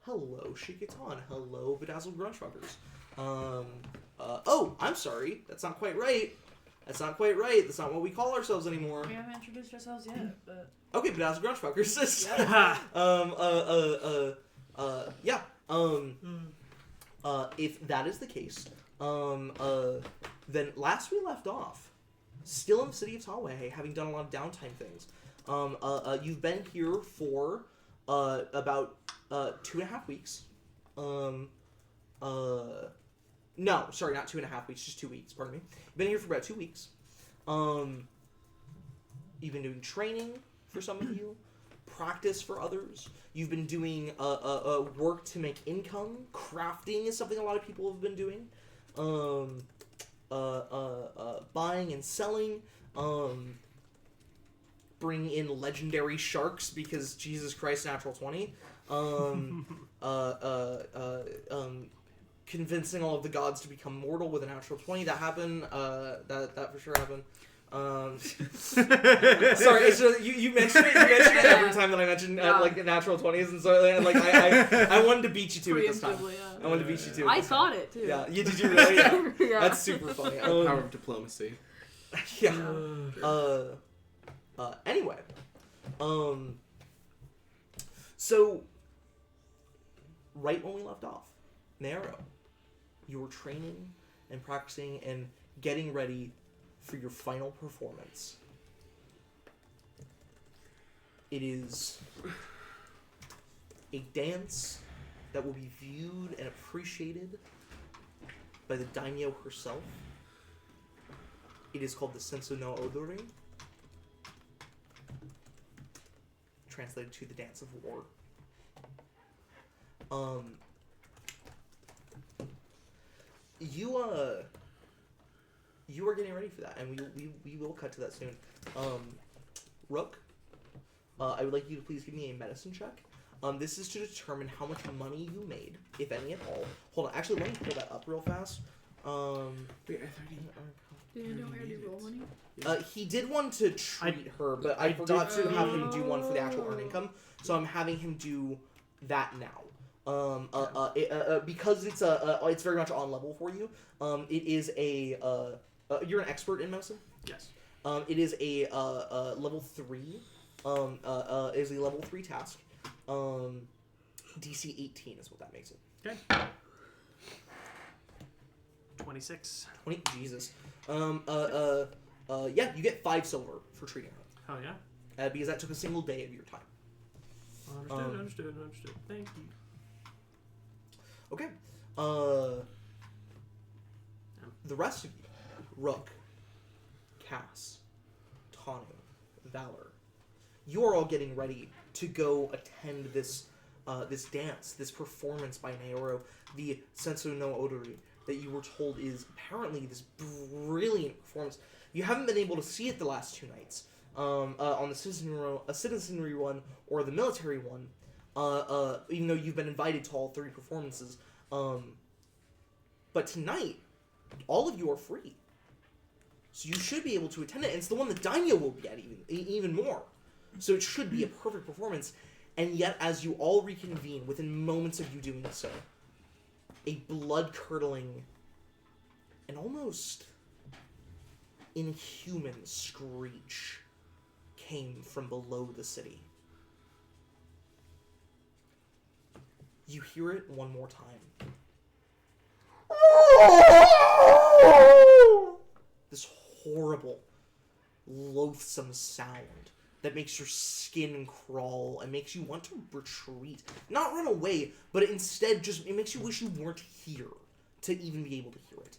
hello, Shiquotan. Hello, Bedazzled Grunchfuckers. Oh, I'm sorry. That's not quite right. That's not what we call ourselves anymore. We haven't introduced ourselves yet, but... Okay, Bedazzled Grunchfuckers. Yeah. If that is the case, then last we left off, still in the city of Tawe, having done a lot of downtime things, you've been here for, about, 2.5 weeks. No, sorry, not 2.5 weeks, just 2 weeks, pardon me. You've been here for about 2 weeks. You've been doing training for some of you, practice for others. You've been doing work to make income. Crafting is something a lot of people have been doing. Buying and selling. Bringing in legendary sharks because Jesus Christ, natural 20. Convincing all of the gods to become mortal with a natural 20. That happened. That for sure happened. Sorry, so you mentioned it. You mentioned it every time that I mentioned like natural 20s, and so and, like I wanted to beat you to it this time. Yeah. I wanted to beat you to it. I thought it too. Yeah, did you really? Yeah. Yeah. That's super funny. The power of diplomacy. Yeah. Anyway, so right when we left off, Nero, you were training and practicing and getting ready for your final performance. It is a dance that will be viewed and appreciated by the daimyo herself. It is called the Senso no Odori, translated to the Dance of War. You are getting ready for that, and we will cut to that soon. Rook, I would like you to please give me a medicine check. This is to determine how much money you made, if any at all. Hold on, actually, let me pull that up real fast. Did you know where to roll money? He did one to treat her, but I forgot to have him do one for the actual earn income, so I'm having him do that now. Because it's very much on level for you. It is you're an expert in medicine? Yes. It is a level 3. Is a level 3 task. DC 18 is what that makes it. Okay. 26. 20. Jesus. Yeah, you get 5 silver for treating her. Oh yeah. Because that took a single day of your time. Understood. Thank you. Okay. The rest of you, Rook, Cass, Tanu, Valor, you are all getting ready to go attend this this dance, this performance by Naoro, the Senso no Odori, that you were told is apparently this brilliant performance. You haven't been able to see it the last 2 nights on the citizenry one or the military one, even though you've been invited to all 3 performances. But tonight, all of you are free. So you should be able to attend it. And it's the one that daimyo will be at even more. So it should be a perfect performance. And yet, as you all reconvene, within moments of you doing so, a blood-curdling and almost inhuman screech came from below the city. You hear it one more time. This horrible, loathsome sound that makes your skin crawl and makes you want to retreat. Not run away, but instead it makes you wish you weren't here to even be able to hear it.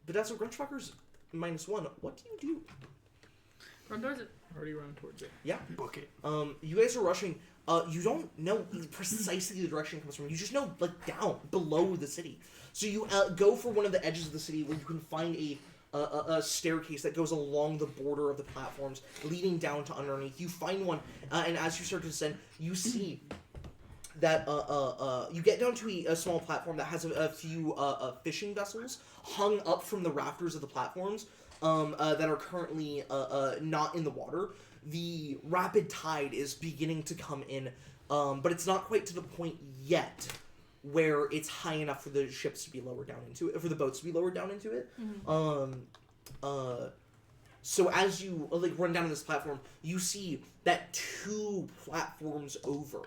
But that's what Grunchfuckers -1. What do you do? Run towards it. Already run towards it. Yeah. Book it. You guys are rushing. You don't know precisely the direction it comes from. You just know, like, down, below the city. So you go for one of the edges of the city where you can find a staircase that goes along the border of the platforms, leading down to underneath. You find one, and as you start to descend, you see that you get down to a small platform that has a few fishing vessels hung up from the rafters of the platforms that are currently not in the water. The rapid tide is beginning to come in but it's not quite to the point yet where it's high enough for the ships to be lowered down into it, for the boats to be lowered down into it. So as you run down this platform, you see that 2 platforms over,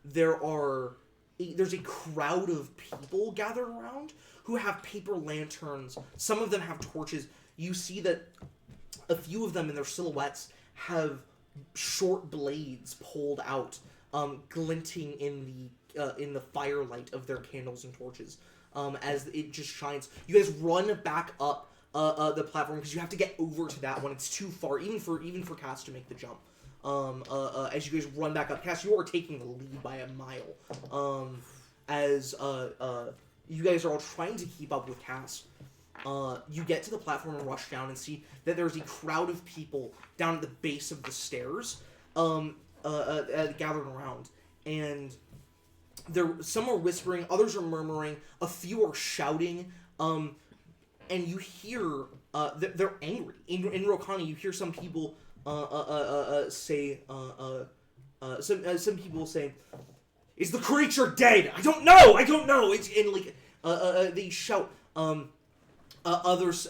there's a crowd of people gathered around who have paper lanterns. Some of them have torches. You see that a few of them in their silhouettes have short blades pulled out, glinting in the firelight of their candles and torches, as it just shines. You guys run back up the platform because you have to get over to that one. It's too far, even for Cass to make the jump. As you guys run back up, Cass, you are taking the lead by a mile. As you guys are all trying to keep up with Cass, you get to the platform and rush down and see that there's a crowd of people down at the base of the stairs, gathered around, and some are whispering, others are murmuring, a few are shouting, and you hear they're angry. In Rokani, you hear some people say, some people say, "Is the creature dead? I don't know. It's and they shout. Others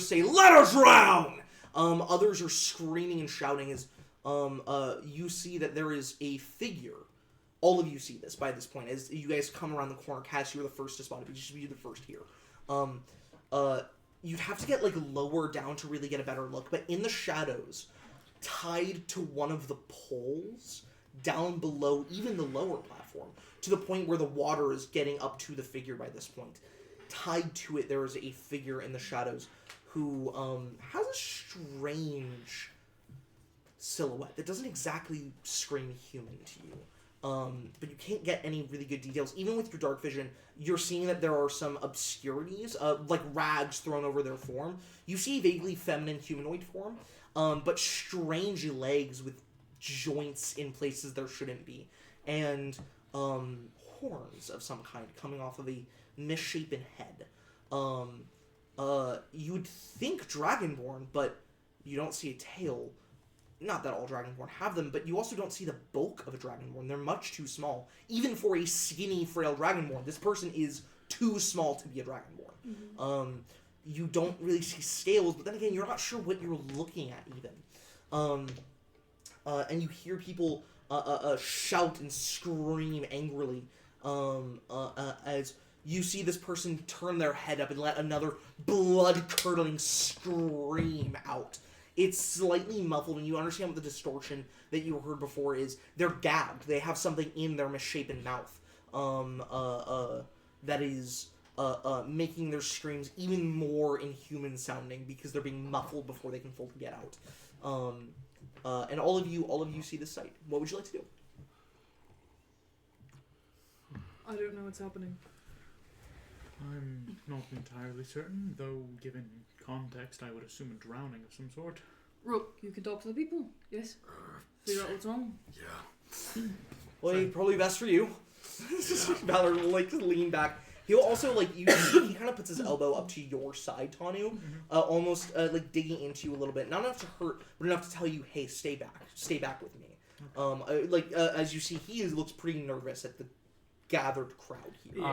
say, "Let her drown!" Others are screaming and shouting as you see that there is a figure. All of you see this by this point. As you guys come around the corner, Cass, you're the first to spot it, but you should be the first here. You'd have to get lower down to really get a better look, but in the shadows, tied to one of the poles, down below even the lower platform, to the point where the water is getting up to the figure by this point. Tied to it, there is a figure in the shadows who has a strange silhouette that doesn't exactly scream human to you. But you can't get any really good details. Even with your dark vision, you're seeing that there are some obscurities, like rags thrown over their form. You see a vaguely feminine humanoid form, but strange legs with joints in places there shouldn't be. And horns of some kind coming off of a misshapen head. You would think Dragonborn, but you don't see a tail. Not that all Dragonborn have them, but you also don't see the bulk of a Dragonborn. They're much too small. Even for a skinny, frail Dragonborn, this person is too small to be a Dragonborn. Mm-hmm. You don't really see scales, but then again, you're not sure what you're looking at even. And you hear people shout and scream angrily as you see this person turn their head up and let another blood-curdling scream out. It's slightly muffled, and you understand what the distortion that you heard before is. They're gagged. They have something in their misshapen mouth that is making their screams even more inhuman sounding because they're being muffled before they can fully get out. And all of you see this sight. What would you like to do? I don't know what's happening. I'm not entirely certain, though given context, I would assume a drowning of some sort. Rook, you can talk to the people, yes? Figure out what's wrong. Yeah. Well, probably best for you. Valor will lean back. He'll also he kind of puts his elbow up to your side, Tanu, almost digging into you a little bit. Not enough to hurt, but enough to tell you, hey, stay back with me. As you see, he looks pretty nervous at the gathered crowd here.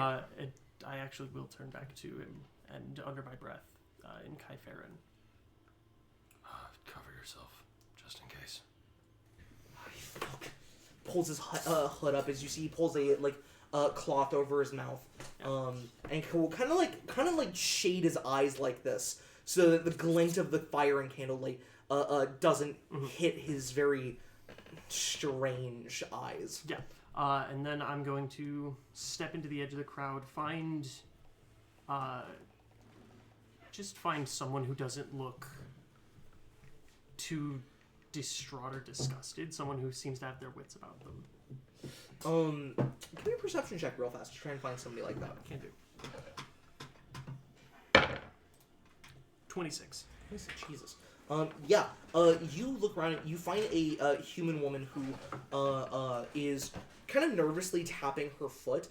I actually will turn back to him and under my breath in Kaiferan. Cover yourself, just in case. Pulls his hood up as you see. He pulls a cloth over his mouth, and will kind of shade his eyes like this, so that the glint of the fire and candlelight doesn't hit his very strange eyes. Yeah. And then I'm going to step into the edge of the crowd, find someone who doesn't look too distraught or disgusted, someone who seems to have their wits about them. Give me a perception check real fast to try and find somebody like that. Can do. 26. Jesus. You look around and you find a human woman who is kind of nervously tapping her foot.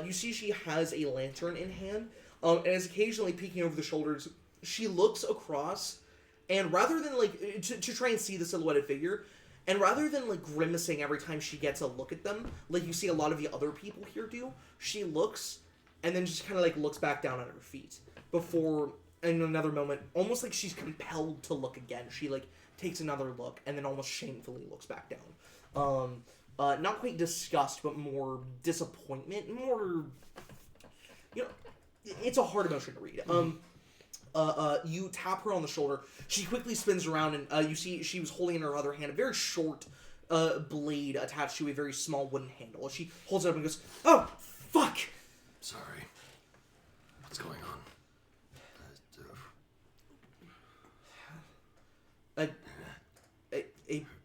You see she has a lantern in hand, and is occasionally peeking over the shoulders. She looks across, and rather than to try and see the silhouetted figure, And rather than like grimacing every time she gets a look at them, like you see a lot of the other people here do, she looks and then just kind of like looks back down at her feet before, in another moment, almost like she's compelled to look again. She like takes another look and then almost shamefully looks back down. Not quite disgust, but more disappointment, more, it's a hard emotion to read. You tap her on the shoulder. She quickly spins around, and you see she was holding in her other hand a very short blade attached to a very small wooden handle. She holds it up and goes, "Oh, fuck!" Sorry. What's going on?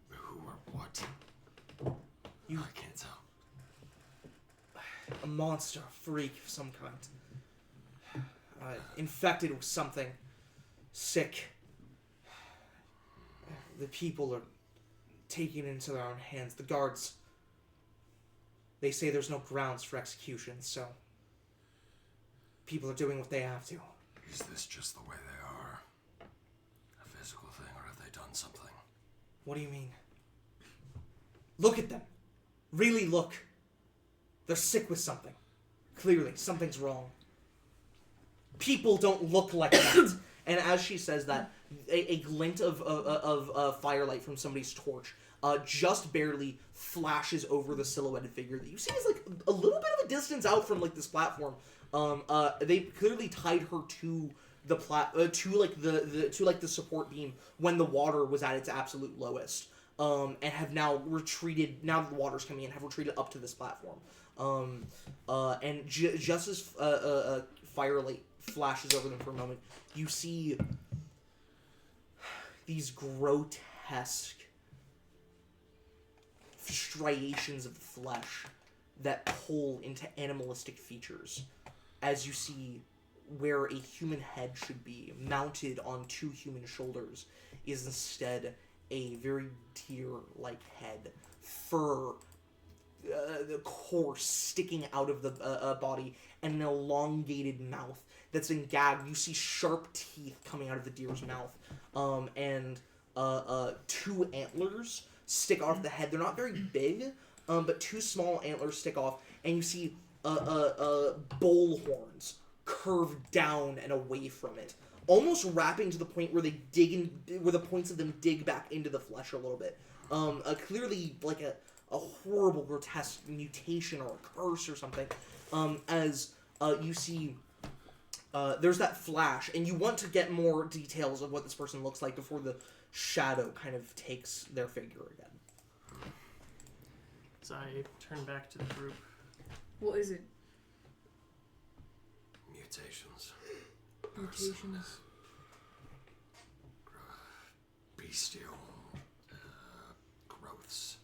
Who or what? You, I can't tell. a monster, a freak of some kind. Infected with something. Sick. The people are taking it into their own hands. The guards, they say there's no grounds for execution, so people are doing what they have to. Is this just the way they are? A physical thing, or have they done something? What do you mean? Look at them. Really look. They're sick with something. Clearly, something's wrong. People don't look like that. And as she says that, a glint of firelight from somebody's torch just barely flashes over the silhouetted figure that you see is like a little bit of a distance out from like this platform. They clearly tied her to the the support beam when the water was at its absolute lowest, and have now retreated. Now that the water's coming in, have retreated up to this platform. And just as firelight flashes over them for a moment, you see these grotesque striations of flesh that pull into animalistic features, as you see where a human head should be, mounted on two human shoulders, is instead a very deer-like head, fur, the coarse sticking out of the body, and an elongated mouth that's been gagged. You see sharp teeth coming out of the deer's mouth, and two antlers stick off the head. They're not very big, but two small antlers stick off, and you see bull horns curved down and away from it, almost wrapping to the point where they dig in, where the points of them dig back into the flesh a little bit. Clearly like a horrible, grotesque mutation or a curse or something. As you see, there's that flash, and you want to get more details of what this person looks like before the shadow kind of takes their figure again. As I turn back to the group. What is it? Mutations. Mutations. Bestial growths.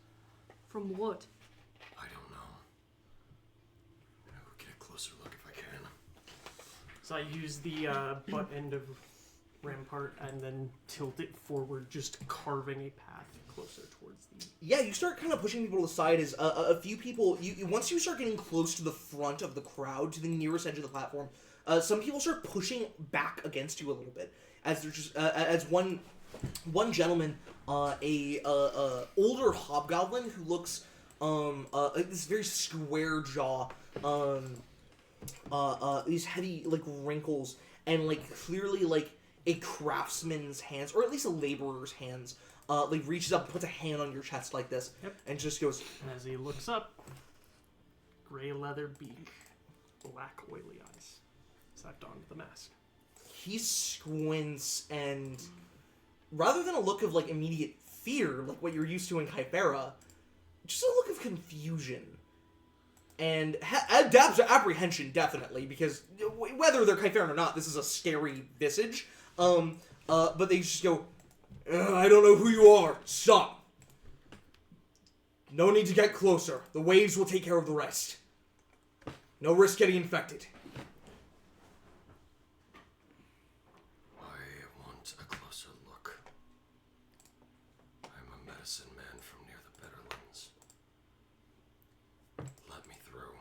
From what? I don't know. I'll get a closer look if I can. So I use the butt end of Rampart and then tilt it forward, just carving a path closer towards the... Yeah, you start kind of pushing people to the side as a few people... Once you start getting close to the front of the crowd, to the nearest edge of the platform, some people start pushing back against you a little bit. As there's just... as one gentleman, older hobgoblin who looks... this very square jaw, these heavy, like, wrinkles, and, like, clearly, like, a craftsman's hands, or at least a laborer's hands, like, reaches up and puts a hand on your chest like this, and just goes... And as he looks up, gray leather beak, black oily eyes, slapped onto the mask. He squints, and rather than a look of, like, immediate fear, like what you're used to in Kythera, just a look of confusion. And apprehension, definitely, because whether they're Kytheran or not, this is a scary visage. But they just go, I don't know who you are. Stop. No need to get closer. The waves will take care of the rest. No risk getting infected. I want a closer look. I'm a medicine man from near the Betterlands. Let me through.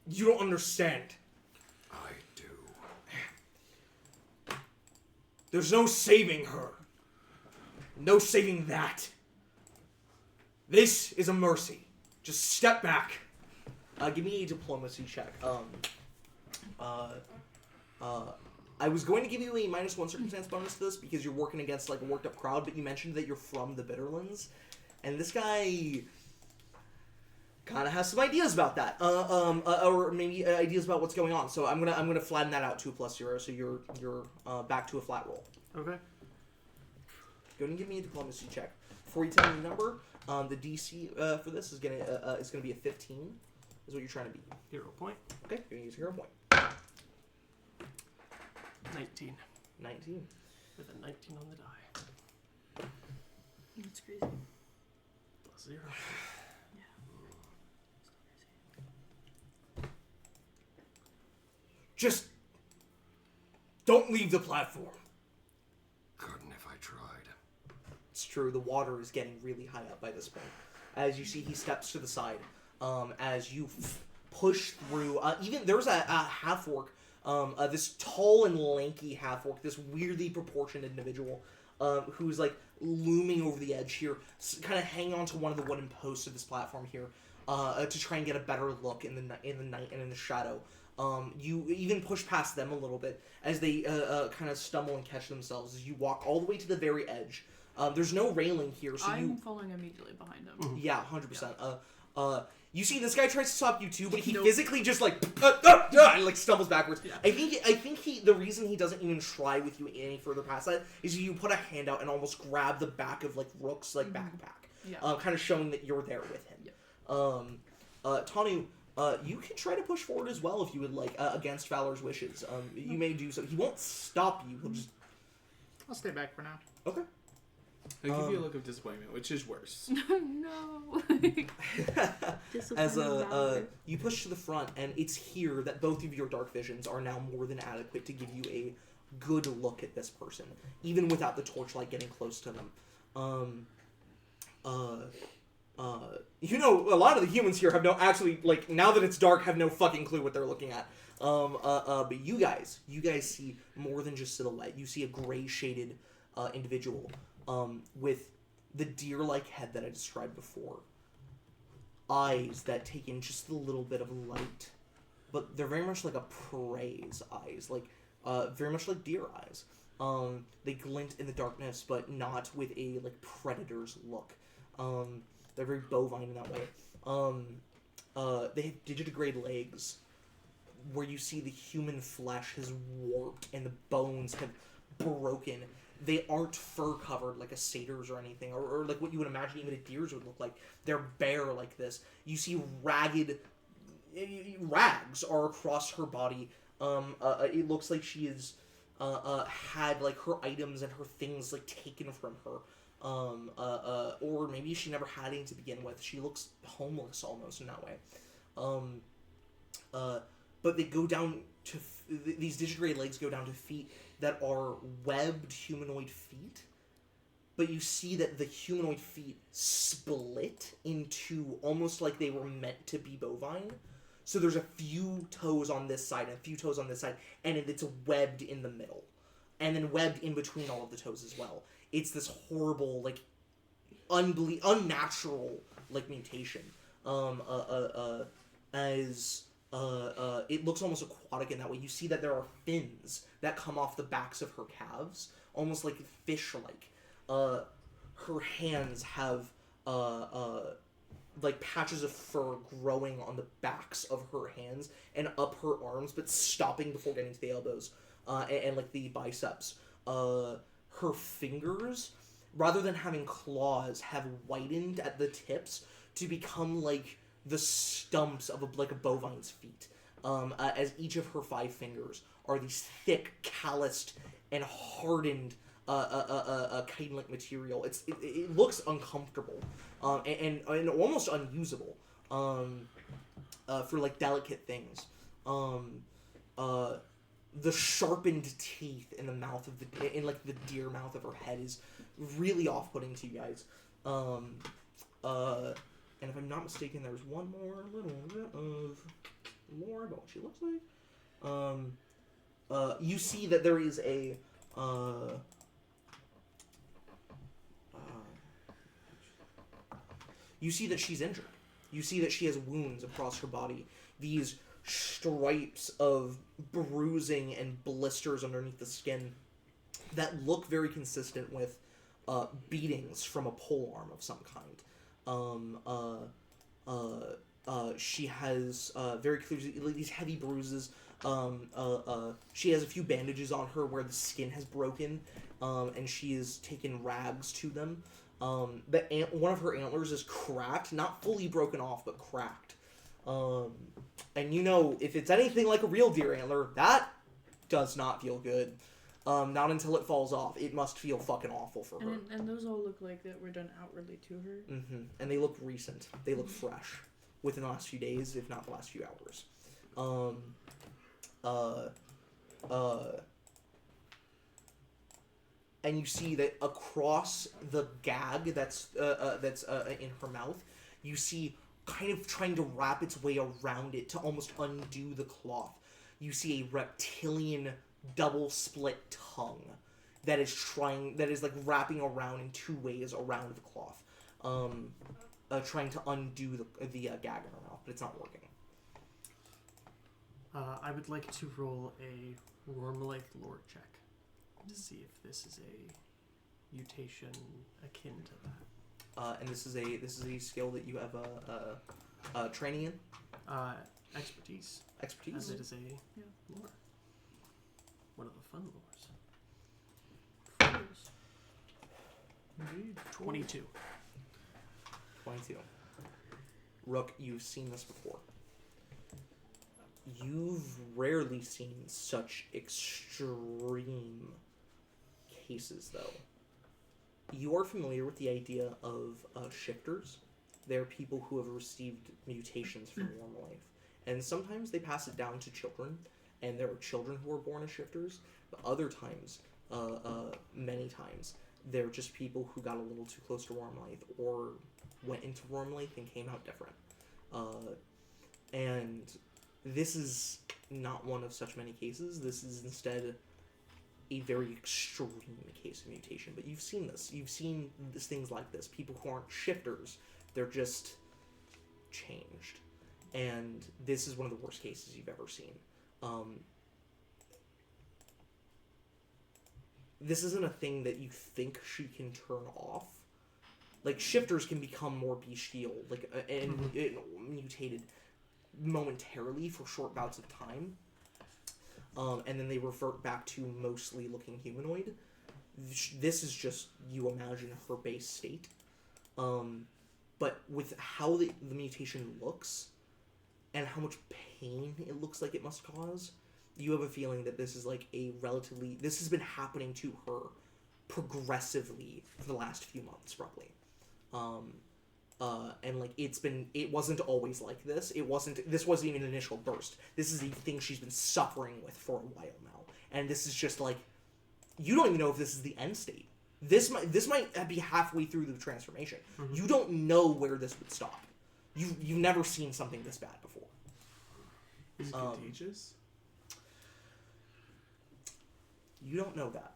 You don't understand. I do. There's no saving her. No saving that. This is a mercy. Just step back. Give me a diplomacy check. I was going to give you a -1 circumstance bonus to this because you're working against like a worked up crowd, but you mentioned that you're from the Bitterlands, and this guy kind of has some ideas about that, or maybe ideas about what's going on. So I'm gonna flatten that out to a +0, so you're back to a flat roll. Okay. Go ahead and give me a diplomacy check. Before you tell me the number, the DC for this is gonna be a 15. Is what you're trying to beat. 0 point. Okay, you're gonna use a hero point. 19. 19. With a 19 on the die. That's crazy. +0. Just don't leave the platform. Couldn't if I tried. It's true, the water is getting really high up by this point. As you see, he steps to the side. As you push through, even there's a half-orc, this tall and lanky half-orc, this weirdly proportioned individual, who's like looming over the edge here, kind of hanging onto one of the wooden posts of this platform here, to try and get a better look in the night and in the shadow. You even push past them a little bit as they kind of stumble and catch themselves as you walk all the way to the very edge. There's no railing here, so I'm following immediately behind him. Yeah, 100%. You see, this guy tries to stop you too, but he Nope. physically just like and like stumbles backwards. Yeah. I think he the reason he doesn't even try with you any further past that is you put a hand out and almost grab the back of like Rook's like backpack, Yeah. kind of showing that you're there with him. Yep. Tanu, you can try to push forward as well if you would like, against Valor's wishes. You may do so. He won't stop you. He'll just I'll stay back for now. okay. I give you a look of disappointment, which is worse. No. As you push to the front, and it's here that both of your dark visions are now more than adequate to give you a good look at this person, even without the torchlight getting close to them. You know, a lot of the humans here have no actually like now that it's dark have no fucking clue what they're looking at. But you guys see more than just silhouette. You see a gray shaded individual. With the deer-like head that I described before. Eyes that take in just a little bit of light. But they're very much like a prey's eyes. Like, very much like deer eyes. They glint in the darkness, but not with a, like, predator's look. They're very bovine in that way. They have digitigrade legs, where you see the human flesh has warped and the bones have broken. They aren't fur covered like a satyr's or anything, or like what you would imagine even a deer's would look like. They're bare like this. You see ragged rags are across her body. It looks like she is had like her items and her things like taken from her. Or maybe she never had any to begin with. She looks homeless almost in that way. But they go down to these digitigrade legs go down to feet that are webbed humanoid feet, but you see that the humanoid feet split into almost like they were meant to be bovine. So there's a few toes on this side and a few toes on this side, and it's webbed in the middle, and then webbed in between all of the toes as well. It's this horrible, like, unnatural, like, mutation. It looks almost aquatic in that way. You see that there are fins that come off the backs of her calves, almost like fish-like. Her hands have, like, patches of fur growing on the backs of her hands and up her arms, but stopping before getting to the elbows, and like, the biceps. Her fingers, rather than having claws, have whitened at the tips to become, like, the stumps of a bovine's feet, as each of her 5 fingers are these thick, calloused, and hardened chitin-like material. It looks uncomfortable, and almost unusable, for like delicate things. The sharpened teeth in the mouth of in like the deer mouth of her head is really off-putting to you guys. And if I'm not mistaken, there's one more little bit of lore about what she looks like. You see that there is a you see that she's injured. You see that she has wounds across her body. These stripes of bruising and blisters underneath the skin that look very consistent with beatings from a polearm of some kind. She has very clearly these heavy bruises. She has a few bandages on her where the skin has broken, and she has taken rags to them. One of her antlers is cracked, not fully broken off, but cracked. And you know, if it's anything like a real deer antler, that does not feel good. Not until it falls off. It must feel fucking awful for her. And those all look like that were done outwardly to her. Mm-hmm. And they look recent. They look fresh. Within the last few days, if not the last few hours. And you see that across the gag that's in her mouth, you see kind of trying to wrap its way around it to almost undo the cloth. You see a reptilian double split tongue that is like wrapping around in two ways around the cloth, trying to undo the gag in her mouth, but it's not working. I would like to roll a Wormlife lore check to see if this is a mutation akin to that. And this is a skill that you have training in. Expertise. Expertise. As it is a Yeah. lore. One of the fun lores. Indeed. 22. 22. Rook, you've seen this before. You've rarely seen such extreme cases, though. You are familiar with the idea of shifters. They're people who have received mutations from Wormlife. And sometimes they pass it down to children, and there are children who are born as shifters. But other times, many times, they're just people who got a little too close to Wormlife or went into Wormlife and came out different. And this is not one of such many cases. This is instead a very extreme case of mutation. But you've seen this. You've seen things like this. People who aren't shifters, they're just changed. And this is one of the worst cases you've ever seen. This isn't a thing that you think she can turn off. Like, shifters can become more bestial, like, and mutated momentarily for short bouts of time. And then they revert back to mostly looking humanoid. This is just, you imagine her base state. But with how the mutation looks, and how much pain it looks like it must cause, you have a feeling that this is like this has been happening to her progressively for the last few months, roughly. And like it wasn't always like this. This wasn't even an initial burst. This is a thing she's been suffering with for a while now. And this is just like, you don't even know if this is the end state. This might be halfway through the transformation. Mm-hmm. You don't know where this would stop. You've never seen something this bad before. Is it contagious? You don't know that.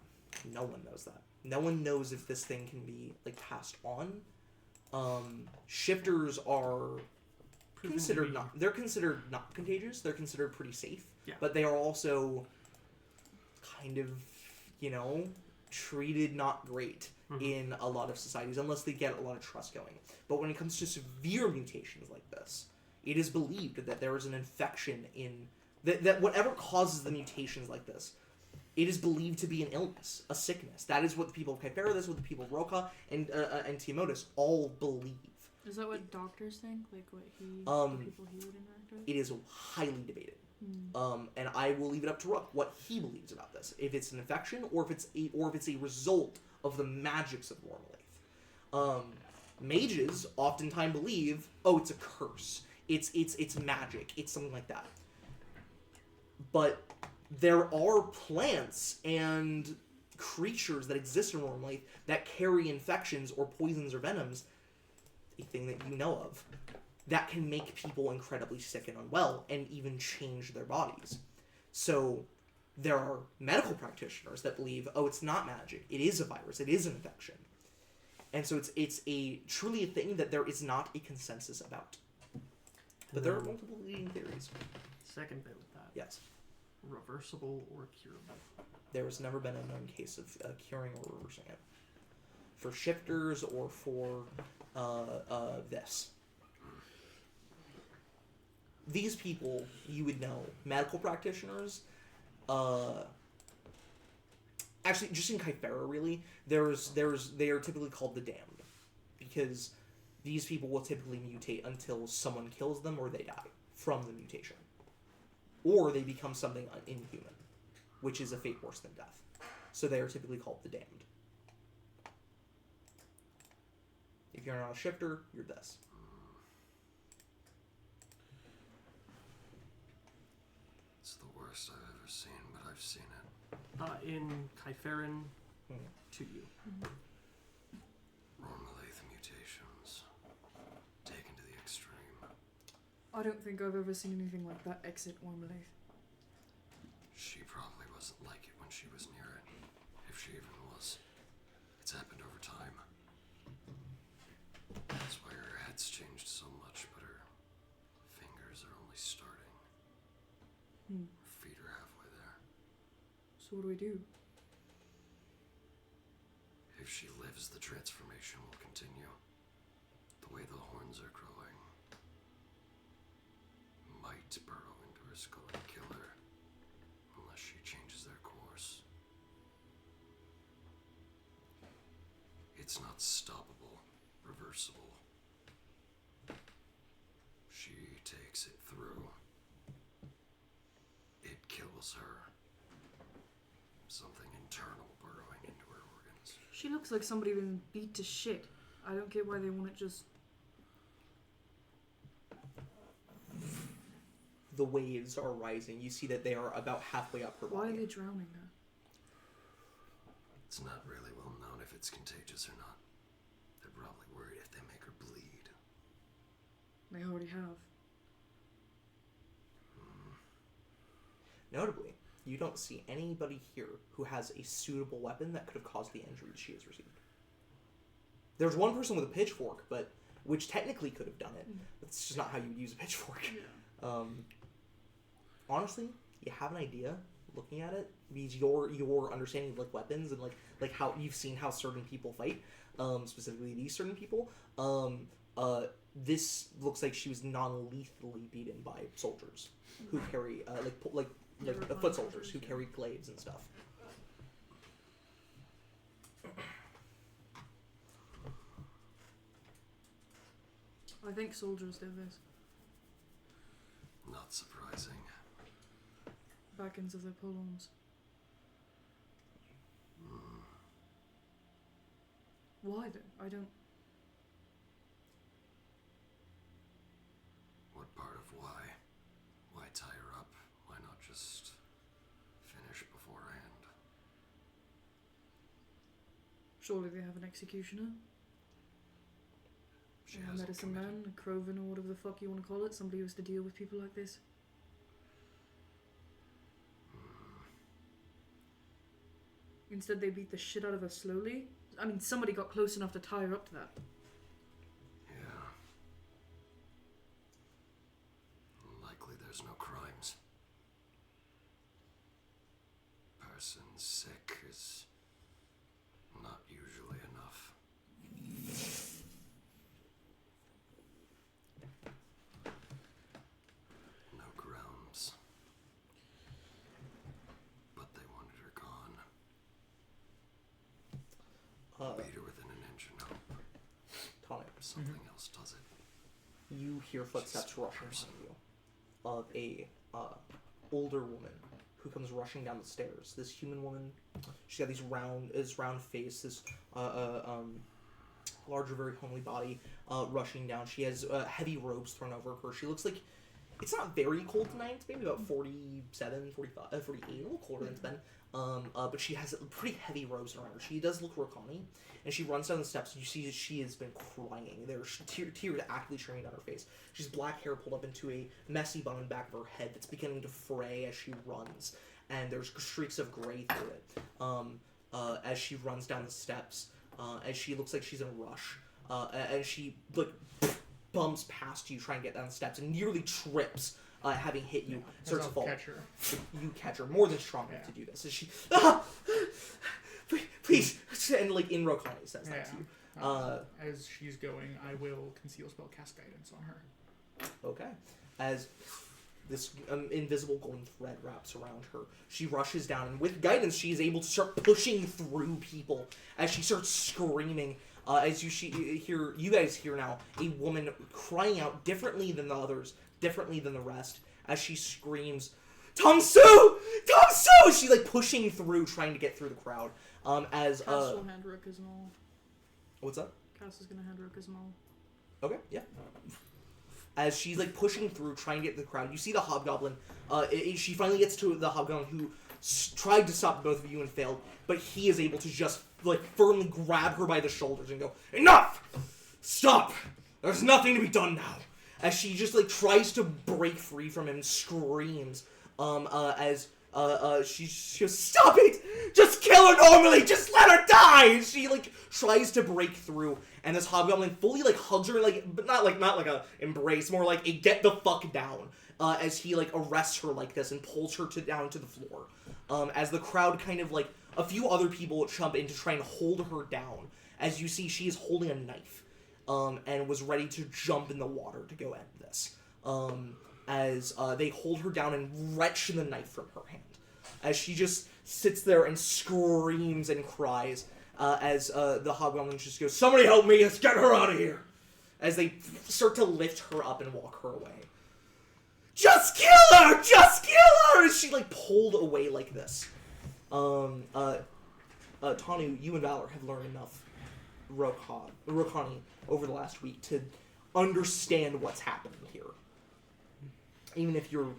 No one knows that. No one knows if this thing can be like passed on. Shifters are considered not contagious. They're considered pretty safe. Yeah. But they are also kind of, treated not great in a lot of societies unless they get a lot of trust going. But when it comes to severe mutations like this, it is believed that there is an infection that whatever causes the mutations like this, it is believed to be an illness, a sickness. That is what the people of Kyphera, that's what the people of Roka and Tiamotis all believe. Is that what doctors think? Like what the people he would interact with? It is highly debated. And I will leave it up to Rook what he believes about this. If it's an infection or if it's a result of the magics of Wormlife. Mages oftentimes believe, it's a curse. It's magic. It's something like that. But there are plants and creatures that exist in Wormlife that carry infections or poisons or venoms, a thing that you know of, that can make people incredibly sick and unwell and even change their bodies. So there are medical practitioners that believe, it's not magic. It is a virus. It is an infection. And so it's a truly a thing that there is not a consensus about. But there are multiple leading theories. Second bit with that. Yes. Reversible or curable? There has never been a known case of curing or reversing it. For shifters or for this. These people, you would know, medical practitioners, actually, just in Kythera, really, they are typically called the damned, because these people will typically mutate until someone kills them or they die from the mutation, or they become something inhuman, which is a fate worse than death. So they are typically called the damned. If you're not a shifter, you're this. It's the worst I've ever seen, but I've seen it. In Kytherin, to you. Normalaith mutations. Taken to the extreme. I don't think I've ever seen anything like that exit Wormalaith. She probably wasn't like it when she was near it. If she even was. It's happened over time. That's why her head's changed so much, but her fingers are only starting. Her feet are halfway there. So what do we do? If she lives, the transformation will continue. The way the horns are growing might burrow into her skull and kill her, unless she changes their course. It's not stoppable, reversible. She takes it through. It kills her. Something internal burrowing into her organs. She looks like somebody been beat to shit. I don't get why they want it just... The waves are rising. You see that they are about halfway up her Why body. are they drowning her? It's not really well known if it's contagious or not. They're probably worried if they make her bleed. They already have. Notably, you don't see anybody here who has a suitable weapon that could have caused the injuries she has received. There's one person with a pitchfork, but which technically could have done it. That's just not how you would use a pitchfork. Yeah. Honestly, you have an idea looking at it because your understanding of like weapons and like how you've seen how certain people fight, specifically these certain people. This looks like she was non-lethally beaten by soldiers who carry foot soldiers who carry glaives and stuff. I think soldiers did this. Not surprising. Back into their polearms. Why though? I don't... What part of why? Why tie her up? Why not just finish beforehand? Surely they have an executioner? She A hasn't medicine committed. man, a Croven, or whatever the fuck you want to call it. Somebody who has to deal with people like this. Instead they beat the shit out of her slowly. I mean, somebody got close enough to tie her up to that. Yeah. Likely there's no crimes. Person sick is not usually enough. No grounds. But they wanted her gone. Beat her within an inch and hope something else does it. You hear footsteps rushing behind you of a older woman who comes rushing down the stairs. This human woman, she's got this round face, this larger, very homely body, rushing down. She has heavy robes thrown over her. She looks like it's not very cold tonight. It's maybe about 47, 45, 48, a little colder than it's been. But she has pretty heavy robes around her. She does look Rakani, and she runs down the steps, and you see that she has been crying. There's tears actively streaming down her face. She's black hair pulled up into a messy bun in the back of her head that's beginning to fray as she runs, and there's streaks of gray through it. As she runs down the steps, as she looks like she's in a rush. And she like bumps past you trying to get down the steps and nearly trips, having hit you. Starts to fall. Catch her. You catch her more than strong enough to do this. As she, please, and like in Rokani says that to you. As she's going, I will conceal spell cast guidance on her. Okay. As this invisible golden thread wraps around her, she rushes down, and with guidance, she is able to start pushing through people. As she starts screaming, as you guys hear now a woman crying out differently than the others, differently than the rest, as she screams, "Tongsu! Tongsu!" She like pushing through, trying to get through the crowd. As Cass will hand Rook as all. what's up? Cass is gonna hand Rook as all. Okay, yeah. As she's like pushing through, trying to get to the crowd, you see the hobgoblin. She finally gets to the hobgoblin who tried to stop both of you and failed, but he is able to just like firmly grab her by the shoulders and go, "Enough! Stop! There's nothing to be done now." As she just like tries to break free from him, and screams. She goes, "Stop it! Just kill her normally! Just let her die!" And she like tries to break through, and this hobgoblin fully like hugs her, like, but not like a embrace, more like a get the fuck down. As he like arrests her like this and pulls her down to the floor. As the crowd kind of like a few other people jump in to try and hold her down. As you see, she is holding a knife, and was ready to jump in the water to go end this. As they hold her down and wrench the knife from her hand. As she just sits there and screams and cries, as the hobgoblin just goes, "Somebody help me, let's get her out of here!" As they start to lift her up and walk her away. "Just kill her! Just kill her!" As she like pulled away like this. Tanu, you and Valor have learned enough Rokani over the last week to understand what's happening here. Even if your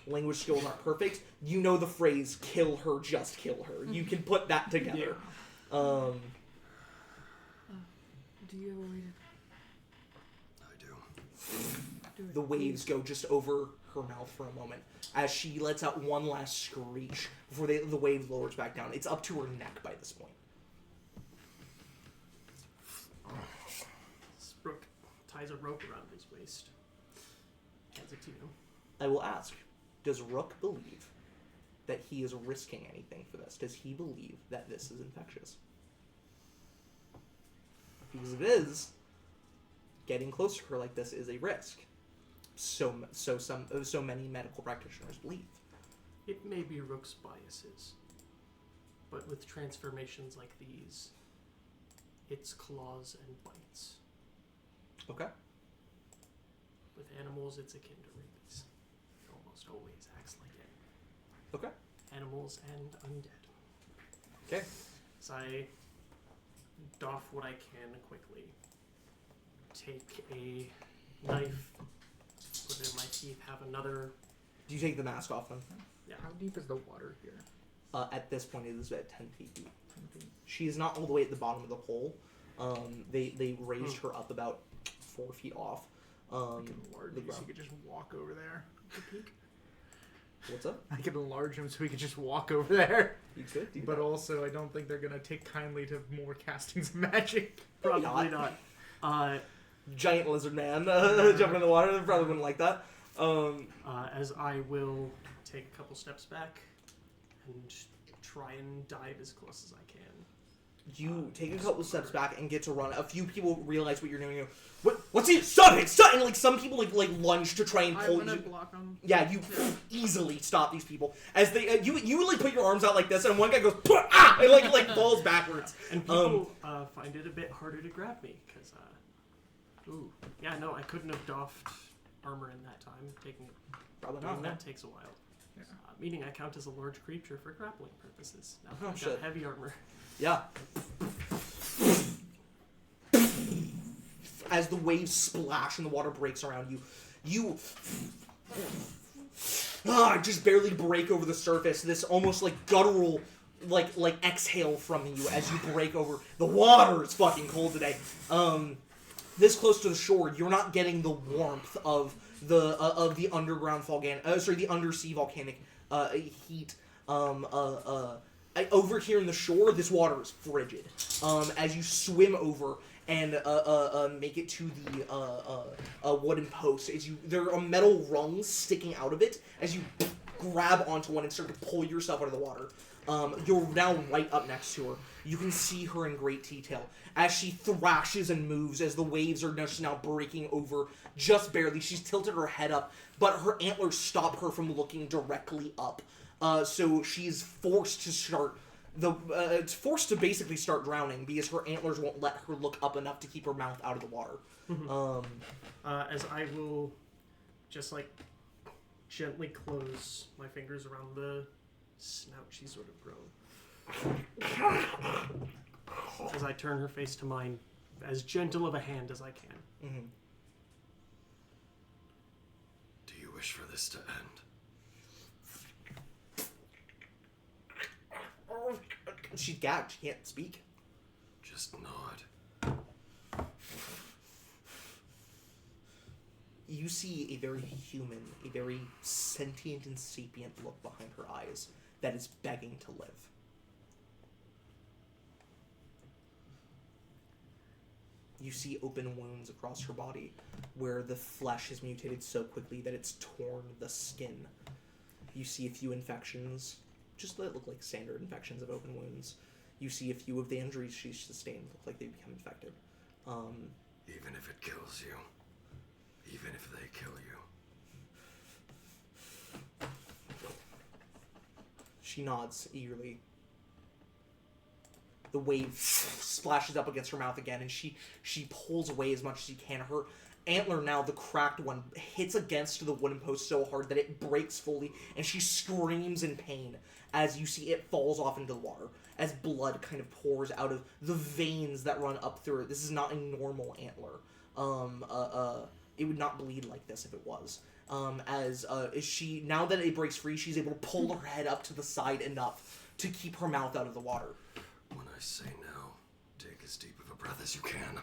language skills aren't perfect, you know the phrase "kill her, just kill her." You can put that together. Do you have a way I do. to do it? The waves go just over her mouth for a moment as she lets out one last screech before the wave lowers back down. It's up to her neck by this point. Rook ties a rope around his waist. Hands it to you. I will ask, does Rook believe that he is risking anything for this? Does he believe that this is infectious? Because if it is, getting close to her like this is a risk. So many medical practitioners believe. It may be Rook's biases, but with transformations like these, it's claws and bites. Okay. With animals, it's akin to rabies. It almost always acts like it. Okay. Animals and undead. Okay. So I doff what I can quickly. Take a knife, put it in my teeth, have another. Do you take the mask off then? Yeah. How deep is the water here? At this point, it is at 10 feet deep. She is not all the way at the bottom of the hole. They raised her up about 4 feet off. I could enlarge the him so ground. he could just walk over there. What's up? I could enlarge him so he could just walk over there. You could do But that. also, I don't think they're gonna take kindly to more castings of magic. Probably not. not. Giant lizard man jumping in the water. They probably wouldn't like that. As I will take a couple steps back and try and dive as close as I can. You take a couple steps back and get to run. A few people realize what you're doing. You go, what's he? Stop it! Stop! And like some people like lunge to try and I'm pull gonna you. block them. Yeah, you easily stop these people as they you like put your arms out like this, and one guy goes ah, and like falls backwards. And people find it a bit harder to grab me because, yeah, no, I couldn't have doffed armor in that time. Probably Doing not. that takes a while. Yeah. Meaning I count as a large creature for grappling purposes. Now Oh, I've shit. got heavy armor. Yeah. As the waves splash and the water breaks around you, you just barely break over the surface. This almost like guttural, like exhale from you as you break over. The water is fucking cold today. This close to the shore, you're not getting the warmth of the underground the undersea volcanic heat. over here in the shore, this water is frigid. As you swim over and make it to the wooden post, there are metal rungs sticking out of it. As you grab onto one and start to pull yourself out of the water, you're now right up next to her. You can see her in great detail as she thrashes and moves as the waves are just now breaking over just barely. She's tilted her head up, but her antlers stop her from looking directly up. So she's forced to start basically start drowning because her antlers won't let her look up enough to keep her mouth out of the water. As I will just like gently close my fingers around the snout she's sort of grown. As I turn her face to mine, as gentle of a hand as I can. Mm-hmm. Do you wish for this to end? She's gagged. She can't speak. Just nod. You see a very human, a very sentient and sapient look behind her eyes that is begging to live. You see open wounds across her body where the flesh has mutated so quickly that it's torn the skin. You see a few infections, just that look like standard infections of open wounds. You see a few of the injuries she's sustained look like they become infected. Even if it kills you. Even if they kill you. She nods eagerly. The wave splashes up against her mouth again, and she pulls away as much as she can. Her antler now, the cracked one, hits against the wooden post so hard that it breaks fully, and she screams in pain as you see it falls off into the water, as blood kind of pours out of the veins that run up through it. This is not a normal antler. It would not bleed like this if it was. She, now that it breaks free, she's able to pull her head up to the side enough to keep her mouth out of the water. When I say no, take as deep of a breath as you can.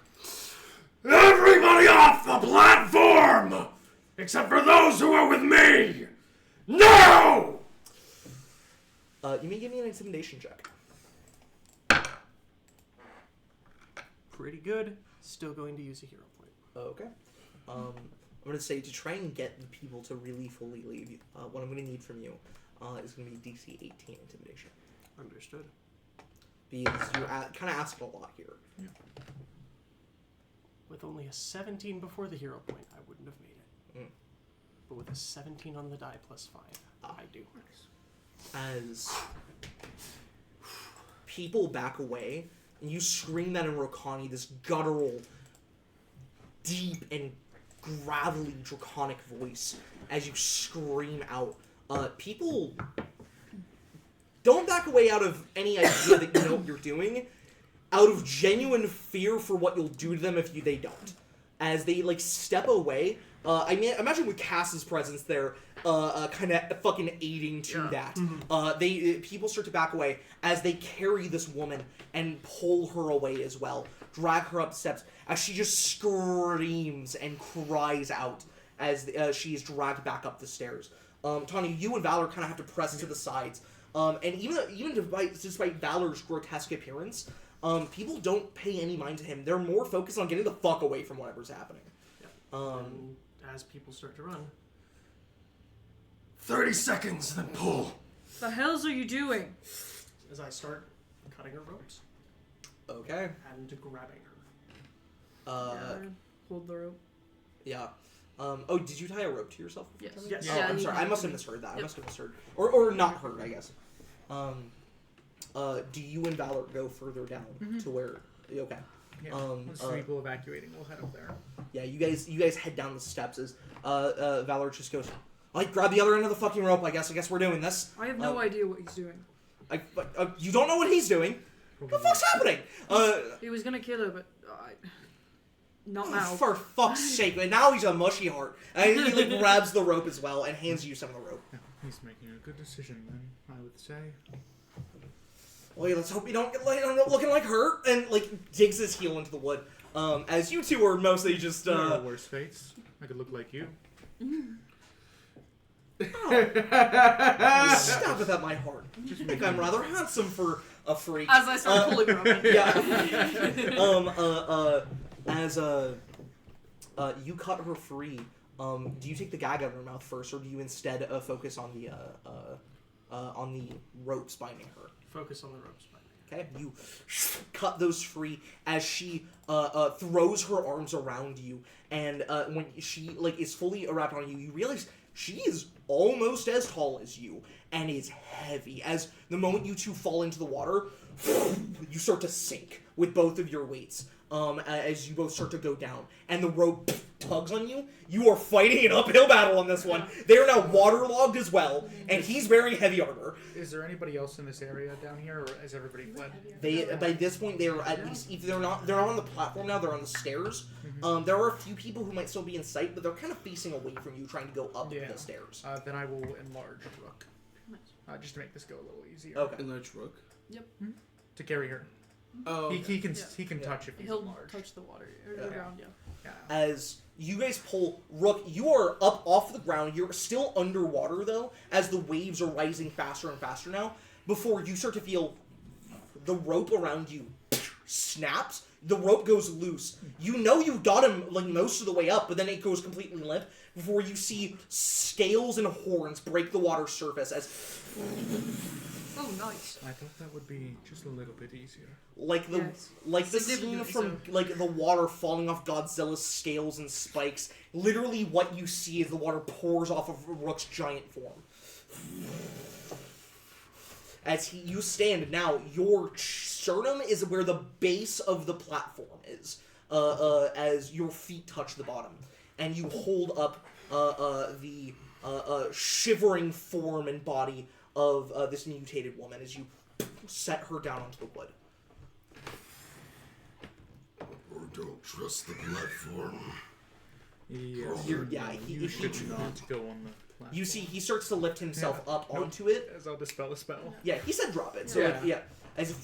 Everybody off the platform! Except for those who are with me! No! You may give me an intimidation check. Pretty good. Still going to use a hero point. Okay. I'm going to say to try and get the people to really fully leave, what I'm going to need from you is going to be DC 18 intimidation. Understood. Because you're kind of asking a lot here. Yeah. With only a 17 before the hero point, I wouldn't have made it. But with a 17 on the die plus 5, I do. As people back away, and you scream that in Rokani, this guttural, deep and gravelly, draconic voice, as you scream out, people don't back away out of any idea that you know what you're doing, out of genuine fear for what you'll do to them if they don't. As they, step away, imagine with Cass's presence there, kind of fucking aiding to that. Mm-hmm. People start to back away as they carry this woman and pull her away as well, drag her up steps, as she just screams and cries out as she is dragged back up the stairs. Tanya, you and Valor kind of have to press to the sides. And even despite Valor's grotesque appearance, people don't pay any mind to him. They're more focused on getting the fuck away from whatever's happening. And as people start to run, 30 seconds, then pull. The hells are you doing? as I start cutting her ropes Okay. and grabbing her. Yeah, hold the rope. Yeah. Oh, did you tie a rope to yourself? Yes. Yes. Oh, Yeah, I'm you- sorry. I must have misheard that. I Yep. must have misheard. Or not heard, I guess. Do you and Valor go further down to where... Okay. Yeah. Once uh, people evacuating, we'll head up there. Yeah, you guys head down the steps as Valor just goes, grab the other end of the fucking rope, I guess we're doing this. I have no idea what he's doing. You don't know what he's doing? What the fuck's happening? He was gonna kill her, but not now. For fuck's sake, and now he's a mushy heart. And he grabs the rope as well and hands you some of the rope. Yeah, he's making a good decision then, I would say. Well, let's hope you don't get looking like her. And digs his heel into the wood. As you two are mostly just There are worse fates. I could look like you. Stab at my heart. I think I'm rather handsome for a freak. As I start pulling her up. Yeah. As you cut her free, do you take the gag out of her mouth first, or do you instead focus on the ropes binding her? Focus on the ropes binding. Okay, you cut those free as she throws her arms around you, and when she is fully wrapped on you, you realize she is almost as tall as you and is heavy. As the moment you two fall into the water, you start to sink with both of your weights. As you both start to go down, and the rope tugs on you. You are fighting an uphill battle on this one. They are now waterlogged as well, and he's wearing heavy armor. Is there anybody else in this area down here, or has everybody fled? They by this point they are at least, if they're not on the platform now, they're on the stairs. There are a few people who might still be in sight, but they're kind of facing away from you, trying to go up the stairs. Then I will enlarge Rook, just to make this go a little easier. Okay. Enlarge Rook. Yep. To carry her. Oh. He can touch if he's He'll enlarged. touch the water or the ground. Yeah. As you guys pull, Rook, you are up off the ground. You're still underwater, though, as the waves are rising faster and faster now, before you start to feel the rope around you snaps. The rope goes loose. You know you got him, most of the way up, but then it goes completely limp, before you see scales and horns break the water surface as... Oh, nice. I thought that would be just a little bit easier. Like the scene from the water falling off Godzilla's scales and spikes. Literally, what you see is the water pours off of Rook's giant form. As you stand now, your sternum is where the base of the platform is. As your feet touch the bottom, and you hold up the shivering form and body of this mutated woman as you set her down onto the wood. Or don't trust the platform. Yes. You should not go on the platform. You see, he starts to lift himself up onto it. As I'll dispel a spell. Yeah, he said drop it. So, as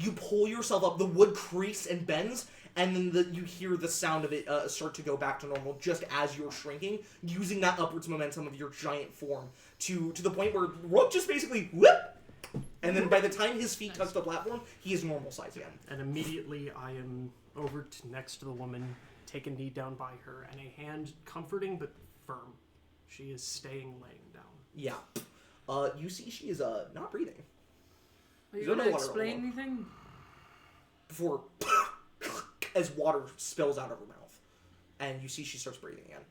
you pull yourself up, the wood creaks and bends, and then you hear the sound of it start to go back to normal just as you're shrinking, using that upwards momentum of your giant form to the point where Rook just basically whoop, and then by the time his feet touch the platform, he is normal size again. And immediately I am over next to the woman, take a knee down by her, and a hand comforting but firm. She is staying laying down. Yeah. You see she is not breathing. Are you going to explain anything? Before, as water spills out of her mouth. And you see she starts breathing again.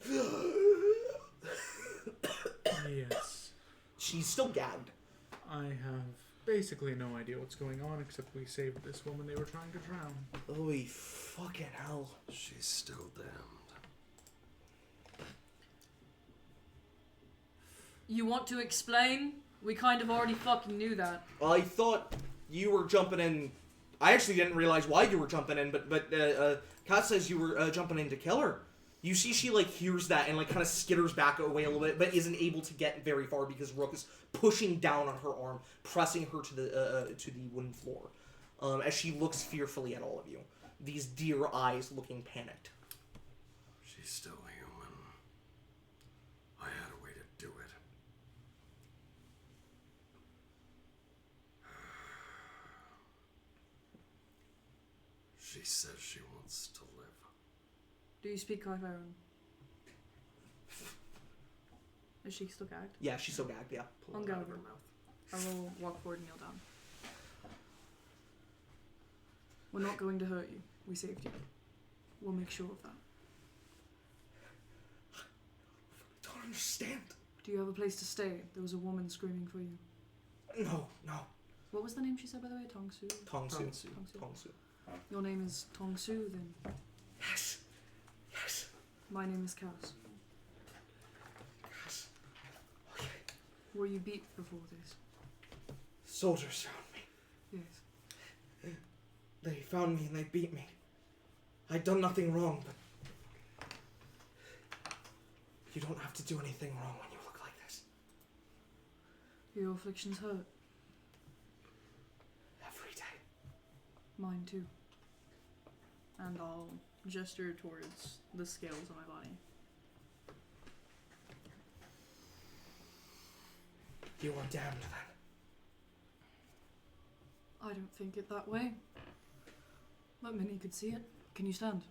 Yes. She's still gagged. I have basically no idea what's going on, except we saved this woman they were trying to drown. Holy fucking hell. She's still damned. You want to explain? We kind of already fucking knew that. I thought you were jumping in. I actually didn't realize why you were jumping in, but Kat says you were jumping in to kill her. You see she, hears that and, kind of skitters back away a little bit, but isn't able to get very far because Rook is pushing down on her arm, pressing her to the wooden floor, as she looks fearfully at all of you. These deer eyes looking panicked. She's still human. I had a way to do it. She says she wants to live. Do you speak Kypharian? Is she still gagged? Yeah, she's still gagged, yeah. Pull it out of her mouth. I will walk forward and kneel down. We're not going to hurt you. We saved you. We'll make sure of that. I don't understand. Do you have a place to stay? There was a woman screaming for you. No. What was the name she said, by the way? Tongsu? Tongsu. Tongsu. Your name is Tongsu, then? Yes. My name is Cass. Yes. Okay. Were you beat before this? Soldiers found me. Yes. They found me and they beat me. I'd done nothing wrong, but you don't have to do anything wrong when you look like this. Your afflictions hurt. Every day. Mine too. And I'll gesture towards the scales on my body. You are damned then. I don't think it that way. But Minnie could see it. Can you stand?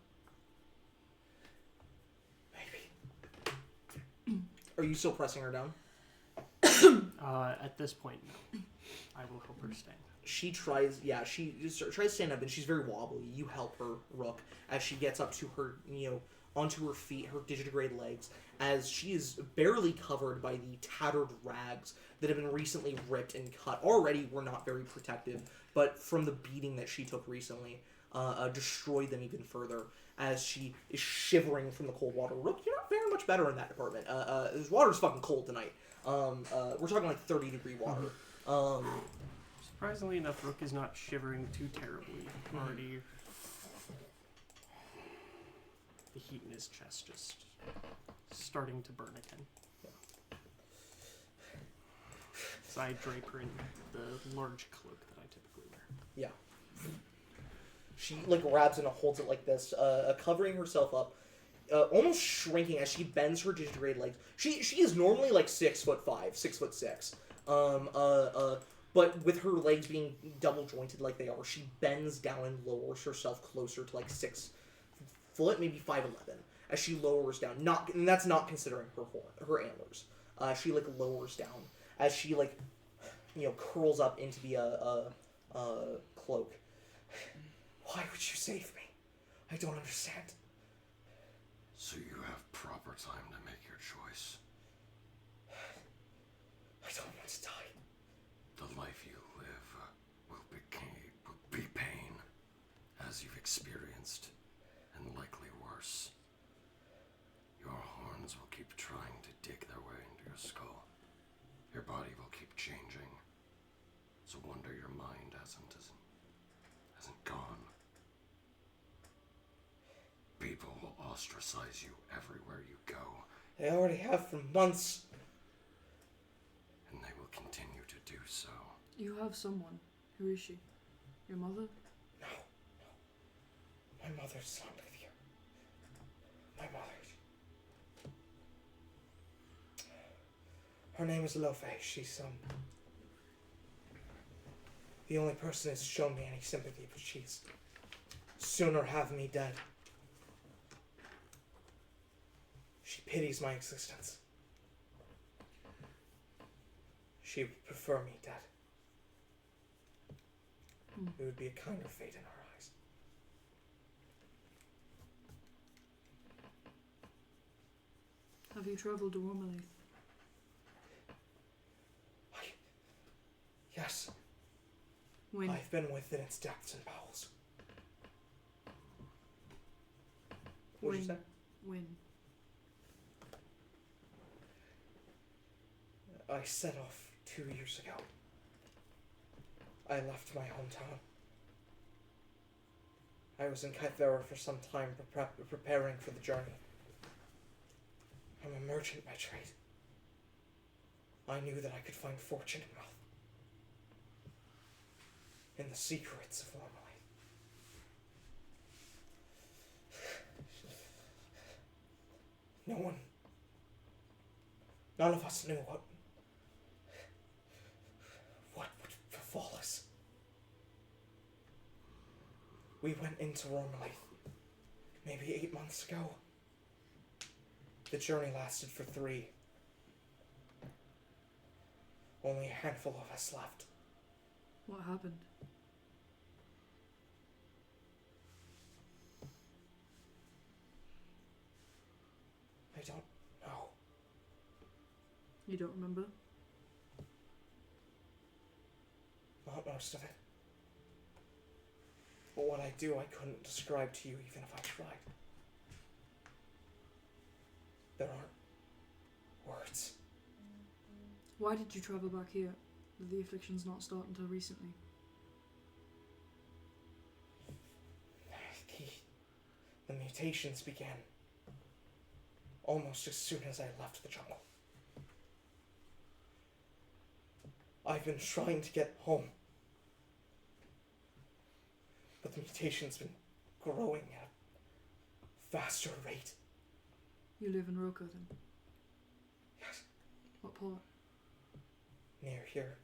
Maybe. Are you still pressing her down? At this point, no. I will help her stand. She tries, she just tries to stand up, and she's very wobbly. You help her, Rook, as she gets up to her, onto her feet, her digitigrade legs, as she is barely covered by the tattered rags that have been recently ripped and cut. Already were not very protective, but from the beating that she took recently, destroyed them even further, as she is shivering from the cold water. Rook, you're not very much better in that department. This water's fucking cold tonight. We're talking like 30-degree water. Surprisingly enough, Rook is not shivering too terribly. Already, the heat in his chest just starting to burn again. So I drape her in the large cloak that I typically wear. Yeah. She grabs it and holds it like this, covering herself up, almost shrinking as she bends her digitigrade legs. She is normally 6'5", 6'6". But with her legs being double jointed like they are, she bends down and lowers herself closer to 6 foot, maybe 5'11", as she lowers down. And that's not considering her antlers. She lowers down as she curls up into the cloak. Why would you save me? I don't understand. So you have proper time to make your choice. I don't want to die. The life you live will be pain, as you've experienced, and likely worse. Your horns will keep trying to dig their way into your skull. Your body will keep changing. So wonder your mind hasn't gone. People will ostracize you everywhere you go. They already have for months. And they will continue to do so. You have someone. Who is she? Your mother? No. My mother's not with you. My mother. Her name is Lofe. She's, the only person that's shown me any sympathy, but she's sooner have me dead. She pities my existence. She would prefer me dead. It would be a kinder fate in her eyes. Have you travelled to Wormalaith? Yes. When? I've been within its depths and bowels. What did you say? When? I set off 2 years ago. I left my hometown. I was in Kythera for some time preparing for the journey. I'm a merchant by trade. I knew that I could find fortune and wealth in the secrets of Wormalaith. None of us knew what would befall us. We went into Wormalaith maybe 8 months ago. The journey lasted for 3. Only a handful of us left. What happened? I don't know. You don't remember? Not most of it. But what I do, I couldn't describe to you even if I tried. There aren't words. Why did you travel back here? Did the afflictions not start until recently? The mutations began almost as soon as I left the jungle. I've been trying to get home, but the mutation's been growing at a faster rate. You live in Roko then? Yes. What part? near here.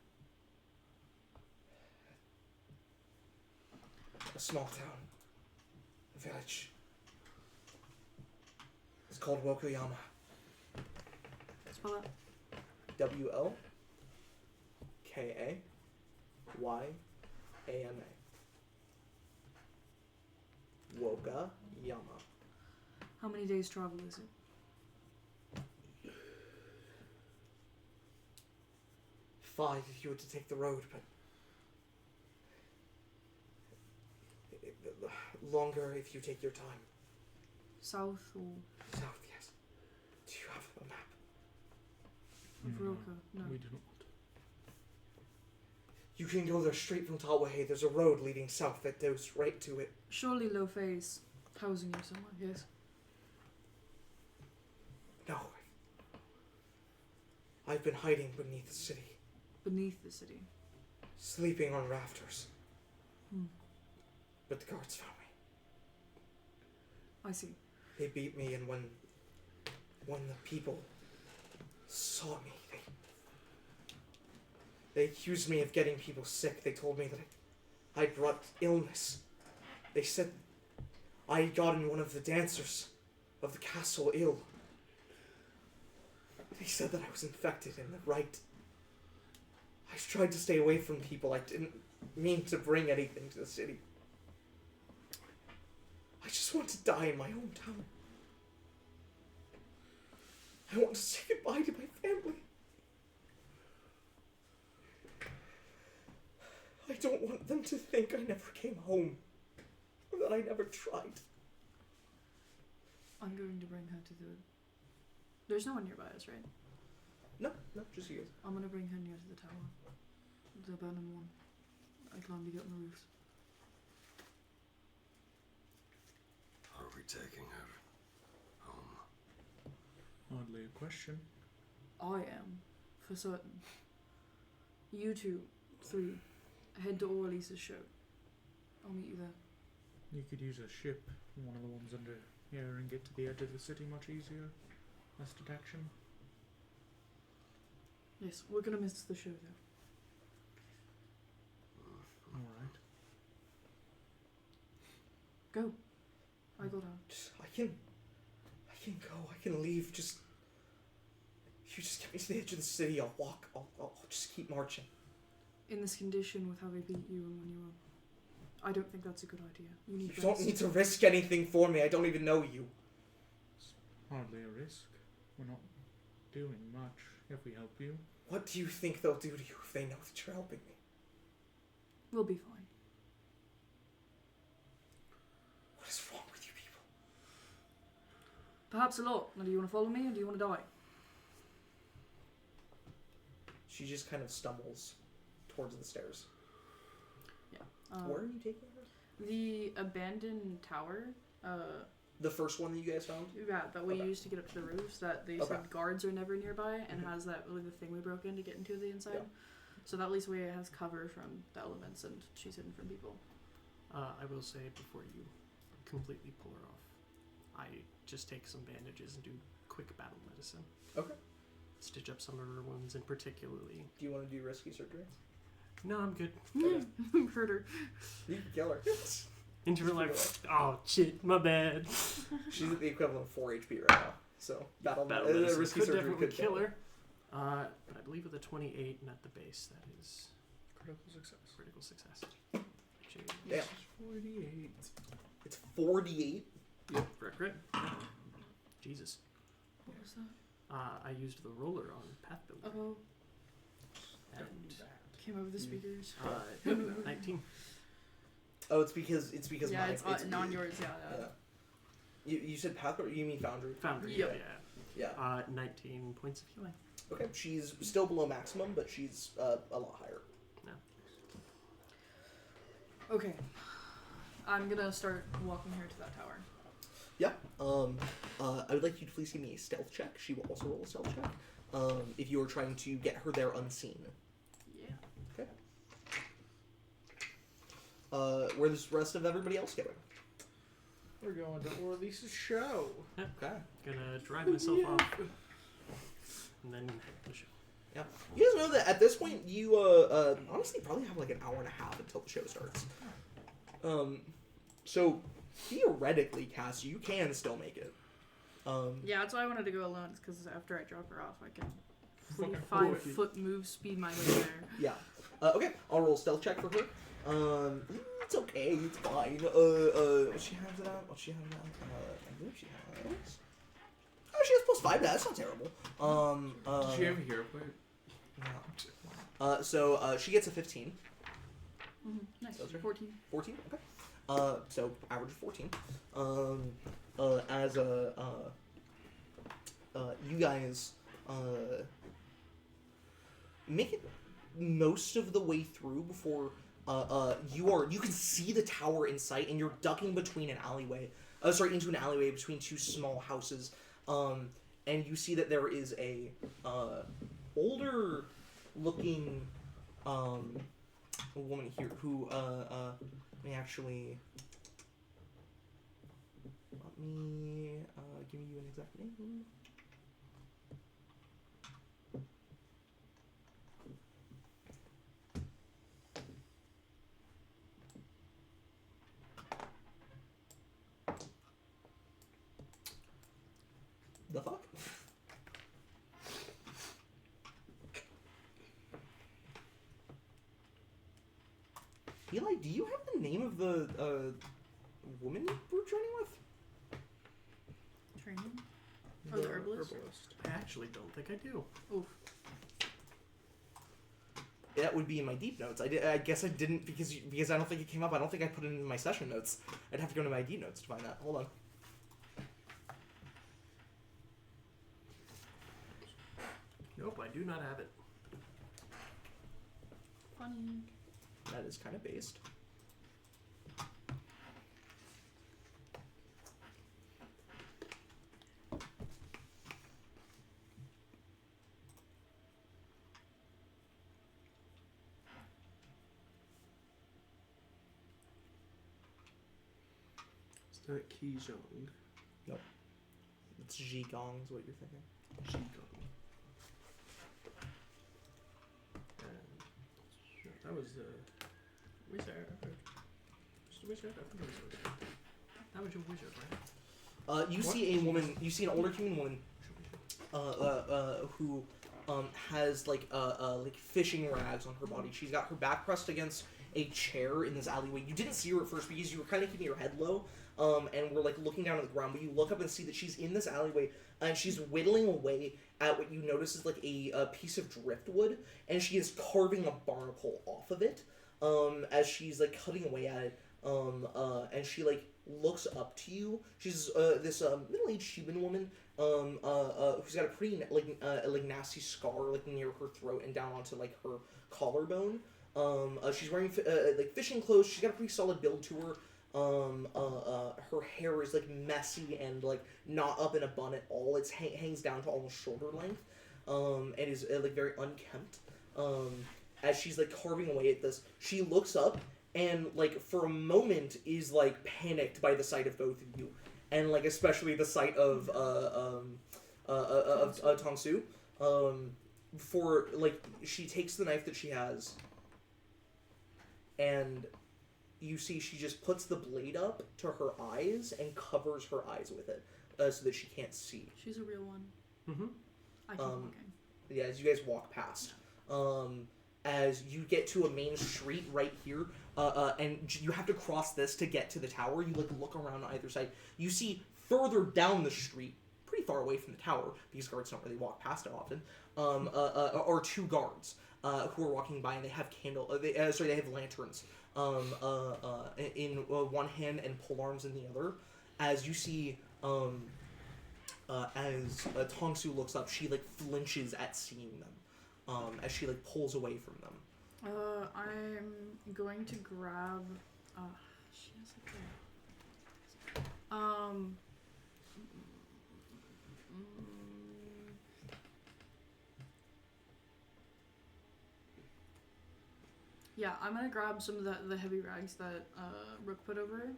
A small town. A village. It's called Wokoyama. Spell that. WLKAYAMA. Wokoyama. How many days travel is it? Five if you were to take the road, but longer if you take your time. South or South, yes. Do you have a map? of Roka? No. We do not. You can go there straight from Tawahe. There's a road leading south that goes right to it. Surely Lofei is housing you somewhere, yes? No. I've been hiding beneath the city, Beneath the city. sleeping on rafters. Hmm. But the guards found me. I see. They beat me, and when the people saw me, they accused me of getting people sick. They told me that I brought illness. They said I had gotten one of the dancers of the castle ill. They said that I was infected and that I tried to stay away from people. I didn't mean to bring anything to the city. I just want to die in my hometown. I want to say goodbye to my family. I don't want them to think I never came home, or that I never tried. I'm going to bring her to the... There's no one nearby us, right? No, just you guys. I'm going to bring her near to the tower. The abandoned one. I climb to get on the roofs. Are we taking her home? Hardly a question. I am, for certain. You two, three, head to Orlise's show. I'll meet you there. You could use a ship, one of the ones under here, and get to the edge of the city much easier. Less detection. Yes, we're going to miss the show though. Alright. Go. I got out. I can go. I can leave. If you just get me to the edge of the city, I'll walk. I'll just keep marching. In this condition with how they beat you and when you were... I don't think that's a good idea. You need You don't rest. need to risk anything for me. I don't even know you. It's hardly a risk. We're not doing much if we help you. What do you think they'll do to you if they know that you're helping me? We'll be fine. What is wrong with you people? Perhaps a lot. Now, do you want to follow me or do you want to die? She just kind of stumbles towards the stairs. Yeah. Where are you taking her? The abandoned tower. The first one that you guys found? Yeah, that we Okay. used to get up to the roofs. That they Okay. said guards are never nearby, and Mhm. has that really the thing we broke in to get into the inside. Yeah. So that at least way it has cover from the elements, and she's hidden from people. I will say before you completely pull her off, I just take some bandages and do quick battle medicine. Okay. Stitch up some of her wounds, and particularly. Do you want to do risky surgery? No, I'm good. Okay. Hurt her. You can kill her. Into her life. Oh shit, my bad. She's at the equivalent of 4 HP right now. So Battle medicine risky could surgery definitely could kill her. But I believe with a 28 and at the base, that is Critical success. critical success. Damn. 48. It's 48. Yep, correct. Jesus. What was that? I used the roller on Path Builder. Oh, And came over the speakers. 19. Oh, it's because Yeah, mine. it's non yours. Yeah. Yeah. You said path, or you mean foundry? Foundry, Yep. Yeah. 19 points of healing. Okay. She's still below maximum, but she's a lot higher. Okay. I'm gonna start walking her to that tower. Yeah. I would like you to please give me a stealth check. She will also roll a stealth check. If you are trying to get her there unseen. Yeah. Where's the rest of everybody else going? We're going to Orlise's show. Okay. Gonna drive myself off. And then head to the show. Yeah. You guys know that at this point, you honestly probably have like an hour and a half until the show starts. So theoretically, Cass, you can still make it. Yeah, that's why I wanted to go alone, because after I drop her off, I can Fucking 45-foot move speed my way there. Yeah. Okay, I'll roll a stealth check for her. It's okay, it's fine. What she has it at? What she has it at? I believe she has. Oh, she has +5. That's not terrible. Did she have a hero point? No. So she gets a 15. Nice. That's right. 14. 14. Okay. So average of 14. As you guys make it most of the way through before you can see the tower in sight, and you're ducking between an alleyway. Into an alleyway between two small houses. And you see that there is a older looking woman here who may actually let me give you an exact name. The fuck? Eli, do you have the name of the woman we're training with? Training? Oh, the herbalist? I actually don't think I do. Oof. That would be in my deep notes. I guess I didn't because I don't think it came up. I don't think I put it in my session notes. I'd have to go to my deep notes to find that. Hold on. Nope, I do not have it. Funny. That is kind of based. It's not Kijong. Nope. It's Jigong is what you're thinking. Qigong. That was wizard. Just a wizard. I think it was a wizard. That was your wizard, right? You see a woman. You see an older human woman. Who has like fishing rags on her body. She's got her back pressed against a chair in this alleyway. You didn't see her at first because you were kind of keeping your head low, and were like looking down at the ground. But you look up and see that she's in this alleyway, and she's whittling away at what you notice is like a piece of driftwood, and she is carving a barnacle off of it. As she's like cutting away at it, and she like looks up to you. She's this middle-aged human woman, who's got a pretty like nasty scar like near her throat and down onto like her collarbone. She's wearing like fishing clothes. She's got a pretty solid build to her. Her hair is like messy and like not up in a bun at all. It hangs down to almost shoulder length, and is like very unkempt. As she's like carving away at this, she looks up and like for a moment is like panicked by the sight of both of you, and like especially the sight of Tongsu. For like she takes the knife that she has, and you see she just puts the blade up to her eyes and covers her eyes with it, so that she can't see. She's a real one. Mm-hmm. I keep walking. Yeah, as you guys walk past. As you get to a main street right here, and you have to cross this to get to the tower. You like look around on either side. You see further down the street, pretty far away from the tower, because guards don't really walk past it often, are two guards who are walking by, and they have they have lanterns in one hand and polearms in the other. As you see, as Tongsu looks up, she like flinches at seeing them. As she like pulls away from them. I'm going to grab. She has like yeah, I'm gonna grab some of the heavy rags that Rook put over her.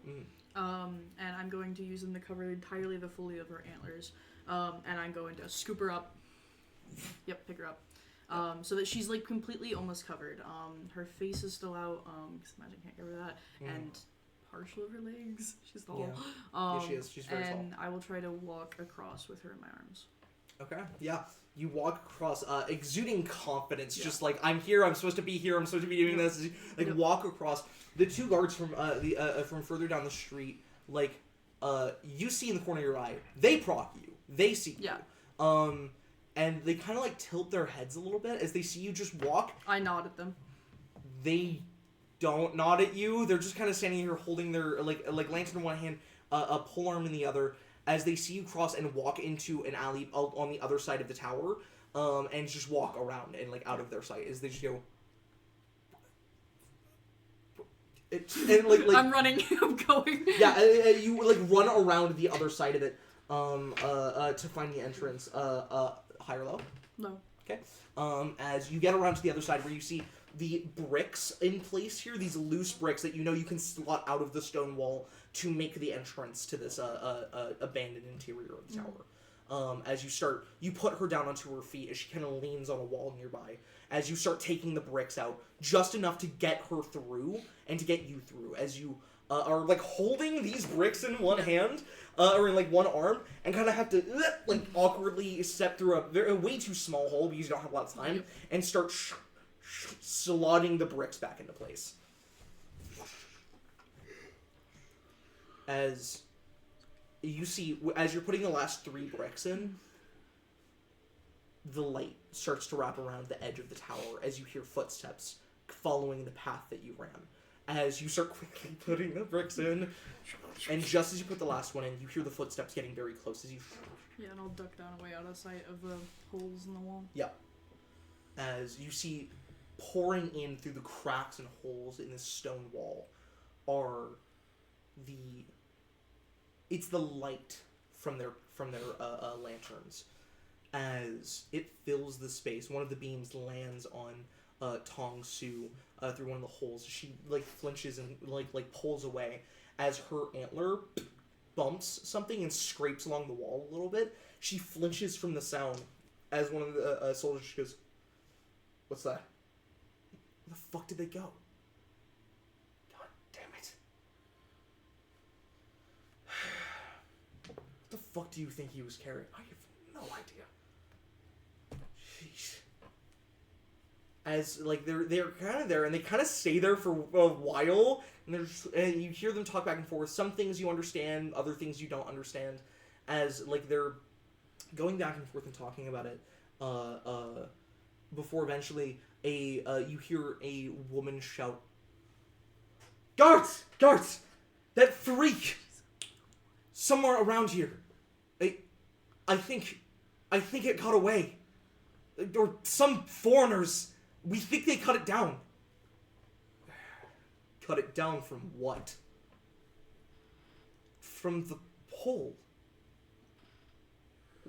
And I'm going to use them to cover entirely the fully of her antlers. And I'm going to scoop her up. Yep, pick her up. So that she's like completely almost covered. Her face is still out, because magic can't cover that, and partial of her legs. She's tall. Yeah, she is. She's very tall. And I will try to walk across with her in my arms. Okay, yeah. You walk across, exuding confidence, just like, I'm here, I'm supposed to be here, I'm supposed to be doing this. Like, walk across. The two guards from from further down the street, like, you see in the corner of your eye, they proc you. They see you. And they kind of, like, tilt their heads a little bit as they see you just walk. I nod at them. They don't nod at you. They're just kind of standing here holding their, like lantern in one hand, a polearm in the other, as they see you cross and walk into an alley on the other side of the tower, and just walk around and, like, out of their sight as they just go... and, like, I'm running. I'm going. Yeah, you, like, run around the other side of it, to find the entrance. High or low? Low. Okay. As you get around to the other side where you see the bricks in place here, these loose bricks that you know you can slot out of the stone wall to make the entrance to this abandoned interior of the tower. As you put her down onto her feet as she kind of leans on a wall nearby. As you start taking the bricks out, just enough to get her through and to get you through. As you are, like, holding these bricks in one hand, or in, like, one arm, and kind of have to, like, awkwardly step through a way too small hole because you don't have a lot of time, and start slotting the bricks back into place. As you see, as you're putting the last 3 bricks in, the light starts to wrap around the edge of the tower as you hear footsteps following the path that you ran. As you start quickly putting the bricks in, and just as you put the last one in, you hear the footsteps getting very close as you... Yeah, and I'll duck down away out of sight of the holes in the wall. Yeah. As you see, pouring in through the cracks and holes in this stone wall are it's the light from their lanterns. As it fills the space, one of the beams lands on Tong Su through one of the holes. She, like, flinches and like pulls away as her antler bumps something and scrapes along the wall a little bit. She flinches from the sound as one of the soldiers goes, "What's that? Where the fuck did they go? God damn it. What the fuck do you think he was carrying? I have no idea." Jeez. As, like, they're kind of there, and they kind of stay there for a while, and you hear them talk back and forth. Some things you understand, other things you don't understand, as, like, they're going back and forth and talking about it, before eventually you hear a woman shout, "Guards! Guards! That freak! Somewhere around here. I think it got away. Or some foreigners. We think they cut it down." Cut it down from what? From the pole.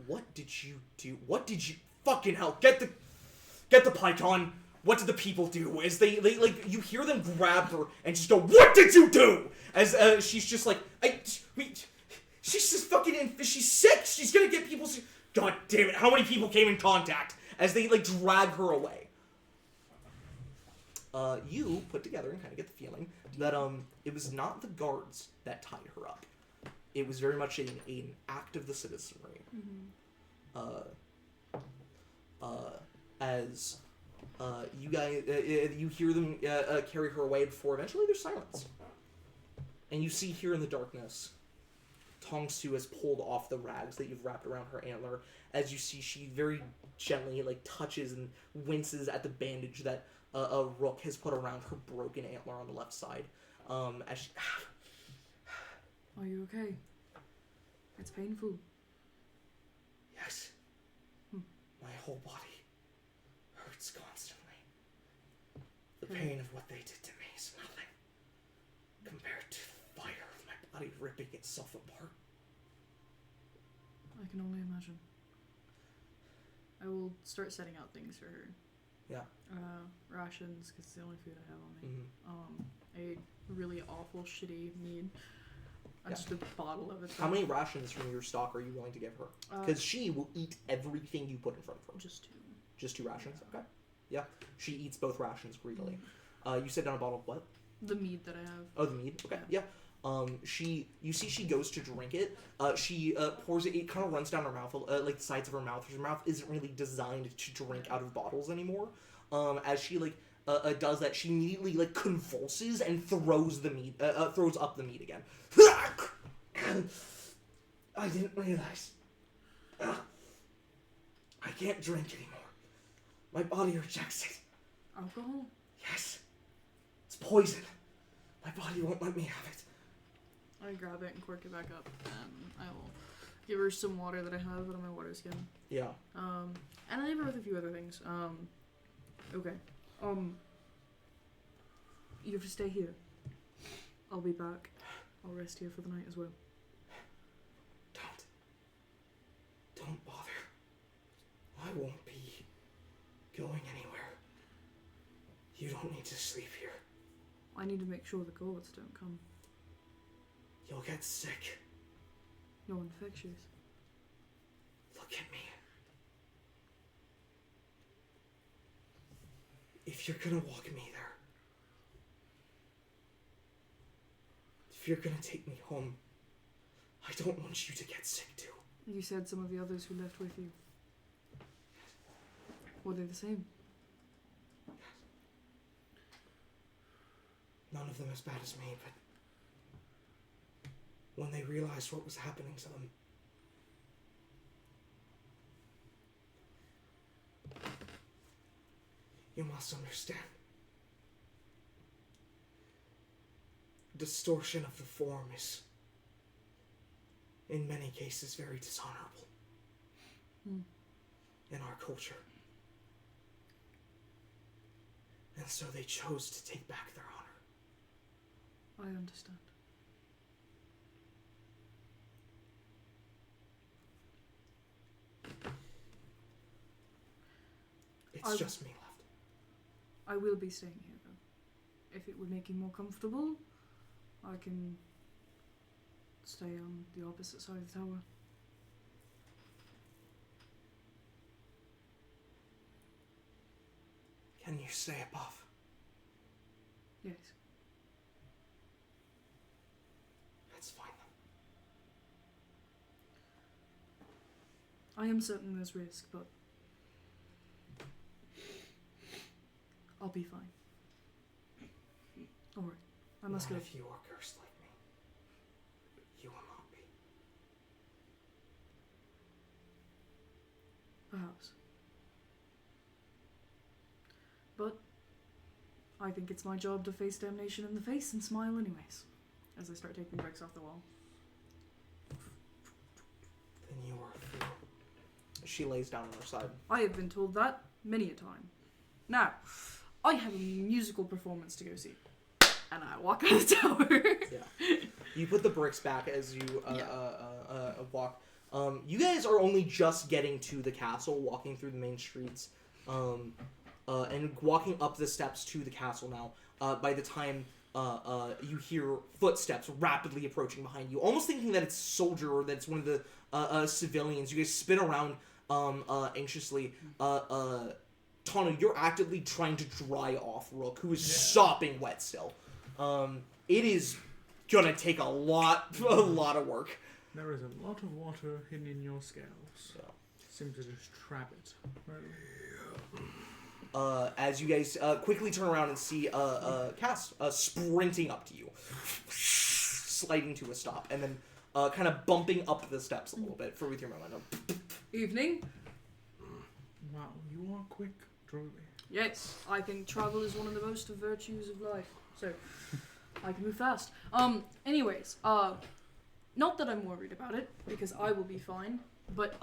What did you do? What did you... Fucking hell. Get the python. What did the people do? As they like, you hear them grab her and just go, "What did you do?" As she's just like, she's just fucking... She's sick. She's gonna get people... God damn it. How many people came in contact? As they, like, drag her away. You put together and kind of get the feeling that it was not the guards that tied her up. It was very much an act of the citizenry. As you guys, you hear them carry her away before eventually there's silence. And you see here in the darkness, Tong Su has pulled off the rags that you've wrapped around her antler. As you see, she very gently, like, touches and winces at the bandage that a rook has put around her broken antler on the left side. As she... Are you okay? It's painful. Yes. My whole body hurts constantly. The pain of what they did to me is nothing compared to the fire of my body ripping itself apart. I can only imagine. I will start setting out things for her. Yeah. Rations, because it's the only food I have on me. A really awful, shitty mead. Just a bottle of it. How many rations from your stock are you willing to give her? Because she will eat everything you put in front of her. Just 2. Just 2 rations. Okay. Yeah. She eats both rations greedily. You set down a bottle of what? The mead that I have. Oh, the mead. Okay. Yeah. You see she goes to drink it. She pours it. It kind of runs down her mouth, like the sides of her mouth. Her mouth isn't really designed to drink out of bottles anymore. As she does that, she immediately like convulses and throws up the meat again. I didn't realize. I can't drink anymore. My body rejects it. Alcohol? Yes. It's poison. My body won't let me have it. I grab it and cork it back up, and I will give her some water that I have out of my water skin. Yeah. And I leave her with a few other things. Okay. You have to stay here. I'll be back. I'll rest here for the night as well. Don't bother. I won't be going anywhere. You don't need to sleep here. I need to make sure the gods don't come. You'll get sick. You're infectious. Look at me. If you're gonna walk me there, if you're gonna take me home, I don't want you to get sick too. You said some of the others who left with you. Were they the same? None of them as bad as me, but when they realized what was happening to them, you must understand. Distortion of the form is, in many cases, very dishonorable in our culture. And so they chose to take back their honor. I understand. It's just me left. I will be staying here, though. If it would make you more comfortable, I can stay on the opposite side of the tower. Can you stay above? Yes. That's fine then. I am certain there's risk, but I'll be fine. Alright, I must Not go. if you are cursed like me. You will not be. Perhaps. But I think it's my job to face damnation in the face and smile anyways. As I start taking bricks off the wall. Then you are a fool. She lays down on her side. I have been told that many a time. Now, I have a musical performance to go see. And I walk out of the tower. Yeah. You put the bricks back as you walk. You guys are only just getting to the castle, walking through the main streets, and walking up the steps to the castle now. By the time you hear footsteps rapidly approaching behind you, almost thinking that it's a soldier or that it's one of the civilians, you guys spin around anxiously. Tana, you're actively trying to dry off Rook, who is sopping wet still. It is gonna take a lot of work. There is a lot of water hidden in your scales. Yeah. Seems to just trap it. As you guys quickly turn around and see Cass sprinting up to you, sliding to a stop, and then kind of bumping up the steps a little bit with your momentum. Evening. Wow, you are quick, truly. Yes, I think travel is one of the most virtues of life. So, I can move fast. Anyways, not that I'm worried about it, because I will be fine, but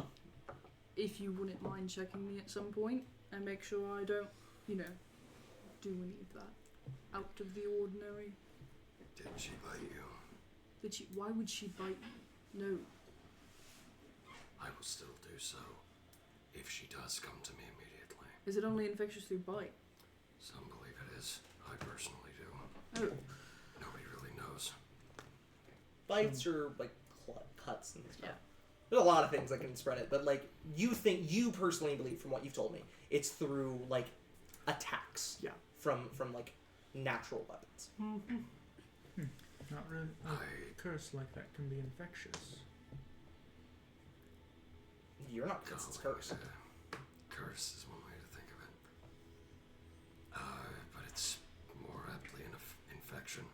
if you wouldn't mind checking me at some point and make sure I don't, do any of that out of the ordinary. Did she bite you? Why would she bite me? No. I will still do so if she does come to me immediately. Is it only infectious through bite? Some believe it is. I personally do. Oh. Nobody really knows. Bites or like cuts and stuff. There's a lot of things that can spread it, but like you personally believe from what you've told me, it's through like attacks. Yeah. From like natural weapons. Not really. A curse like that can be infectious. You're not convinced it's cursed. Curse is one way to think of it. But it's more aptly an infection.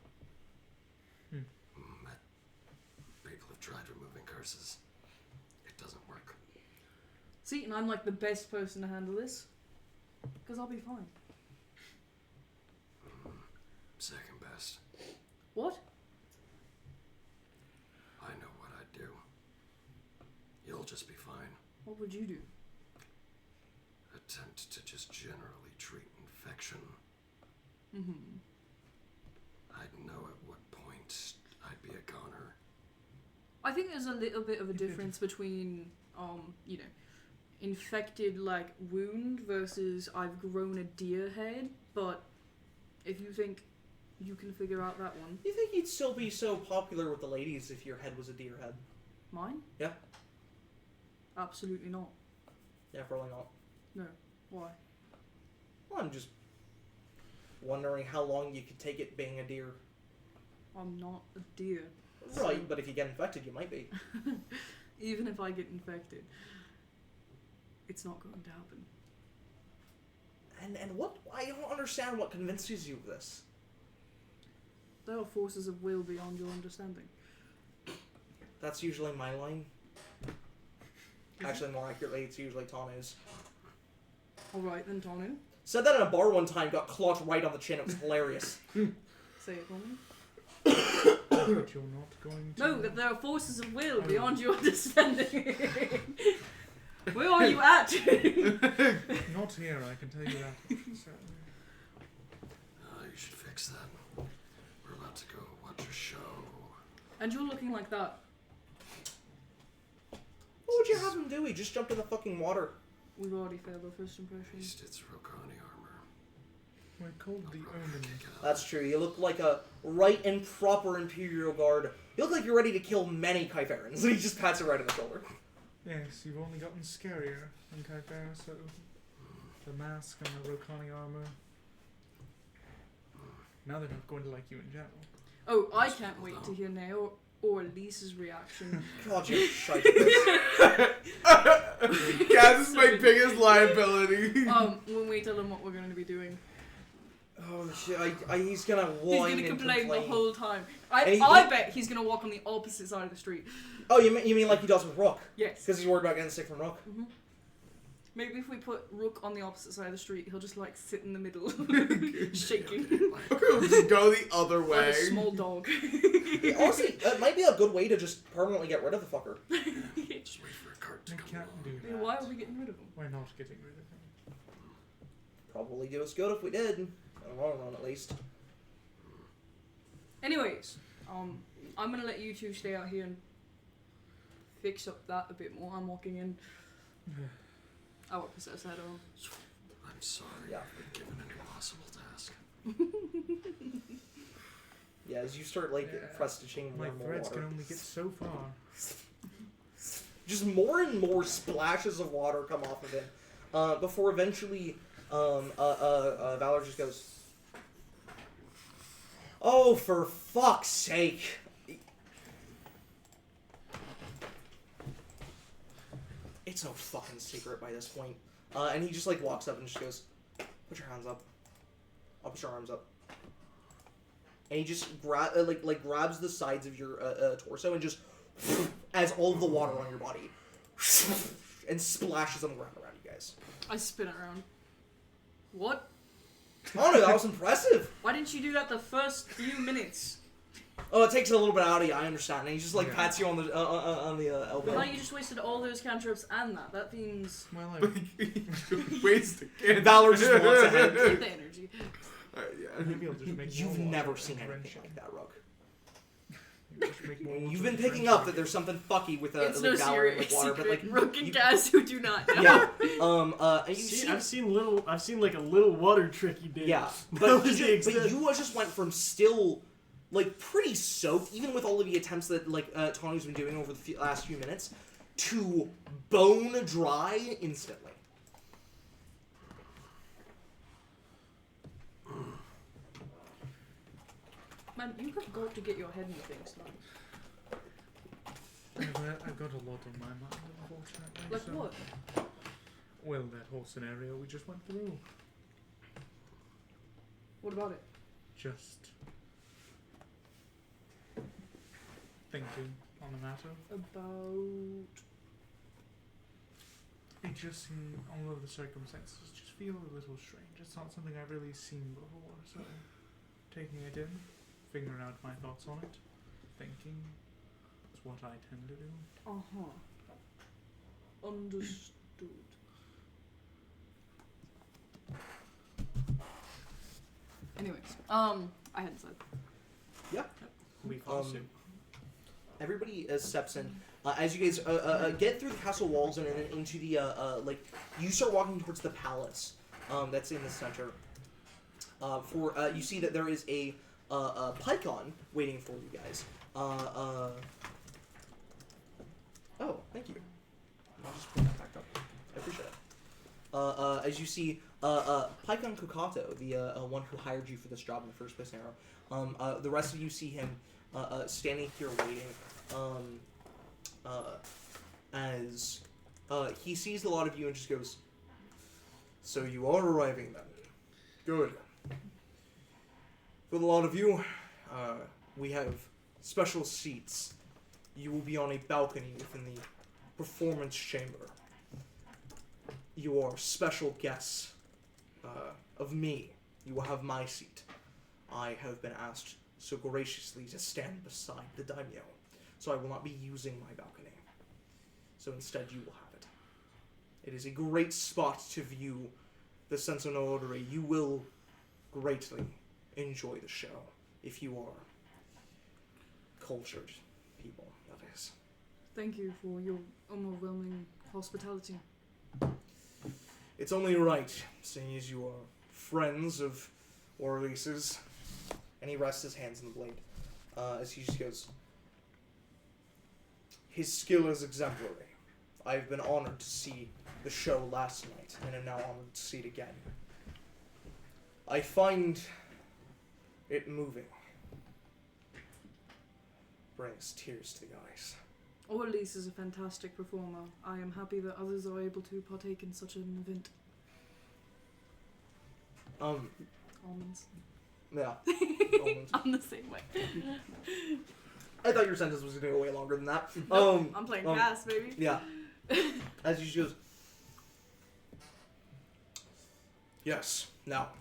People have tried removing curses. It doesn't work. See, and I'm like the best person to handle this. Because I'll be fine. Second best. What? I know what I'd do. You'll just be fine. What would you do? Attempt to just generally treat infection. Mm-hmm. I'd know at what point I'd be a goner. I think there's a little bit of a difference between, you know, infected, like, wound versus I've grown a deer head, but if you think you can figure out that one. You think you'd still be so popular with the ladies if your head was a deer head? Mine? Yeah. Absolutely not. Yeah, probably not. No. Why? Well, I'm just wondering how long you could take it being a deer. I'm not a deer. Right, but if you get infected, you might be. Even if I get infected, it's not going to happen. And what? I don't understand what convinces you of this. There are forces of will beyond your understanding. That's usually my line. Actually, more accurately, it's usually Tanu's. Alright then, Tanu. Said that in a bar one time, got clocked right on the chin. It was hilarious. Say it for me. But you're not going to... No, that there are forces of will beyond your understanding. Where are you at? Not here, I can tell you that. Certainly. You should fix that. We're about to go watch a show. And you're looking like that. What would you have him do? He just jumped in the fucking water. We've already failed our first At impression. least it's Rokani armor. We're called the Omen. Kick it out. That's true. You look like a right and proper Imperial Guard. You look like you're ready to kill many Kyfarans. And he just pats it right on the shoulder. Yes, you've only gotten scarier than Kyphara, so the mask and the Rokani armor. Now they're not going to like you in general. Oh, I can't wait to hear Neo or Lisa's reaction. God, you're shite. Kaz is my biggest liability. When we tell him what we're going to be doing. Oh shit! He's gonna He's whine going to and complain the complain. whole time. And I bet he's going to walk on the opposite side of the street. Oh, you mean like he does with Rook? Yes. Because he's worried about getting sick from Rook. Mm-hmm. Maybe if we put Rook on the opposite side of the street, he'll just like sit in the middle, shaking. We'll just go the other Like way. a small dog. Honestly, that might be a good way to just permanently get rid of the fucker. Just wait for a cart to We come can't along. do I mean, that. why are we getting rid of him? Why not getting rid of him? Probably do us good if we did. In the long run, at least. Anyways, I'm gonna let you two stay out here and fix up that a bit more. I'm walking in. I won't possess that on. I'm sorry. Yeah. I've been given an impossible task. Yeah, as you start like Yeah. press stitching more My and more threads water, can only get so far. just more and more splashes of water come off of him, before eventually, Valor just goes, "Oh, for fuck's sake!" It's no fucking secret by this point. And he just like walks up and just goes, "Put your hands up. I'll put your arms up." And he just grabs the sides of your torso and just as all of the water on your body and splashes on the ground around you guys. I spin around. What? Oh no, that was impressive. Why didn't you do that the first few minutes? Oh, it takes a little bit out of you. I understand. And he just like Yeah. pats you on the But elbow. now you just wasted all those cantrips and that. That means Well, I Waste again. Valor just wants ahead. take the energy. Yeah. maybe I'll just make You've more never water seen and anything drench like it. that, Rook. Maybe just make more water You've been and picking drench up it. that there's something fucky with It's like no Valor and serious with water, but like secret. Rook and Gaz who do not know. yeah. And you See, see, I've seen like a little water trick he did. yeah, That but was the extent. you just went from still like pretty soaked, even with all of the attempts that like Tony's been doing over the last few minutes, to bone dry instantly. Man, you have got to get your head in things, man. I've got a lot on my mind, unfortunately. Like so- what? Well, that whole scenario we just went through. What about it? Just thinking on the matter. About... It just seemed, all of the circumstances just feel a little strange. It's not something I've really seen before, so taking it in, figuring out my thoughts on it, thinking is what I tend to do. Uh-huh. Understood. Anyways, I hadn't said. We fall suit. Everybody steps in. As you guys get through the castle walls and into the you start walking towards the palace that's in the center. You see that there is a Pycon waiting for you guys. Oh, thank you. I'll just put that back up. I appreciate it. As you see, Pycon Kokato, the one who hired you for this job in the first place, Nero. The rest of you see him standing here waiting. As he sees a lot of you and just goes, "So you are arriving then? Good. For a lot of you, we have special seats. You will be on a balcony within the performance chamber. You are special guests of me. You will have my seat. I have been asked so graciously to stand beside the daimyo, so I will not be using my balcony. So instead you will have it. It is a great spot to view the Senso no Odori. You will greatly enjoy the show if you are cultured people, that is. Thank you for your overwhelming hospitality. It's only right, seeing as you are friends of Orlice's. And he rests his hands on the blade as he just goes, "His skill is exemplary. I've been honored to see the show last night, and am now honored to see it again. I find it moving. Brings tears to the eyes. Orleans is a fantastic performer. I am happy that others are able to partake in such an event. Almonds. Yeah. Almonds. I'm the same way. I thought your sentence was going to go way longer than that. I'm playing fast, baby. Yeah. As he goes, "Yes, now,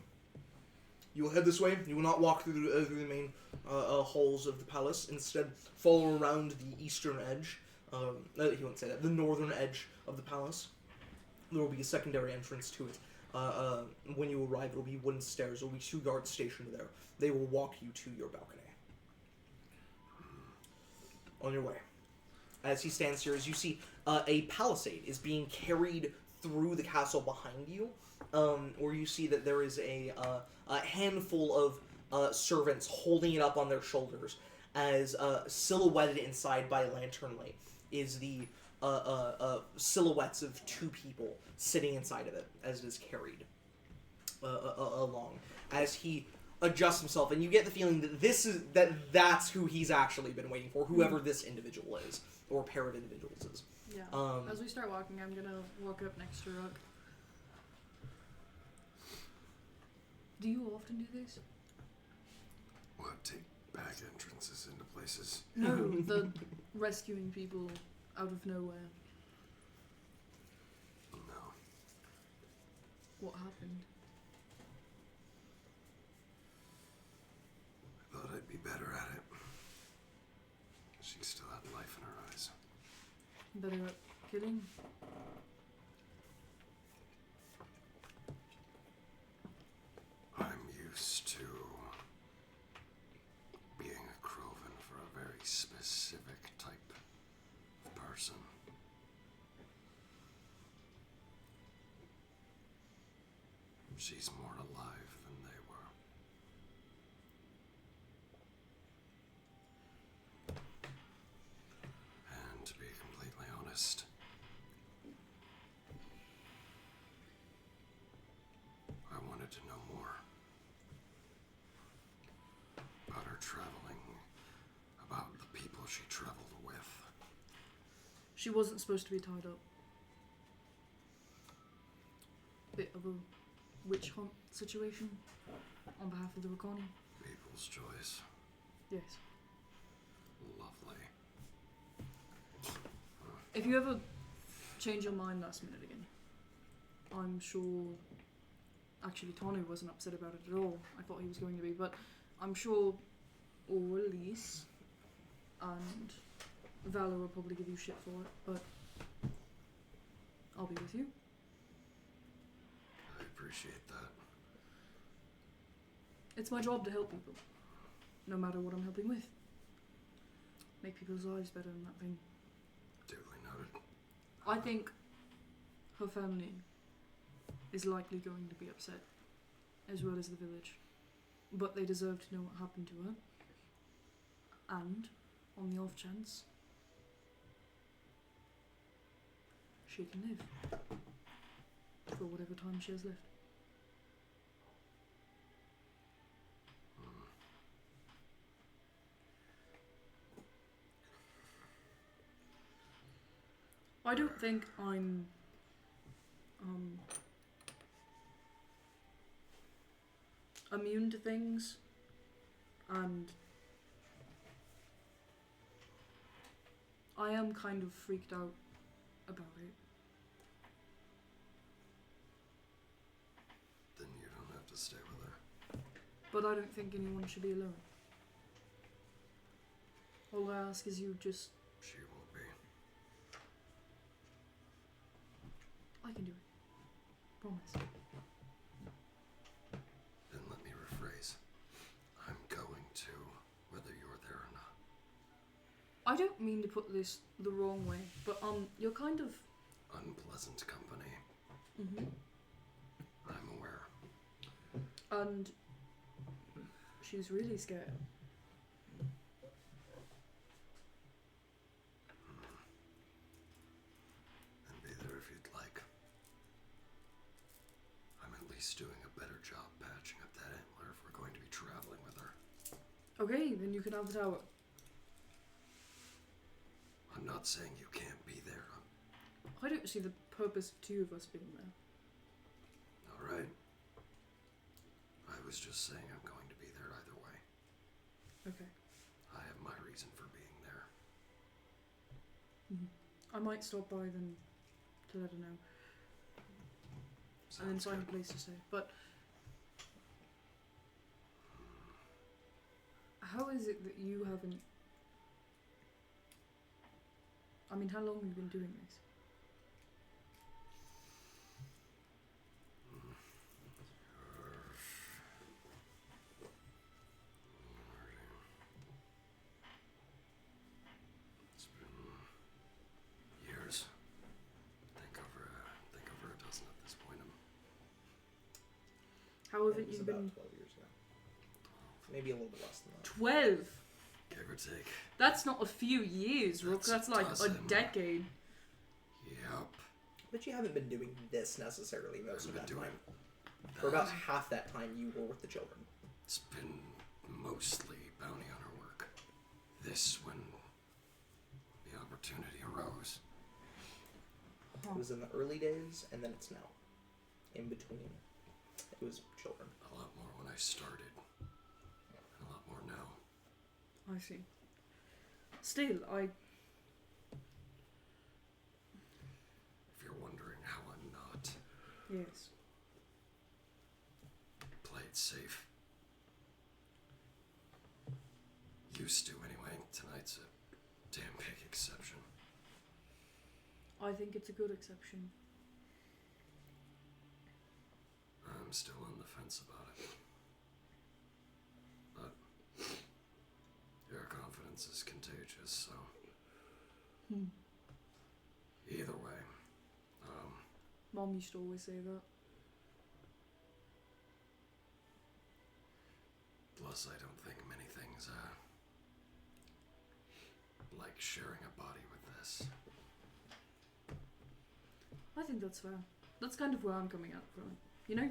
you will head this way. You will not walk through the main halls of the palace. Instead, follow around the eastern edge. He won't say that. The northern edge of the palace. There will be a secondary entrance to it. When you arrive, there will be wooden stairs. There will be 2 guards stationed there. They will walk you to your balcony. On your way." As he stands here, as you see, a palisade is being carried through the castle behind you, where you see that there is a handful of servants holding it up on their shoulders, as silhouetted inside by lantern light is the silhouettes of 2 people sitting inside of it as it is carried along. As he adjusts himself, and you get the feeling that that's who he's actually been waiting for, whoever this individual is, or pair of individuals is. Yeah. As we start walking, I'm gonna walk up next to Rook. Do you often do this? What, take back entrances into places? No, the rescuing people out of nowhere. No. What happened? I thought I'd be better at it. She still had life in her eyes. Better at killing? I'm used to being a Crovan for a very specific type of person. She's more alive than they were. And to be completely honest, She wasn't supposed to be tied up. Bit of a witch hunt situation on behalf of the Rakani. People's choice. Yes. Lovely. If you ever change your mind last minute again, I'm sure. Actually, Tonu wasn't upset about it at all. I thought he was going to be, but I'm sure Orleans and Valor will probably give you shit for it, but I'll be with you. I appreciate that. It's my job to help people, no matter what I'm helping with. Make people's lives better and that thing. Duly noted. I think her family is likely going to be upset, as well as the village. But they deserve to know what happened to her. And, on the off chance, she can live. For whatever time she has left. I don't think I'm immune to things, and I am kind of freaked out about it. Then you don't have to stay with her. But I don't think anyone should be alone. All I ask is you just... She won't be. I can do it. Promise. Then let me rephrase. I'm going to, whether you're there or not. I don't mean to put this the wrong way, but you're kind of... Unpleasant company. Mm-hmm. I'm aware. And she's really scared. And be there if you'd like. I'm at least doing a better job patching up that antler if we're going to be traveling with her. Okay, then you can have the tower. I'm not saying you can't be there. I don't see the purpose of two of us being there. Alright. I was just saying I'm going to be there either way. Okay. I have my reason for being there. I might stop by then to let her know. And then Sounds find a good. place to stay. But how is it that you haven't... I mean, how long have you been doing this? It's been years. Think over a dozen at this point. How It haven't was you about been... 12 years ago. Maybe a little bit less than that. 12? Give or take. That's not a few years, Rook. That's That's like a dozen. decade. Yep. But you haven't been doing this necessarily most of I've that been doing time. For about half that time, you were with the children. It's been mostly bounty hunter work. This when the opportunity arose. It was in the early days, and then it's now. In between, it was children. A lot more when I started. And a lot more now. I see. Still, If you're wondering how I'm not, Yes. play it safe. Used to anyway. Tonight's a damn big exception. I think it's a good exception. I'm still on the fence about it. But your confidence is contagious, so either way, Mom used to always say that. plus I don't think many things like sharing a body with this. I think that's fair. That's kind of where I'm coming at from it. You know?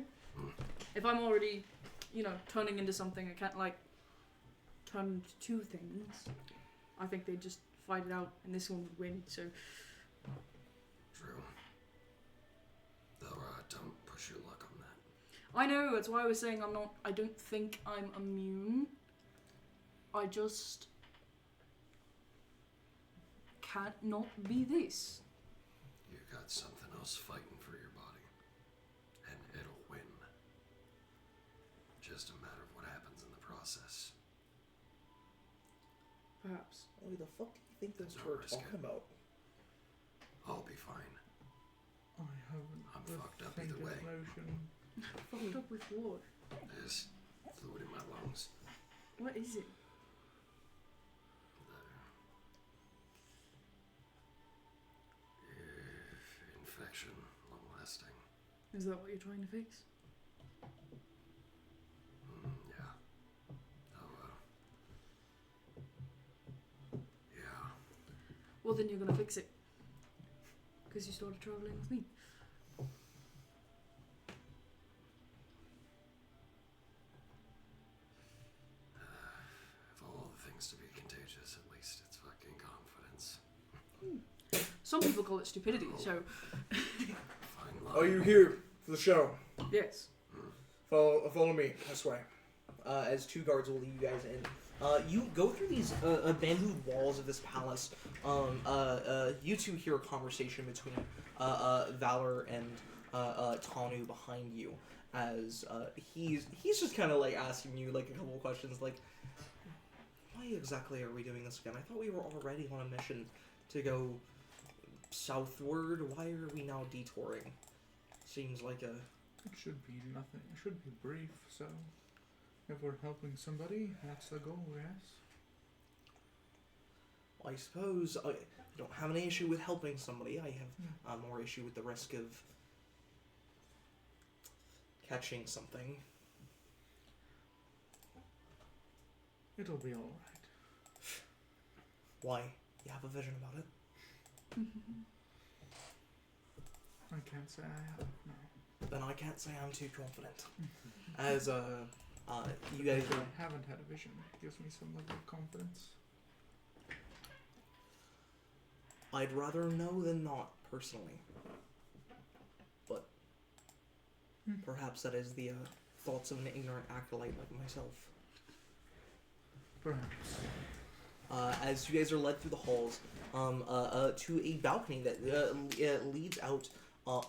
If I'm already, turning into something I can't, turn into two things, I think they'd just fight it out and this one would win, so I know, that's why I was saying I don't think I'm immune. I just can't not be this. You got something else fighting for your body. And it'll win. Just a matter of what happens in the process. Perhaps. What the fuck do you think those No two are risk talking it. about? I'll be fine. I haven't I'm the fucked up faintest either way. notion. Fucked up with what? There's fluid in my lungs. What is it? Infection, long lasting. Is that what you're trying to fix? Yeah. Oh, yeah. Well, then you're gonna fix it. Because you started traveling with me. Of all the things to be contagious, at least it's fucking confidence. Some people call it stupidity, so Fine line. Are you here for the show? yes. Follow me this way. As two guards will lead you guys in. You go through these bamboo walls of this palace. You two hear a conversation between Valor and Tanu behind you, as he's just kind of like asking you like a couple of questions, like, why exactly are we doing this again? I thought we were already on a mission to go southward. Why are we now detouring? Seems like a... It should be nothing. It should be brief, so if we're helping somebody, that's the goal, yes. I suppose I don't have any issue with helping somebody. I have more issue with the risk of catching something. It'll be alright. Why? You have a vision about it? I can't say I have, no. Then I can't say I'm too confident. As you guys If are... I haven't had a vision. It gives me some level of confidence. I'd rather know than not, personally. But perhaps that is the thoughts of an ignorant acolyte like myself. Perhaps. As you guys are led through the halls to a balcony that leads out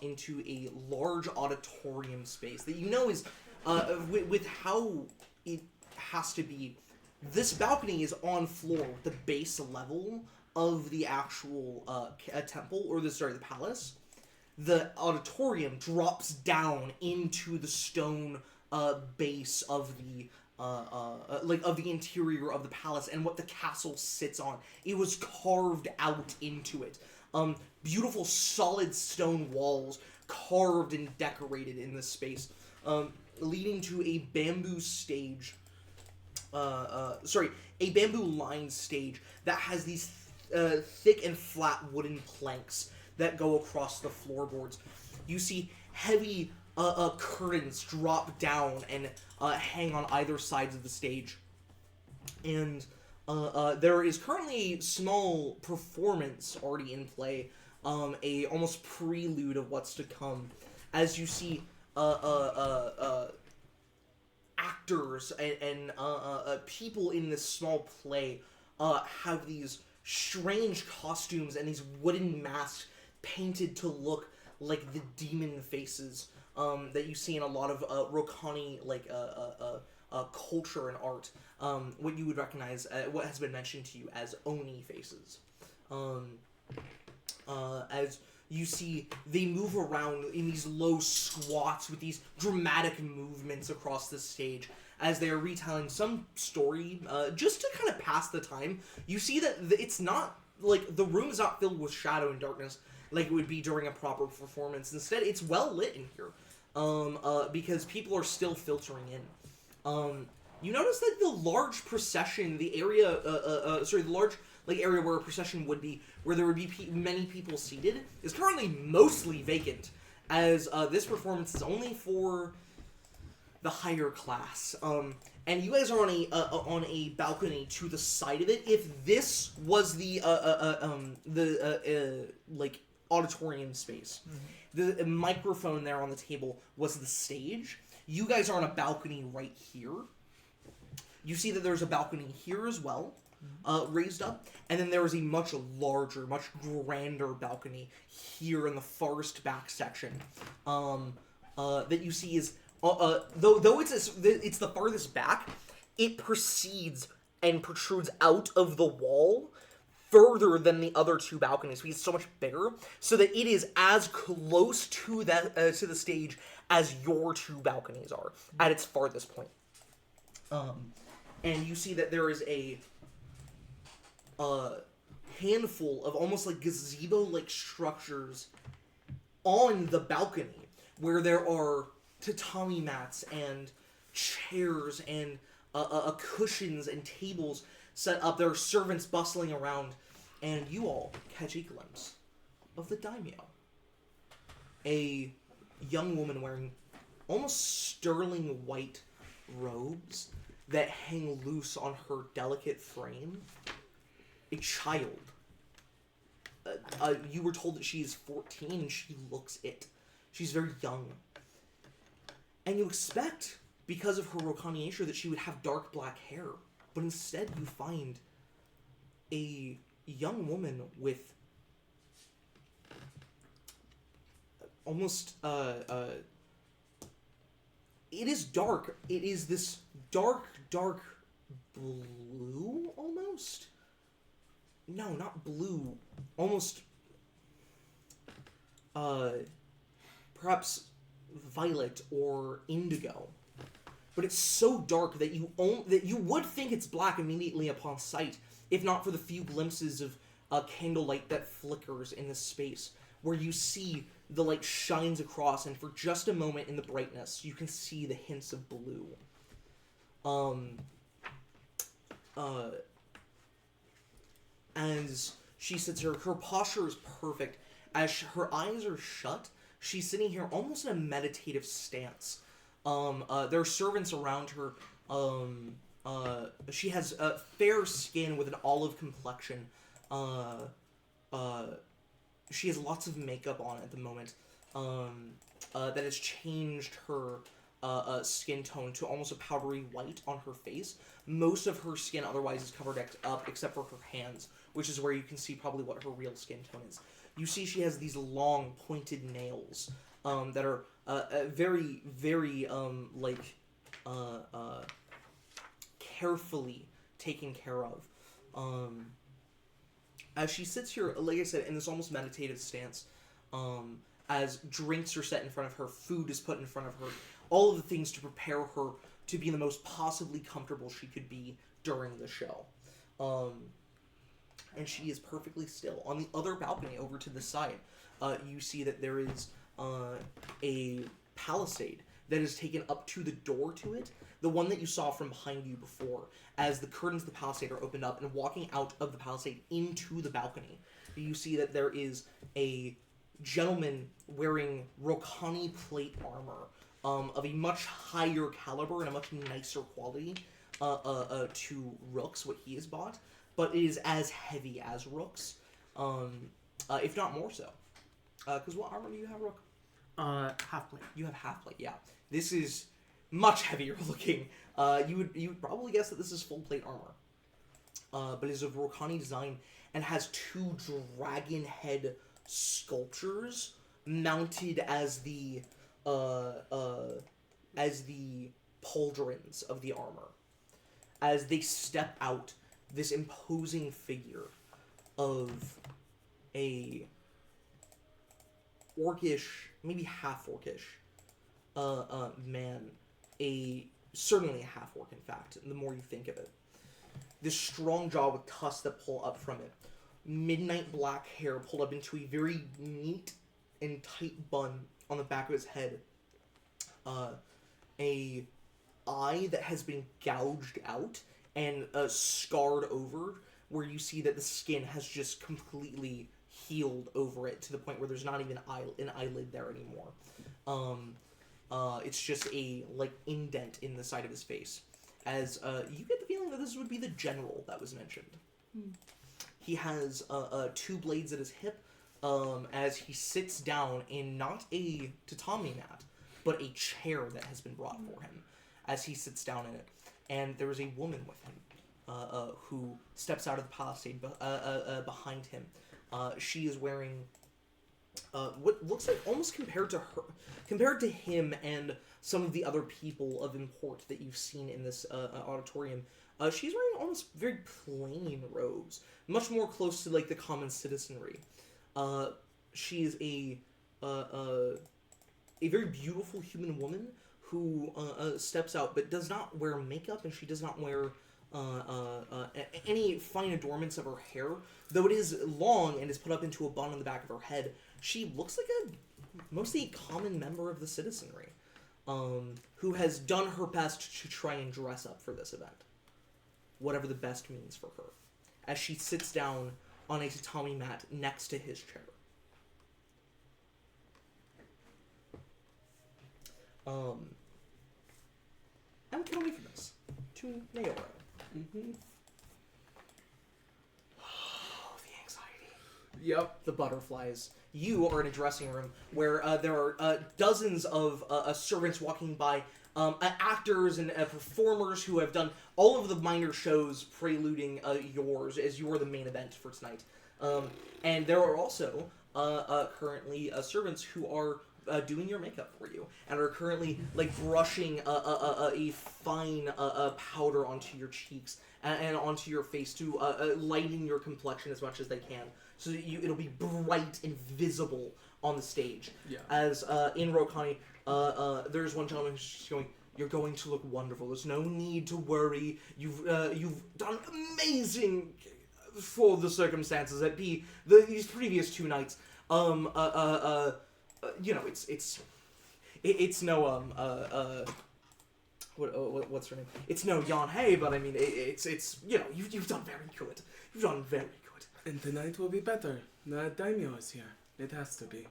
into a large auditorium space that you know is, with how it has to be, this balcony is on floor with the base level of the actual temple, or the palace. The auditorium drops down into the stone base of the of the interior of the palace and what the castle sits on. It was carved out into it. Beautiful solid stone walls carved and decorated in this space, leading to a bamboo stage. A bamboo lined stage that has these thick and flat wooden planks that go across the floorboards. You see heavy curtains drop down and hang on either sides of the stage. And there is currently a small performance already in play, a almost prelude of what's to come, as you see actors and people in this small play have these strange costumes and these wooden masks painted to look like the demon faces that you see in a lot of Rokani culture and art. What you would recognize, what has been mentioned to you as Oni faces. As you see, they move around in these low squats with these dramatic movements across the stage as they are retelling some story, just to kind of pass the time. You see that it's not, like, the room is not filled with shadow and darkness like it would be during a proper performance. Instead, it's well lit in here, because people are still filtering in. You notice that the large procession, the area, the large area where a procession would be, where there would be many people seated, is currently mostly vacant, as this performance is only for the higher class. And you guys are on a balcony to the side of it. If this was the auditorium space, the microphone there on the table was the stage. You guys are on a balcony right here. You see that there's a balcony here as well, raised up, and then there is a much larger, much grander balcony here in the farthest back section. That you see is though it's the farthest back, it proceeds and protrudes out of the wall further than the other two balconies. Because it's so much bigger, so that it is as close to that to the stage as your two balconies are at its farthest point. And you see that there is a handful of almost like gazebo-like structures on the balcony where there are tatami mats and chairs and cushions and tables set up. There are servants bustling around, and you all catch a glimpse of the daimyo. A young woman wearing almost sterling white robes that hang loose on her delicate frame. A child. You were told that she is 14 and she looks it. She's very young. And you expect, because of her Rokani nature, that she would have dark black hair. But instead you find a young woman with almost, it is dark. It is this dark blue, almost? No, not blue. Almost, perhaps violet or indigo. But it's so dark that you would think it's black immediately upon sight, if not for the few glimpses of candlelight that flickers in this space, where you see the light shines across, and for just a moment in the brightness, you can see the hints of blue. As she sits here, her posture is perfect. As her eyes are shut, she's sitting here almost in a meditative stance. There are servants around her. She has fair skin with an olive complexion. She has lots of makeup on at the moment. That has changed her skin tone to almost a powdery white on her face. Most of her skin otherwise is covered up except for her hands, which is where you can see probably what her real skin tone is. You see she has these long pointed nails that are very, very carefully taken care of. As she sits here, like I said, in this almost meditative stance, as drinks are set in front of her, food is put in front of her, all of the things to prepare her to be the most possibly comfortable she could be during the show. And she is perfectly still. On the other balcony over to the side, you see that there is a palisade that is taken up to the door to it, the one that you saw from behind you before, as the curtains of the palisade are opened up, and walking out of the palisade into the balcony, you see that there is a gentleman wearing Rokani plate armor of a much higher caliber and a much nicer quality to Rook's, what he has bought, but it is as heavy as Rook's, if not more so. Because what armor do you have, Rook? Half plate. You have half plate, yeah. This is much heavier looking. You would probably guess that this is full plate armor. But it is of Rokani design and has two dragon head sculptures mounted as the pauldrons of the armor. As they step out, this imposing figure of a orcish, maybe half orcish man, certainly a half orc in fact, the more you think of it. This strong jaw with tusks that pull up from it. Midnight black hair pulled up into a very neat and tight bun on the back of his head. A eye that has been gouged out and scarred over, where you see that the skin has just completely healed over it to the point where there's not even an eyelid there anymore. It's just a indent in the side of his face. As you get the feeling that this would be the general that was mentioned. He has two blades at his hip as he sits down in not a tatami mat, but a chair that has been brought for him as he sits down in it. And there is a woman with him who steps out of the palisade behind him. She is wearing what looks like, almost compared to him and some of the other people of import that you've seen in this auditorium, she's wearing almost very plain robes, much more close to like the common citizenry. She is a very beautiful human woman who steps out, but does not wear makeup, and she does not wear any fine adornments of her hair, though it is long and is put up into a bun on the back of her head. She looks like a mostly common member of the citizenry, who has done her best to try and dress up for this event, whatever the best means for her, as she sits down on a tatami mat next to his chair. And we can only for this to Naora. Mm-hmm. Oh, the anxiety. Yep. The butterflies. You are in a dressing room where there are dozens of servants walking by, actors and performers who have done all of the minor shows preluding yours, as you are the main event for tonight. And there are also currently servants who are doing your makeup for you, and are currently like brushing a fine powder onto your cheeks and onto your face to lighten your complexion as much as they can, so that it'll be bright and visible on the stage. Yeah. As in Rokani, there's one gentleman who's just going, "You're going to look wonderful. There's no need to worry. You've done amazing for the circumstances at these previous 2 nights. You know, it's no what's her name? It's no Yon Hei, but I mean it's you know, you've done very good. You've done very good. And tonight will be better. The daimyo is here. It has to be.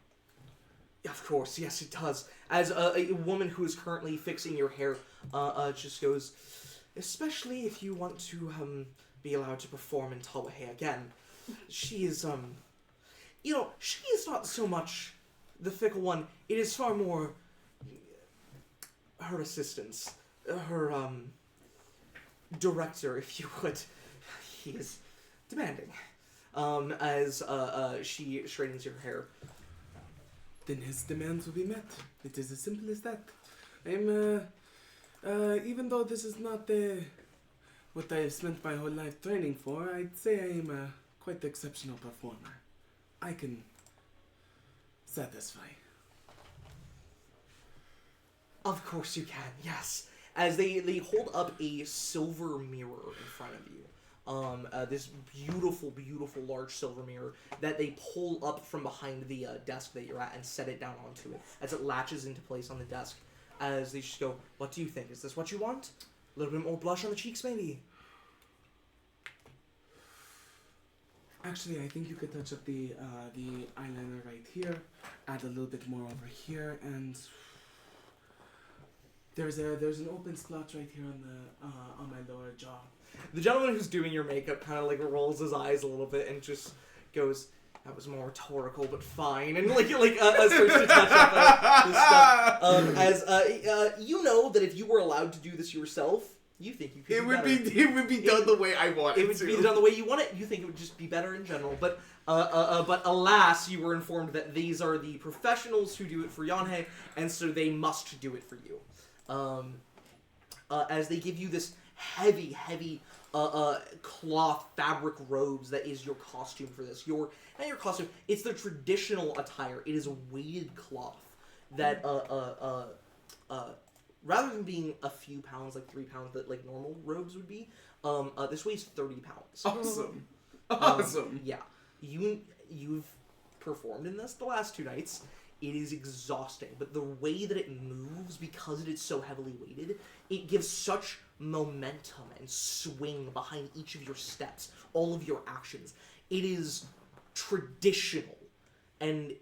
Of course, yes, it does. As a woman who is currently fixing your hair, just goes, especially if you want to be allowed to perform in Tawahe again. She is you know, she is not so much the fickle one. It is far more her assistants, her director, if you would. He is demanding. As she straightens your hair. Then his demands will be met. It is as simple as that. I'm, even though this is not what I have spent my whole life training for, I'd say I am a quite exceptional performer. I can satisfy. Of course you can, yes. As they hold up a silver mirror in front of you. This beautiful, beautiful large silver mirror that they pull up from behind the desk that you're at and set it down onto it as it latches into place on the desk. As they just go, "What do you think? Is this what you want? A little bit more blush on the cheeks, maybe?" Actually, I think you could touch up the eyeliner right here, add a little bit more over here, and there's an open splotch right here on my lower jaw. The gentleman who's doing your makeup kind of like rolls his eyes a little bit and just goes, "That was more rhetorical, but fine," and starts to touch up this stuff. You know that if you were allowed to do this yourself, you think you could. It would be done the way I want it would be done the way you want it. You think it would just be better in general, but alas, you were informed that these are the professionals who do it for Yonhei, and so they must do it for you. As they give you this heavy cloth fabric robes that is your costume for this. Not your costume, it's the traditional attire. It is a weighted cloth that rather than being a few pounds, like 3 pounds that like normal robes would be, this weighs 30 pounds. Awesome. Awesome. Yeah. You've performed in this the last 2 nights. It is exhausting, but the way that it moves, because it is so heavily weighted, it gives such momentum and swing behind each of your steps, all of your actions. It is traditional, and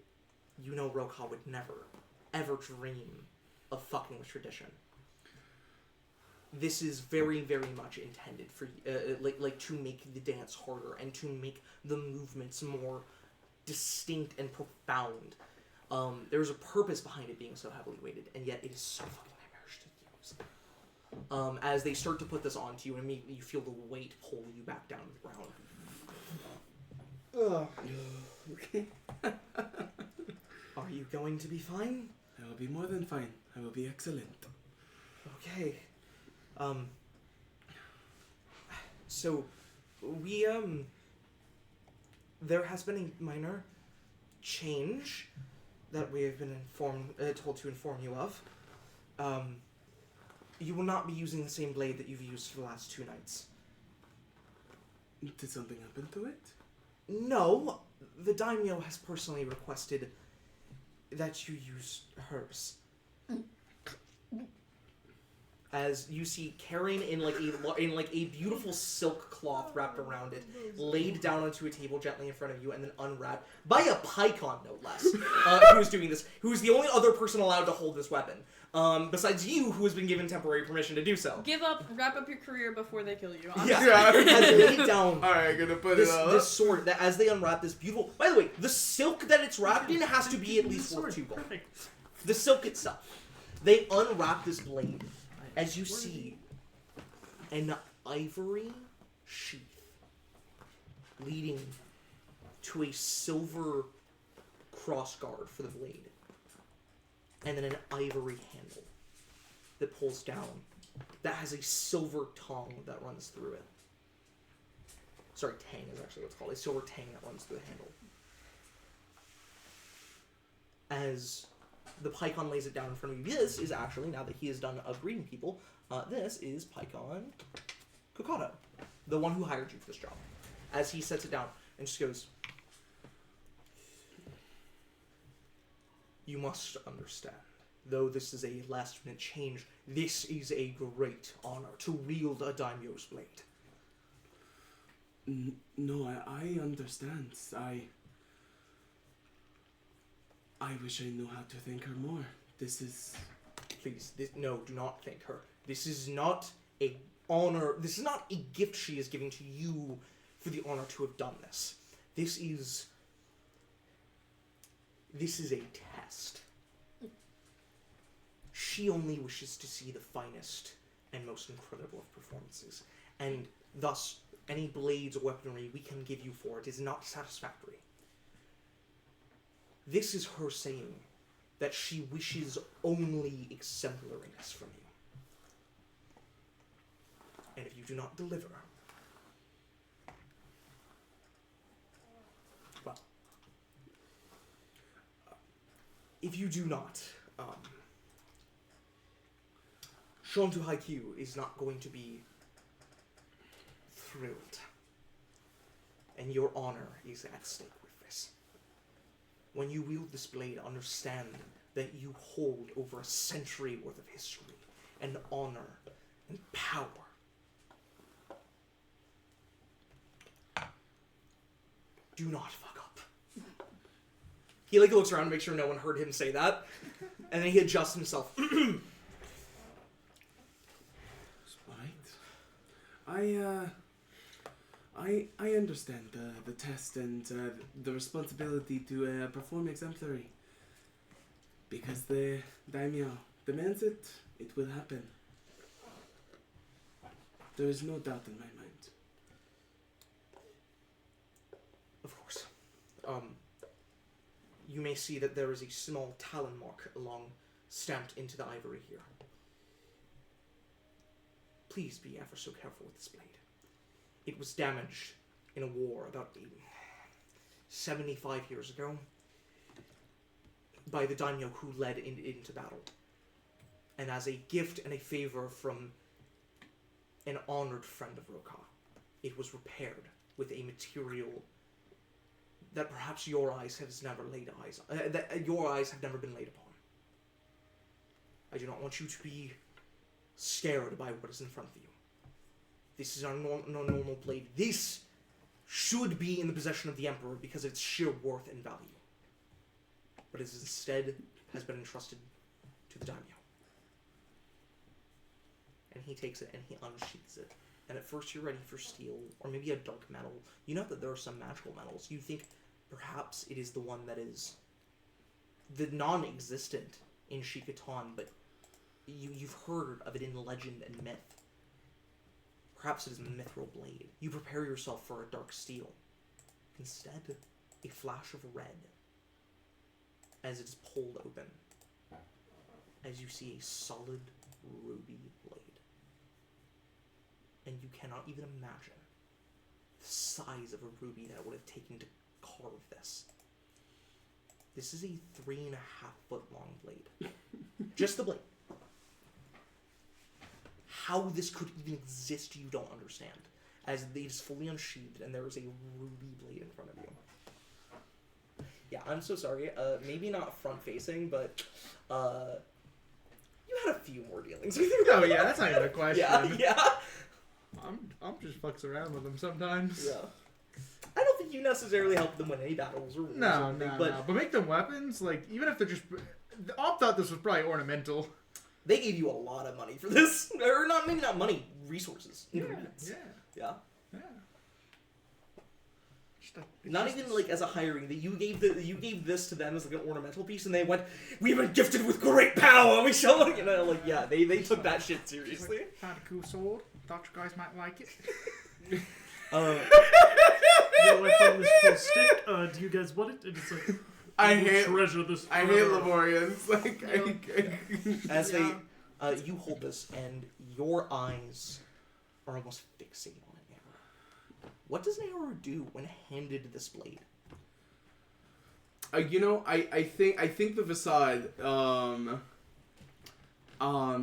you know Roka would never, ever dream of fucking with tradition. This is very, very much intended for like to make the dance harder and to make the movements more distinct and profound. There's a purpose behind it being so heavily weighted, and yet it is so fucking nightmarish to use. As they start to put this onto you, and immediately you feel the weight pull you back down to the ground. Okay. Are you going to be fine? I will be more than fine. I will be excellent. Okay. So, we, there has been a minor change that we have been told to inform you of. You will not be using the same blade that you've used for the last 2 nights. Did something happen to it? No, the daimyo has personally requested that you use hers. As you see, carrying in like a beautiful silk cloth wrapped around it, laid down onto a table gently in front of you, and then unwrapped by a pycon, no less, who is doing this. Who is the only other person allowed to hold this weapon, besides you, who has been given temporary permission to do so. Give up, wrap up your career before they kill you. Yeah, has laid down. All right, gonna put This, it all this up. sword, that as they unwrap this beautiful... By the way, the silk that it's wrapped in has to be at least worth 2 gold. Perfect. The silk itself. They unwrap this blade, as you see an ivory sheath leading to a silver crossguard for the blade, and then an ivory handle that pulls down, that has a silver tongue that runs through it. Sorry, tang is actually what it's called. A silver tang that runs through the handle. As the Pycon lays it down in front of you, this is actually, now that he is done greeting people, this is Pycon Kokado, the one who hired you for this job. As he sets it down and just goes, you must understand, though this is a last-minute change, this is a great honor to wield a daimyo's blade. No, I understand. I wish I knew how to thank her more. This is... Please, no, do not thank her. This is not a honor, this is not a gift she is giving to you for the honor to have done this. This is a test. She only wishes to see the finest and most incredible of performances, and thus any blades or weaponry we can give you for it is not satisfactory. This is her saying that she wishes only exemplariness from you. And if you do not deliver, well, if you do not, Shontu Haikyuu is not going to be thrilled. And your honor is at stake with this. When you wield this blade, understand that you hold over a century worth of history, and honor, and power. Do not fuck up. He looks around to make sure no one heard him say that, and then he adjusts himself. Right. I understand the test and the responsibility to perform exemplary. Because the daimyo demands it, it will happen. There is no doubt in my mind. Of course. You may see that there is a small talon mark stamped into the ivory here. Please be ever so careful with this blade. It was damaged in a war about 75 years ago by the daimyo who led into battle. And as a gift and a favor from an honored friend of Roka, it was repaired with a material that perhaps your eyes have never laid eyes that your eyes have never been laid upon. I do not want you to be scared by what is in front of you. This is our normal blade. This should be in the possession of the Emperor because of its sheer worth and value. But it instead has been entrusted to the daimyo. And he takes it and he unsheathes it. And at first you're ready for steel, or maybe a dark metal. You know that there are some magical metals. You think perhaps it is the one that is the non-existent in Shiquotan, but you've heard of it in legend and myth. Perhaps it is a mithril blade. You prepare yourself for a dark steel. Instead, a flash of red as it's pulled open, as you see a solid ruby blade. And you cannot even imagine the size of a ruby that it would have taken to carve this. This is a 3.5 foot long blade. Just the blade. How this could even exist, you don't understand. As it is fully unsheathed and there is a ruby blade in front of you. Yeah, I'm so sorry. Maybe not front facing, but you had a few more dealings with him. Oh yeah, that's not even a question. Yeah. I'm just fucks around with them sometimes. Yeah. I don't think you necessarily help them win any battles or No, anything, but make them weapons. Like even if they're just, Op thought this was probably ornamental. they gave you a lot of money for this, or not maybe not money, resources, ingredients. Yeah. Not even like as a hiring that you gave this to them as like an ornamental piece, and they went, "We've been gifted with great power. We shall," they took that shit seriously. Like, found a cool sword. Thought you guys might like it. I found this cool stick. Do you guys want it? And it's like, I will hate treasure this. I hate Lemurians. Like As they, you hold this, and your eyes are almost fixated on it, Nehru. What does Nehru do when handed this blade? I think the facade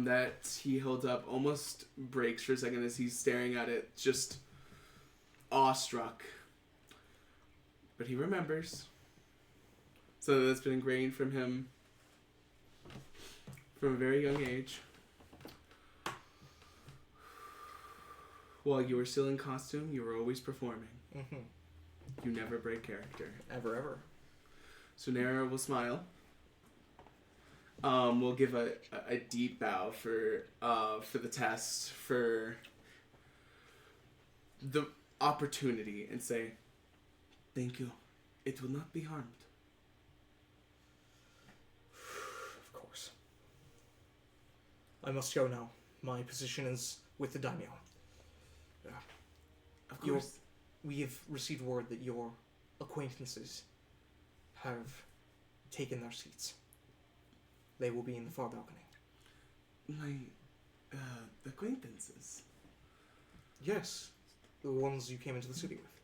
that he held up almost breaks for a second as he's staring at it, just awestruck. But he remembers. So that's been ingrained from him from a very young age. While you were still in costume, you were always performing. Mm-hmm. You never break character. Ever. So Nara will smile. We'll give a deep bow for the test, for the opportunity, and say, "Thank you. It will not be harmed." Of course. I must go now. My position is with the daimyo. Of course. We have received word that your acquaintances have taken their seats. They will be in the far balcony. My acquaintances. Yes, the ones you came into the city with.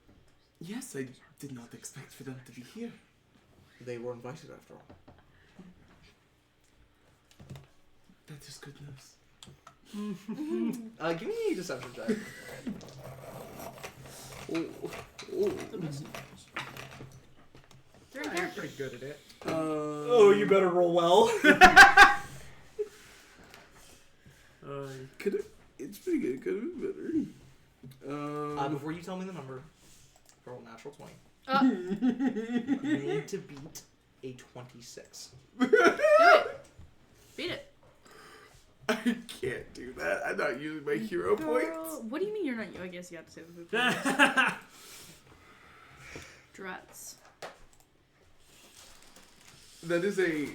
Yes, I did not expect for them to be here. They were invited after all. That is good news. Give me a deception check. They're pretty good at it. Oh, you better roll well. It's pretty good. Could have been better. Before you tell me the number, roll natural 20. You need to beat a 26. Do it. Beat it. I can't do that. I'm not using my hero points. What do you mean you're not? I guess you have to say the food points. Drats. That is a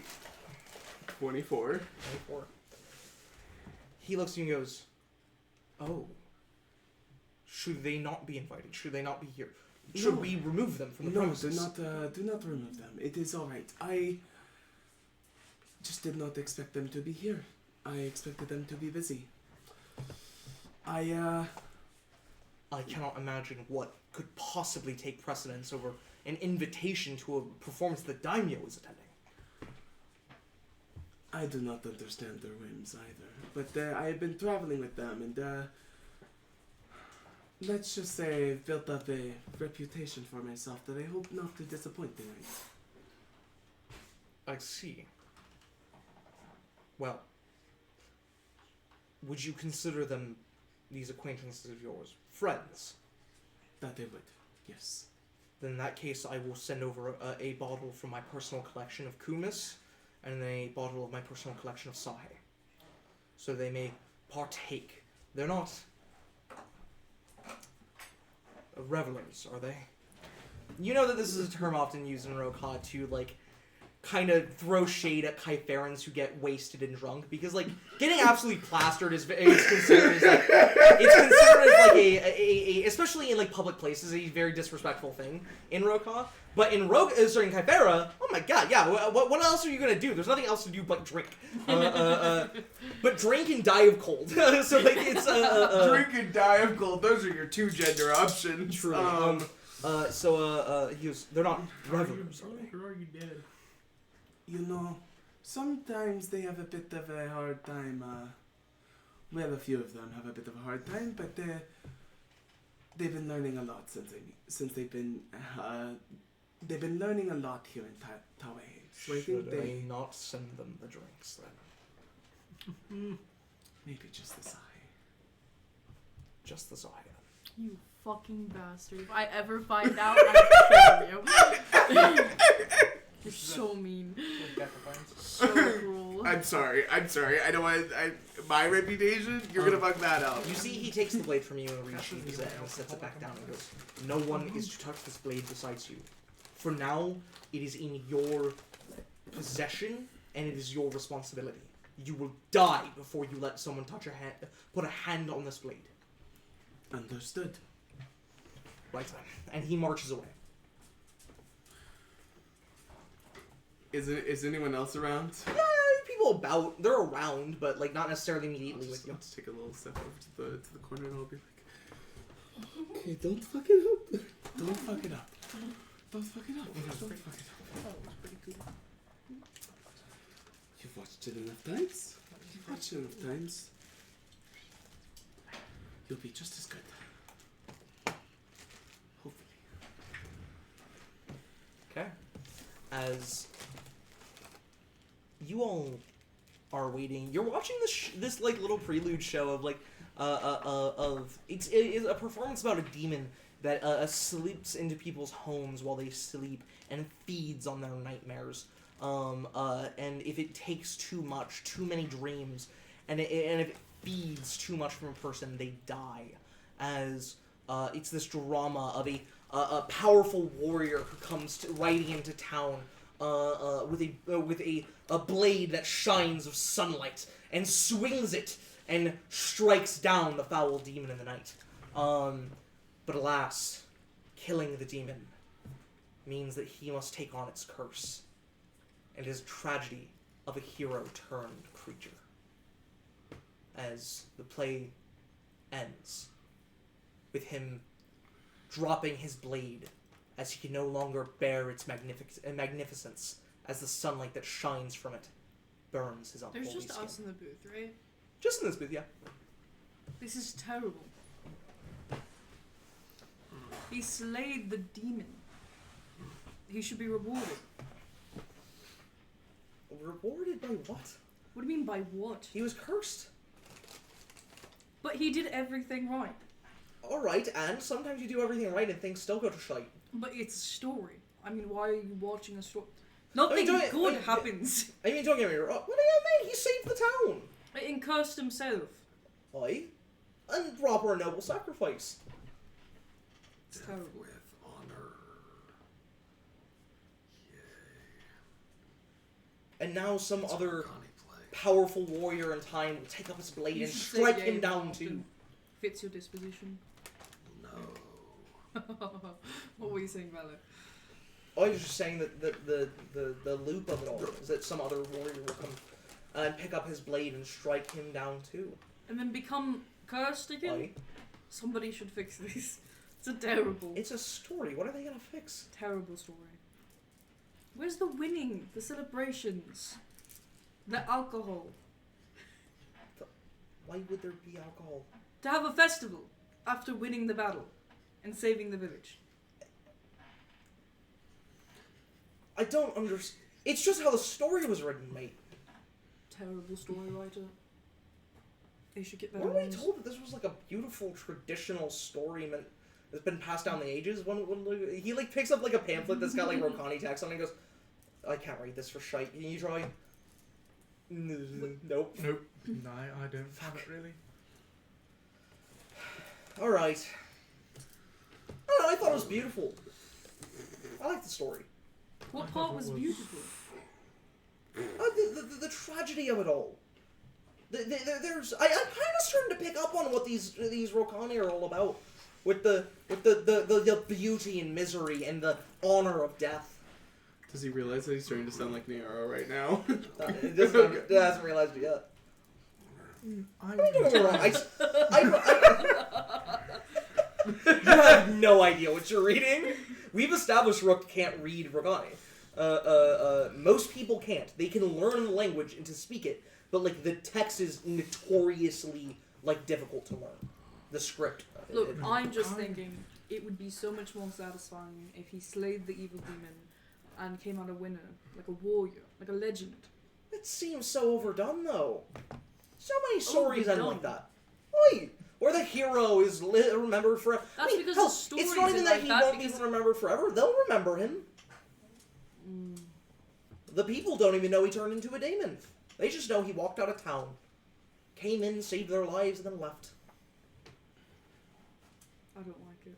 24. 24. He looks at you and goes, "Oh. Should they not be invited? Should they not be here? Should we remove them from the premises?" Do not remove them. It is all right. I just did not expect them to be here. I expected them to be busy. I cannot imagine what could possibly take precedence over an invitation to a performance the daimyo is attending. I do not understand their whims either. But I have been traveling with them, and let's just say I've built up a reputation for myself that I hope not to disappoint tonight. I see. Well, would you consider them, these acquaintances of yours, friends? That they would, yes. Then in that case, I will send over a bottle from my personal collection of kumis and a bottle of my personal collection of sahe. So they may partake. They're not revelers, are they? You know that this is a term often used in Rokha to, like, kind of throw shade at Kypherans who get wasted and drunk, because like getting absolutely plastered is considered as like a especially in like public places, a very disrespectful thing in Roka. But in Kyphera, oh my god, yeah. What else are you gonna do? There's nothing else to do but drink. But drink and die of cold. So like it's drink and die of cold. Those are your two gender options. True. He was. They're not revelers, are they? Or are you dead? You know, sometimes they have a bit of a hard time. Well, a few of them have a bit of a hard time, but they've been learning a lot since they've been learning a lot here in Tawahe. So I think I not send them the drinks then? Maybe just the Zahe. Just the Zahe. You fucking bastard. If I ever find out, I'll kill you. You're so mean. So cruel. I'm sorry. I don't want my reputation. You're gonna fuck that up. You see, he takes the blade from you and resheathes it and sets it back down and goes, "No one is to touch this blade besides you. For now, it is in your possession, and it is your responsibility. You will die before you let someone put a hand on this blade." Understood. Right then. And he marches away. Is anyone else around? Yeah, people about. They're around, but like not necessarily immediately with you. I'll just take a little step over to the corner and I'll be like, okay, don't fuck it up. Don't fuck it up. Don't fuck it up. Don't fuck it up. That was pretty cool. You've watched it enough times. You've watched it enough times. You'll be just as good. Hopefully. Okay. As you all are waiting, you're watching this like little prelude show of like it's a performance about a demon that sleeps into people's homes while they sleep and feeds on their nightmares. And if it takes too many dreams, and if it feeds too much from a person, they die. As it's this drama of a powerful warrior who comes riding into town with a blade that shines of sunlight and swings it and strikes down the foul demon in the night. But alas, killing the demon means that he must take on its curse. And it is a tragedy of a hero turned creature. As the play ends with him dropping his blade as he can no longer bear its magnificence as the sunlight that shines from it burns his unholy There's just skin. us in the booth, right? Just in this booth, yeah. This is terrible. He slayed the demon. He should be rewarded. Rewarded by what? What do you mean by what? He was cursed. But he did everything right. Alright, and sometimes you do everything right and things still go to shite. But it's a story. I mean, why are you watching a story? Nothing good happens. I mean, don't get me wrong. What do you mean? He saved the town. And cursed himself. Aye. And proper noble sacrifice. It's terrible. With honor. And now some It's other Volcani play. powerful warrior in time will take up his blade You and should say strike yay him down often. too. Fits your disposition. No. What were you saying, Valor? I was just saying that the loop of it all is that some other warrior will come and pick up his blade and strike him down too. And then become cursed again? Aye. Somebody should fix this. It's a terrible, It's a story. What are they gonna fix? terrible story. Where's the winning? The celebrations? The alcohol? Why would there be alcohol? To have a festival after winning the battle and saving the village. I don't understand. It's just how the story was written, mate. Terrible story writer. They should get better Weren't we ones. told that this was like a beautiful traditional story that's been passed down the ages? When he like picks up like a pamphlet that's got like Rokani text on it and goes, I can't read this for shite. Can you try? Nope. Nope. No, I don't have it really. Alright. I don't know, I thought it was beautiful. I like the story. What I part thought was it was- beautiful? the tragedy of it all. I'm kind of starting to pick up on what these Rokani are all about, with the beauty and misery and the honor of death. Does he realize that he's starting to sound like Niaro right now? It hasn't realized it yet. Don't get me wrong. You have no idea what you're reading. We've established Rook can't read Rogani. Most people can't. They can learn the language and to speak it, but like the text is notoriously like difficult to learn. The script. Look, I'm just thinking it would be so much more satisfying if he slayed the evil demon and came out a winner, like a warrior, like a legend. It seems so overdone, though. So many stories end like that. Oi! Where the hero is remembered forever. That's because hell, the stories it's not even that like he that won't be remembered forever. They'll remember him. The people don't even know he turned into a demon. They just know he walked out of town, came in, saved their lives, and then left. I don't like it.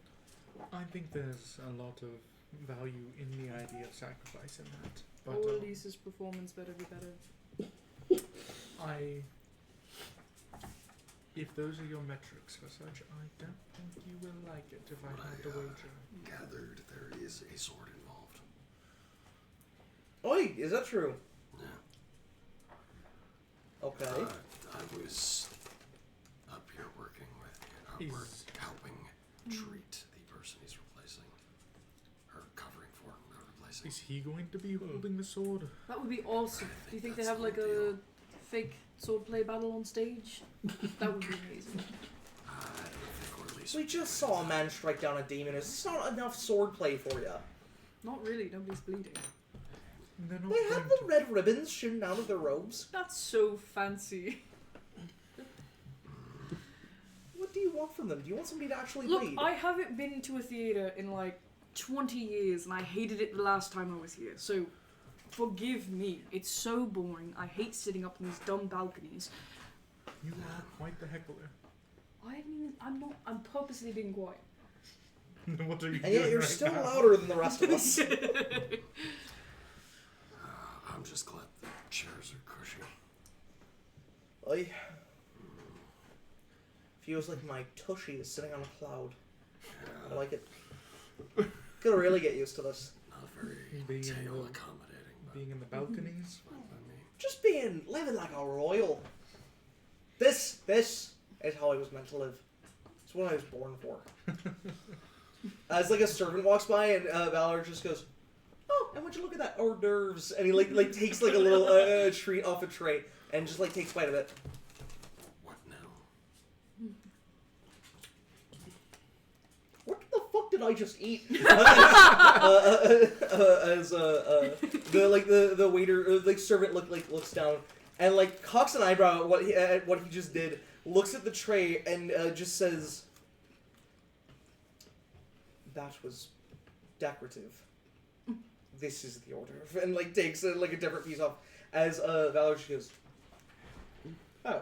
I think there's a lot of value in the idea of sacrifice in that. But Or Lisa's performance better be better. if those are your metrics for such, I don't think you will like it if I had to wager. Gathered there is a sword involved. Oi, is that true? Yeah. Okay. I was up here working with helping treat the person he's replacing. Or covering for, not replacing. Is he going to be holding the sword? That would be awesome. Do you think they that's have like the a deal. fake swordplay battle on stage? That would be amazing. I don't think we're at least We just saw a man strike down a demon. It's not enough swordplay for you. Not really, nobody's bleeding. They're not They have going the to. red ribbons shooting out of their robes. That's so fancy. What do you want from them? Do you want somebody to actually Look, bleed? I haven't been to a theater in like 20 years and I hated it the last time I was here. So forgive me. It's so boring. I hate sitting up in these dumb balconies. You are quite the heckler. I'm purposely being quiet. What are you And doing yet you're right still now? louder than the rest of us. I'm just glad the chairs are cushy. Oi. Feels like my tushy is sitting on a cloud. I like it. Gonna really get used to this. Not very Being in tail the- accommodating, but Being in the balconies. fine by me. Just living like a royal. This is how I was meant to live. It's what I was born for. As like a servant walks by and Valor just goes, "Oh, and would you look at that hors d'oeuvres?" And he like takes like a little treat off a tray and just like takes a bite of it. What now? What the fuck did I just eat? As the waiter, like servant looks down and like cocks an eyebrow at what he just did, looks at the tray and just says, "That was decorative. This is the order," and like takes like a different piece off. As Valor just goes, "Oh.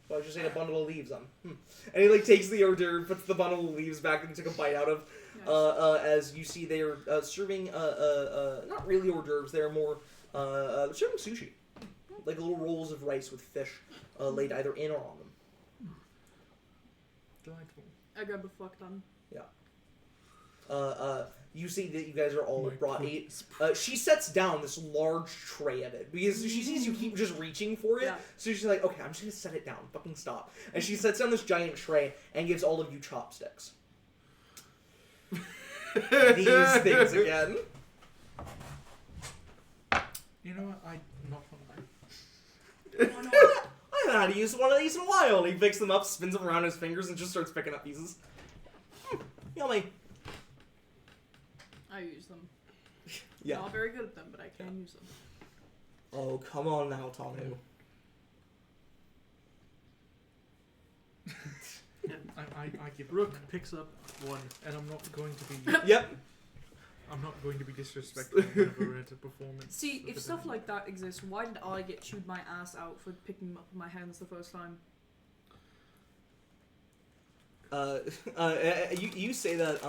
Well, I just ate a bundle of leaves on." And he like takes the hors d'oeuvre, puts the bundle of leaves back and took a bite out of. Nice. As you see, they are serving not really hors d'oeuvres. They're more serving sushi, like little rolls of rice with fish laid either in or on them. Delightful. I grab a fuck ton. You see that you guys are all My brought eight. goodness. She sets down this large tray of it because she sees you keep just reaching for it. Yeah. So she's like, "Okay, I'm just gonna set it down. Fucking stop." And she sets down this giant tray and gives all of you chopsticks. These things again. You know what? I'm not hungry. Why not? I haven't had to use one of these in a while. He picks them up, spins them around his fingers, and just starts picking up pieces. Yummy. I use them. Yeah. Not very good at them, but I can use them. Oh, come on now, Tomu. I give up. Rook picks up one. And I'm not going to be. Yep. I'm not going to be disrespectful whenever it's a performance. See, of if the stuff day. like that exists, why did I get chewed my ass out for picking them up with my hands the first time? You say that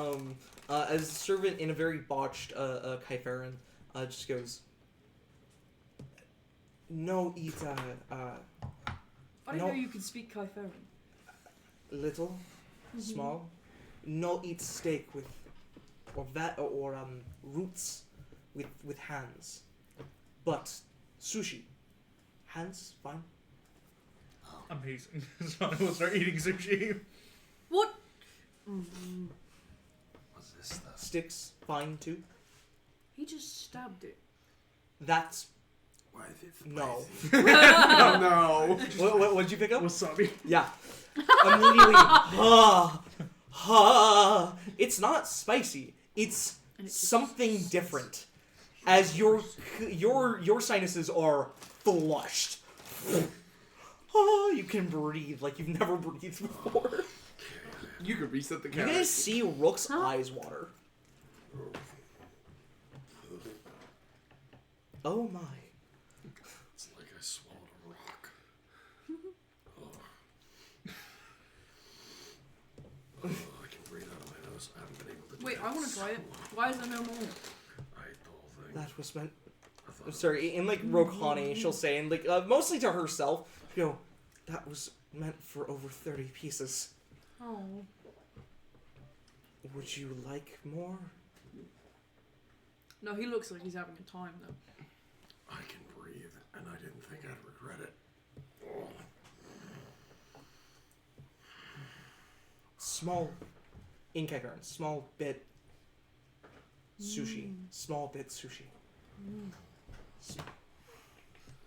as a servant in a very botched Kaifaran just goes, No eat I didn't No. know you could speak Kaiferen. little, small. No eat steak with or roots with hands. But sushi. Hands, fine. Amazing. So I will start eating sushi. What? What's this stuff? Sticks, fine too. He just stabbed it. That's Why is it no. Oh no. What'd you pick up? Wasabi. Yeah. Immediately, it's not spicy. It's And it's something different. As your sinuses are flushed. You can breathe like you've never breathed before. You could reset the You camera. guys see Rook's eyes water. Oh my. It's like I swallowed a rock. Oh, I can breathe out of my nose. I haven't been able to do Wait, that I want to so try it. long. Why is there no more? I ate the whole thing. That was meant. I thought I'm sorry, in like Rokhani, she'll say, and like mostly to herself, she'll go, that was meant for over 30 pieces. Oh. Would you like more? No, he looks like he's having a time though. I can breathe, and I didn't think I'd regret it. Oh. Small Inkagern, small bit sushi. Small bit sushi.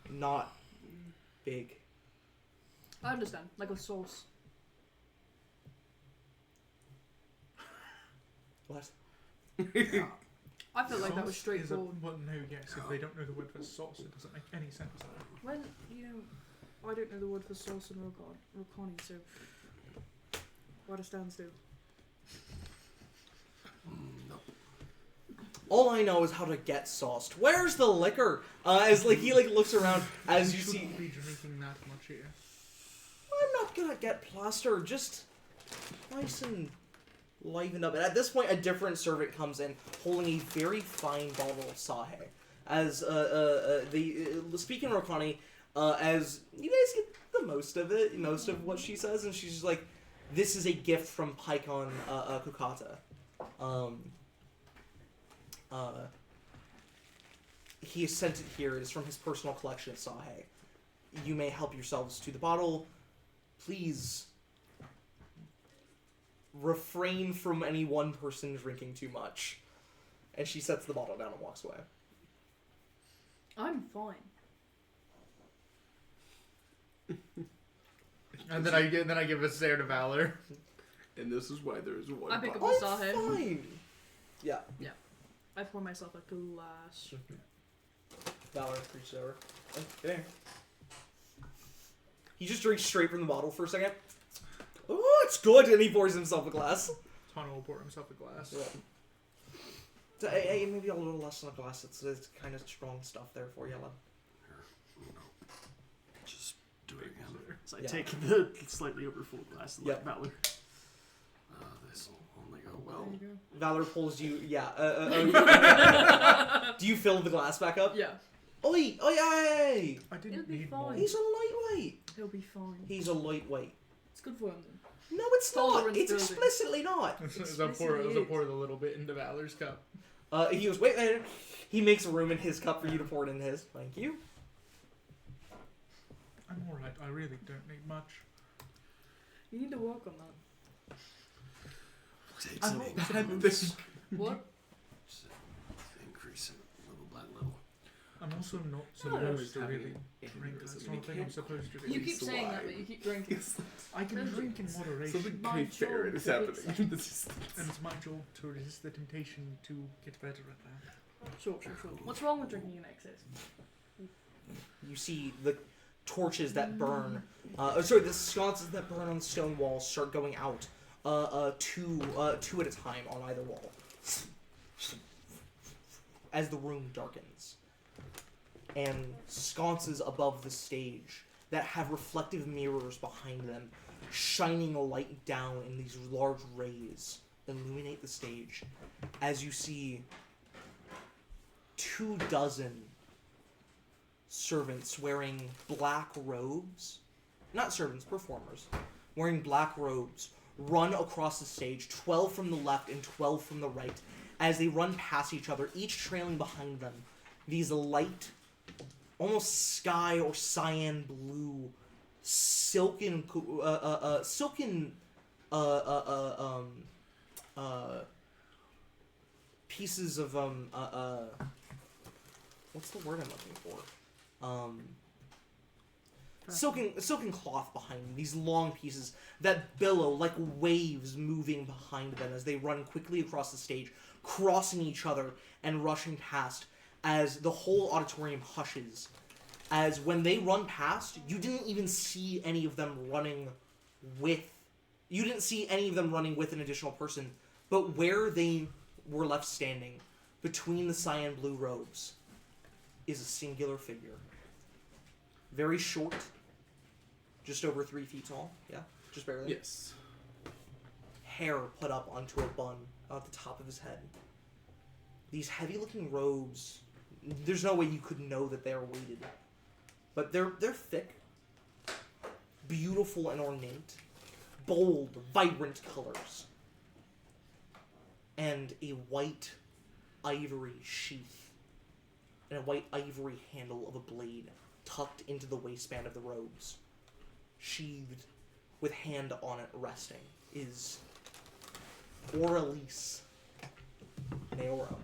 Not big. I understand, like a sauce. What? I felt like that was Sauce straightforward. Well, no, yes. If they don't know the word for sauce, it doesn't make any sense. Well, you know, I don't know the word for sauce in Rokhani, so what a standstill. No. All I know is how to get sauced. Where's the liquor? As like he like looks around as you see. shouldn't be drinking that much here. I'm not gonna get plastered. Just nice and livened up. And at this point, a different servant comes in, holding a very fine bottle of sahe. As speaking Rokhani, as you guys get the most of it, most of what she says, and she's just like, "This is a gift from Paikon Kukata." He has sent it here. It is from his personal collection of sahe. You may help yourselves to the bottle. Please refrain from any one person drinking too much. And she sets the bottle down and walks away. I'm fine. And then I give a stare to Valor. And this is why there is one. I pick up bottle. the I'm sahe. fine. Yeah. I pour myself a glass. Valor reaches over. Okay. He just drinks straight from the bottle for a second. Oh, it's good, and he pours himself a glass. Tano will pour himself a glass. Yeah. So, hey, maybe a little less than a glass. It's kind of strong stuff there for you, lad. Just do it again. So I Yeah. take the slightly over full glass and Yep. let Valor. This will only go well. There you Valor pulls you. Yeah. Do you fill the glass back up? go. Yeah, Oi! Oi! Oi! I didn't It'll be need fine. more. He's a lightweight. he'll be fine. He's a lightweight. It's good for him then. No, it's not. Tolerance It's building. explicitly not. As I pour the little bit into Valor's cup. He goes, wait, wait. He makes room in his cup for you to pour it in his. Thank you. I'm alright. I really don't need much. You need to work on that. Take I'm some not increase bad this. What? it little by little. I'm also not No. supposed to Having really an drink. aneurysm. That's You not a thing I'm can't supposed to do. You Really keep saying that, slide. but you keep drinking. I can drink in Something moderation. My Cape Fair job is to happening. fix in the distance. And it's my job to resist the temptation to get better at that. Sure. What's wrong with drinking in excess? You see the torches that burn. The sconces that burn on the stone walls start going out. Two at a time on either wall. As the room darkens. And sconces above the stage that have reflective mirrors behind them, shining a light down in these large rays that illuminate the stage. As you see 24 servants wearing black robes, not servants, performers, wearing black robes, run across the stage, 12 from the left and 12 from the right, as they run past each other, each trailing behind them these light, almost sky or cyan blue, silken pieces of what's the word I'm looking for? Silken cloth behind them, these long pieces that billow like waves moving behind them as they run quickly across the stage, crossing each other and rushing past as the whole auditorium hushes. As when they run past, you didn't even see any of them running with... You didn't see any of them running with an additional person, but where they were left standing, between the cyan blue robes, is a singular figure. Very short, just over 3 feet tall, yeah, just barely. Yes. Hair put up onto a bun at the top of his head. These heavy-looking robes, there's no way you could know that they are weighted. But they're thick, beautiful and ornate, bold, vibrant colors. And a white ivory sheath and a white ivory handle of a blade tucked into the waistband of the robes, sheathed with hand on it resting, is Oralise Neoro.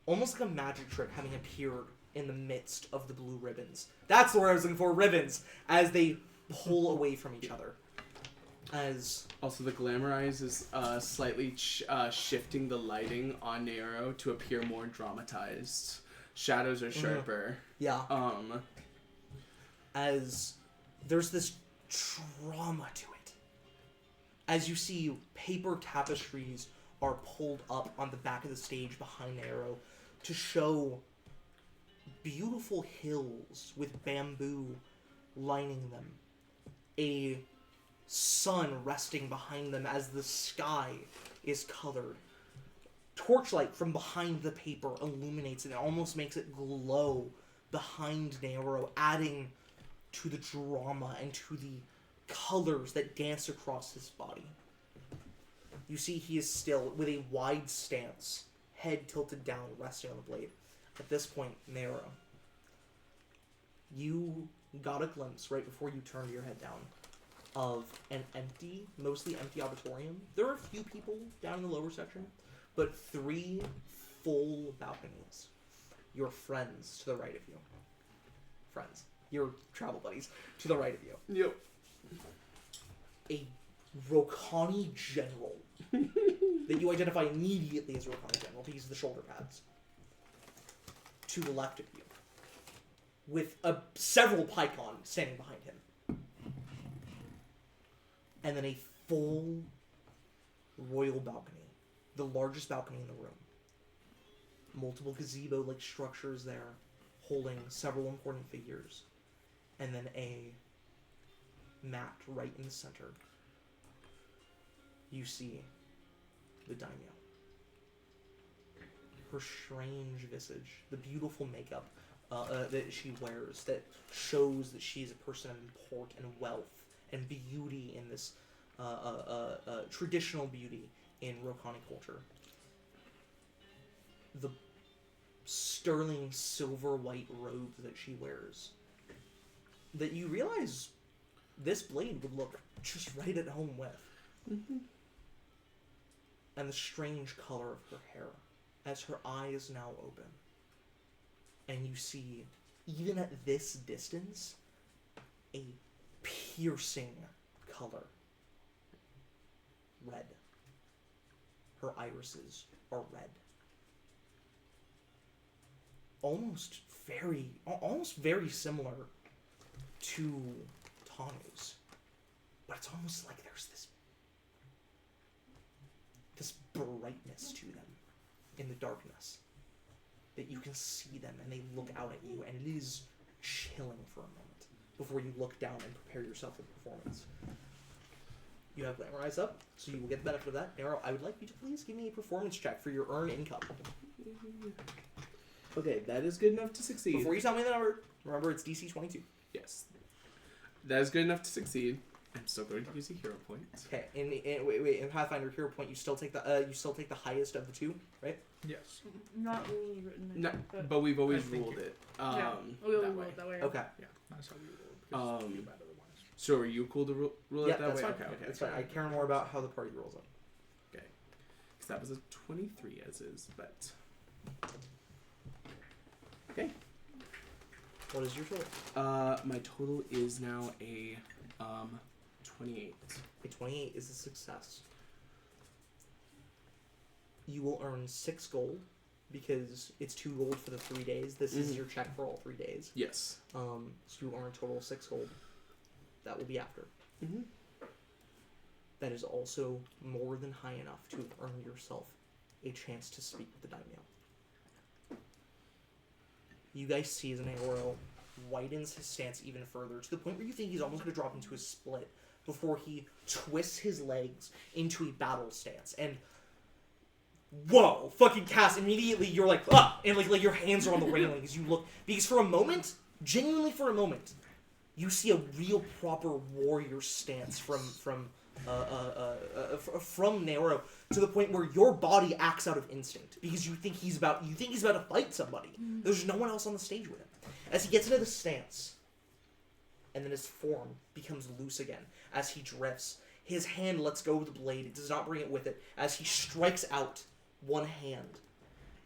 Almost like a magic trick having appeared in the midst of the blue ribbons. That's the word I was looking for, ribbons, as they pull away from each other. As also the glamorize is slightly shifting the lighting on Nero to appear more dramatized. Shadows are sharper. Yeah. As there's this drama to it. As you see, paper tapestries are pulled up on the back of the stage behind Nero to show beautiful hills with bamboo lining them. A sun resting behind them as the sky is colored. Torchlight from behind the paper illuminates it and almost makes it glow behind Nero, adding to the drama and to the colors that dance across his body. You see he is still with a wide stance, head tilted down, resting on the blade. At this point, Nero, you got a glimpse right before you turned your head down of an empty, mostly empty auditorium. There are a few people down in the lower section, but 3 full balconies. Your friends to the right of you. Friends. Your travel buddies to the right of you. Yep. A Rokani general that you identify immediately as a Rokani general because of the shoulder pads. To the left of you. With several Pycon standing behind him. And then a full royal balcony. The largest balcony in the room. Multiple gazebo-like structures there, holding several important figures. And then a mat right in the center. You see the daimyo. Her strange visage, the beautiful makeup that she wears that shows that she is a person of import and wealth and beauty in this traditional beauty in Rokani culture. The sterling silver white robes that she wears, that you realize this blade would look just right at home with. Mm-hmm. And the strange color of her hair as her eyes now open. And you see, even at this distance, a piercing color. Red. Her irises are red. Almost very similar to Tanu's. But it's almost like there's this brightness to them in the darkness. That you can see them and they look out at you, and it is chilling for a moment before you look down and prepare yourself for the performance. You have Glamorize up, so you will get the benefit of that. Nero, I would like you to please give me a performance check for your earn income. Okay, that is good enough to succeed. Before you tell me the number, remember it's DC 22. Yes. That is good enough to succeed. I'm still going to use a hero point. Okay, in Pathfinder Hero Point, you still take the highest of the two, right? Yes. Not rules written. No, but but we've always I think ruled it. yeah, we that will way. roll it that way. Okay. Yeah, that's how we roll. Because Um, feel bad otherwise. So are you cool to rule Yeah, it that that's way? fine. Okay. That's fine. I care more about how the party rolls it. Because that was a 23 as is, but... Okay. What is your total? My total is now a 28. A 28 is a success. You will earn 6 gold because it's 2 gold for the 3 days. This is your check for all 3 days. Yes. So you earn a total of 6 gold. That will be after. Mm-hmm. That is also more than high enough to earn yourself a chance to speak with the daimyo. You guys see as Naoro widens his stance even further to the point where you think he's almost going to drop into a split before he twists his legs into a battle stance. And whoa, fucking Cass, immediately you're like, ah! And like your hands are on the railing as you look. Because for a moment, genuinely for a moment, you see a real proper warrior stance from Naoro to the point where your body acts out of instinct because you think he's about to fight somebody. There's no one else on the stage with him. As he gets into the stance, and then his form becomes loose again as he drifts. His hand lets go of the blade. It does not bring it with it as he strikes out one hand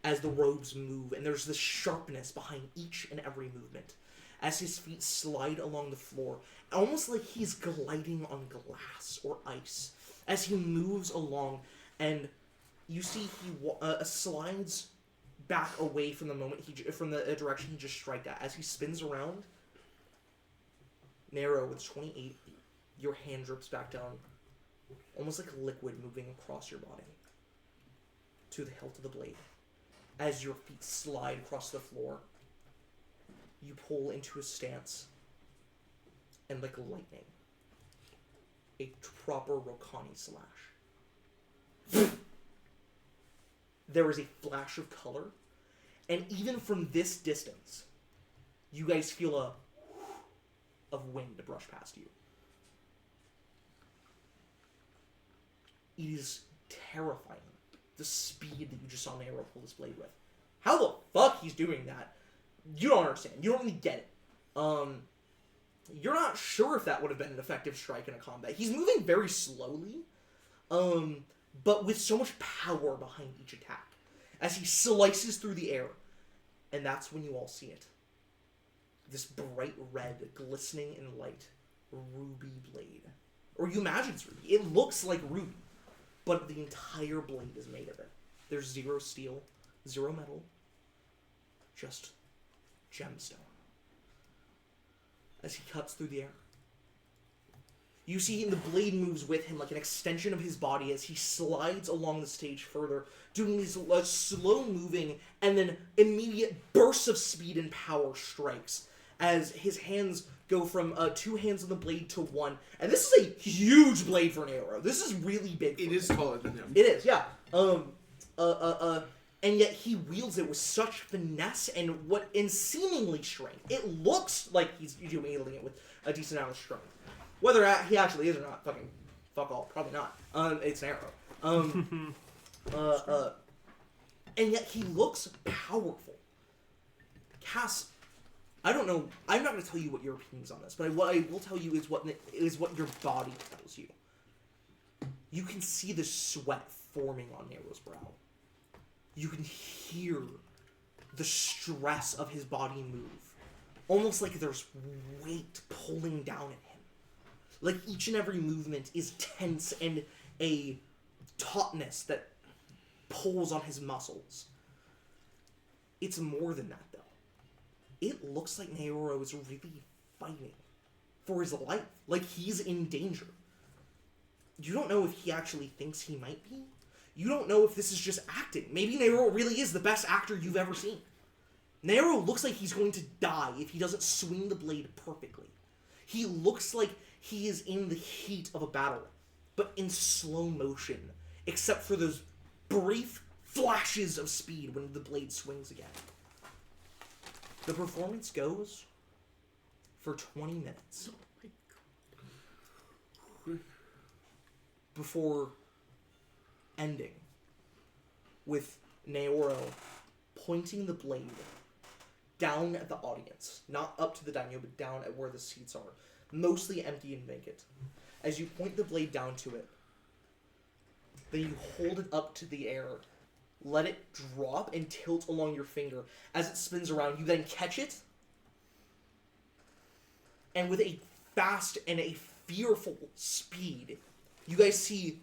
as the robes move, and there's this sharpness behind each and every movement as his feet slide along the floor, almost like he's gliding on glass or ice as he moves along, and you see he slides back away from the direction he just struck at. As he spins around, Narrow with 28, your hand drips back down, almost like liquid moving across your body to the hilt of the blade. As your feet slide across the floor, you pull into a stance, and like lightning, a proper Rokani slash. There is a flash of color, and even from this distance, you guys feel a of wind to brush past you. It is terrifying, the speed that you just saw Nairo pull this blade with. How the fuck he's doing that? You don't understand. You don't really get it. You're not sure if that would have been an effective strike in a combat. He's moving very slowly, but with so much power behind each attack as he slices through the air. And that's when you all see it. This bright red, glistening in light, ruby blade. Or you imagine it's ruby. It looks like ruby, but the entire blade is made of it. There's 0 steel, 0 metal, just gemstone. As he cuts through the air, you see the blade moves with him like an extension of his body as he slides along the stage further, doing these slow moving and then immediate bursts of speed and power strikes as his hands go from 2 hands on the blade to 1. And this is a huge blade for an arrow. This is really big. It is taller than him. It is, yeah. And yet he wields it with such finesse and seemingly strength. It looks like he's wielding it with a decent amount of strength. Whether he actually is or not, fucking fuck all, probably not. It's an arrow. And yet he looks powerful. Cass, I don't know. I'm not going to tell you what your opinions on this, but what I will tell you is what your body tells you. You can see the sweat forming on Nero's brow. You can hear the stress of his body move. Almost like there's weight pulling down at him. Like each and every movement is tense and a tautness that pulls on his muscles. It's more than that, though. It looks like Naoro is really fighting for his life. Like he's in danger. You don't know if he actually thinks he might be. You don't know if this is just acting. Maybe Naoro really is the best actor you've ever seen. Naoro looks like he's going to die if he doesn't swing the blade perfectly. He looks like he is in the heat of a battle, but in slow motion, except for those brief flashes of speed when the blade swings again. The performance goes for 20 minutes. Before ending with Naoro pointing the blade down at the audience, not up to the daimyo, but down at where the seats are, mostly empty and vacant. As you point the blade down to it, then you hold it up to the air, let it drop and tilt along your finger. As it spins around, you then catch it, and with a fast and a fearful speed, you guys see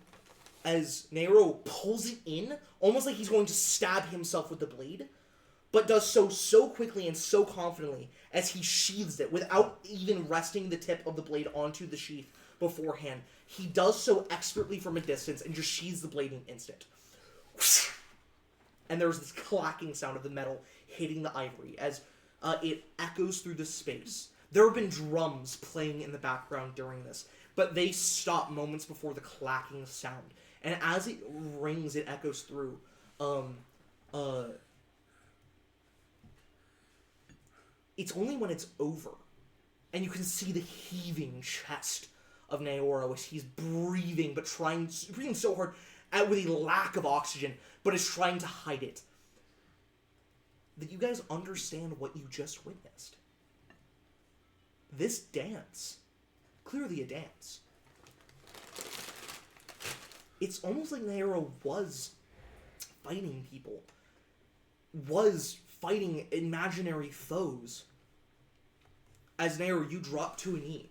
as Nairo pulls it in, almost like he's going to stab himself with the blade, but does so quickly and so confidently as he sheathes it without even resting the tip of the blade onto the sheath beforehand. He does so expertly from a distance and just sheathes the blade in an instant. And there's this clacking sound of the metal hitting the ivory as it echoes through the space. There have been drums playing in the background during this, but they stop moments before the clacking sound. And as it rings, it echoes through. It's only when it's over, and you can see the heaving chest of Naoro as he's breathing, but breathing so hard with a lack of oxygen, but is trying to hide it, that you guys understand what you just witnessed. This dance, clearly a dance. It's almost like Nairo was fighting people, was fighting imaginary foes. As Nairo, you drop to a knee.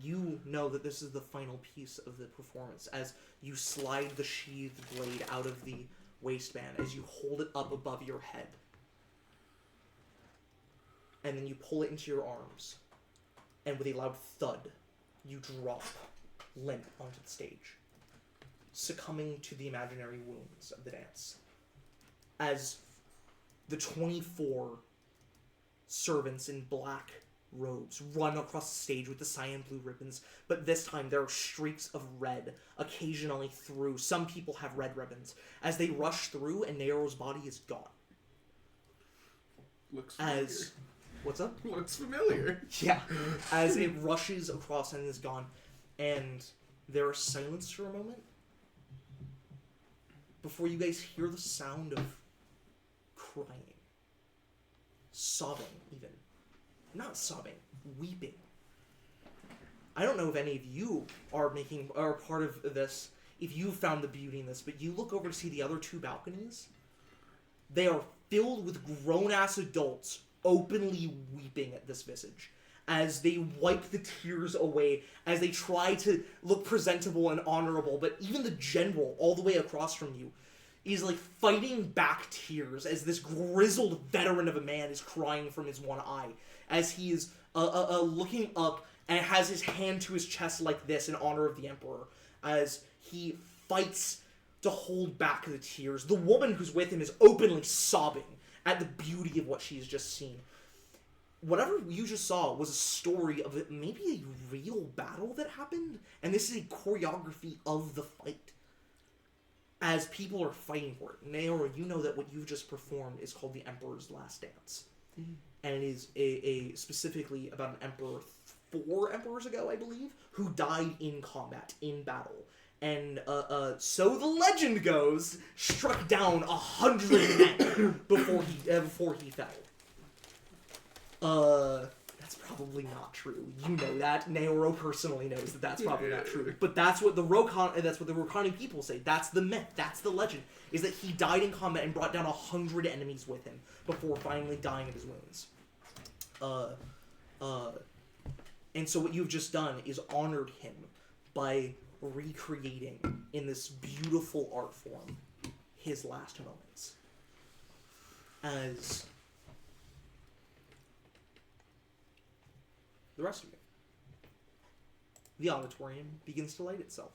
You know that this is the final piece of the performance as you slide the sheathed blade out of the waistband, as you hold it up above your head. And then you pull it into your arms. And with a loud thud, you drop limp onto the stage, succumbing to the imaginary wounds of the dance. As the 24 servants in black robes run across the stage with the cyan blue ribbons, but this time there are streaks of red occasionally through. Some people have red ribbons. As they rush through and Nairo's body is gone. Looks familiar. What's up? Looks familiar. Yeah. As it rushes across and is gone, and there is silence for a moment before you guys hear the sound of crying. Sobbing, even. Not sobbing, weeping. I don't know if any of you are part of this, if you found the beauty in this, but you look over to see the other two balconies. They are filled with grown-ass adults openly weeping at this visage as they wipe the tears away, as they try to look presentable and honorable, but even the general all the way across from you is like fighting back tears as this grizzled veteran of a man is crying from his one eye as he is looking up and has his hand to his chest like this in honor of the emperor as he fights to hold back the tears. The woman who's with him is openly sobbing at the beauty of what she's just seen. Whatever you just saw was a story of maybe a real battle that happened, and this is a choreography of the fight. As people are fighting for it. Naora, you know that what you've just performed is called the Emperor's Last Dance. Mm-hmm. And it is a specifically about an emperor 4 emperors ago, I believe, who died in combat, in battle. And so the legend goes, struck down 100 men before he fell. That's probably not true. You know that. Naoro personally knows that that's probably not true. But that's what the Rokani people say. That's the myth. That's the legend. Is that he died in combat and brought down 100 enemies with him before finally dying of his wounds. And so what you've just done is honored him by recreating in this beautiful art form his last moments. As the rest of you, the auditorium begins to light itself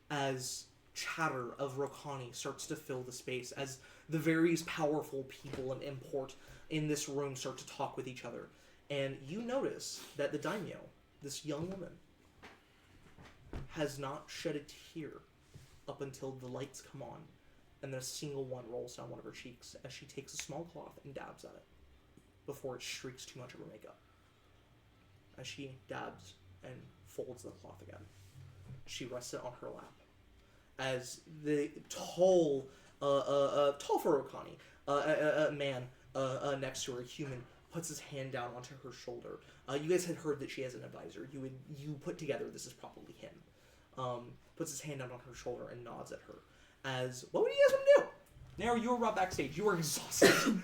as chatter of Rokani starts to fill the space, as the various powerful people and import in this room start to talk with each other. And you notice that the daimyo, this young woman, has not shed a tear up until the lights come on and then a single one rolls down one of her cheeks as she takes a small cloth and dabs at it before it streaks too much of her makeup. As she dabs and folds the cloth again, she rests it on her lap. As the tall for Okani, man next to her, a human, puts his hand down onto her shoulder. You guys had heard that she has an advisor. You put together this is probably him. Puts his hand down on her shoulder and nods at her. As, what would you guys want to do? Now you're right backstage. You are exhausted.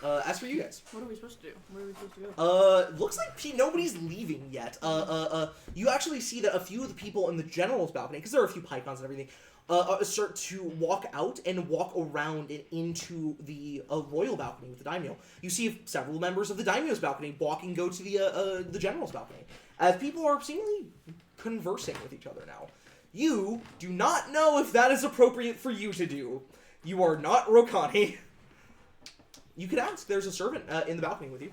As for you guys, What are we supposed to do? Where are we supposed to go? looks like nobody's leaving yet. You actually see that a few of the people in the general's balcony, because there are a few pycons and everything, start to walk out and walk around and into the royal balcony with the daimyo. You see several members of the daimyo's balcony go to the general's balcony, as people are seemingly conversing with each other now. You do not know if that is appropriate for you to do. You are not Rokani. You could ask. There's a servant in the balcony with you.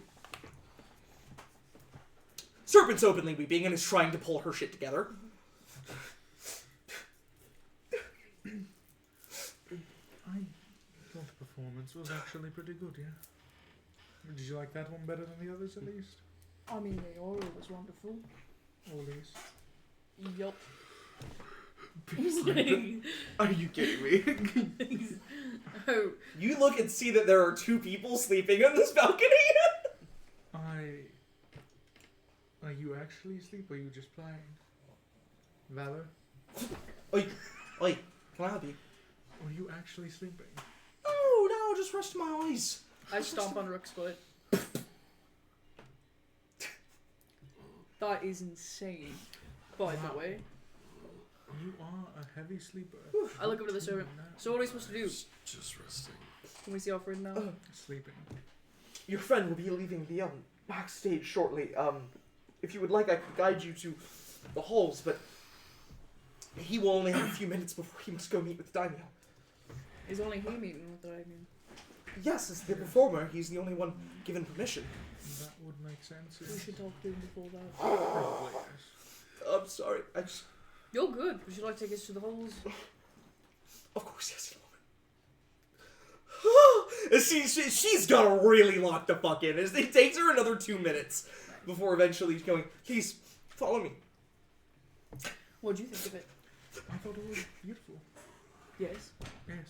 Serpent's openly weeping and is trying to pull her shit together. I thought the performance was actually pretty good, yeah. Did you like that one better than the others, at least? I mean, the oral was wonderful. Always. Yup. Are you kidding me? Oh, You look and see that there are two people sleeping on this balcony. Are you actually asleep or are you just playing? Valor? Oi, can I help you? Are you actually sleeping? No, just rest my eyes. I stomp on Rook's foot. That is insane, by the way. You are a heavy sleeper. I look over to the servant. So what are we supposed to do? Just resting. Can we see our friend now? Sleeping. Your friend will be leaving the backstage shortly. If you would like, I could guide you to the halls, but he will only have a few minutes before he must go meet with the daimyo. Is only he meeting with the daimyo? Yes, as the performer, he's the only one given permission. That would make sense. We should talk to him before that. Probably, yes. I'm sorry, You're good. Would you like to take us to the halls? Of course, yes. She's gonna really lock the fuck in. It takes her another 2 minutes before eventually going, please, follow me. What do you think of it? I thought it was beautiful. Yes. Yes.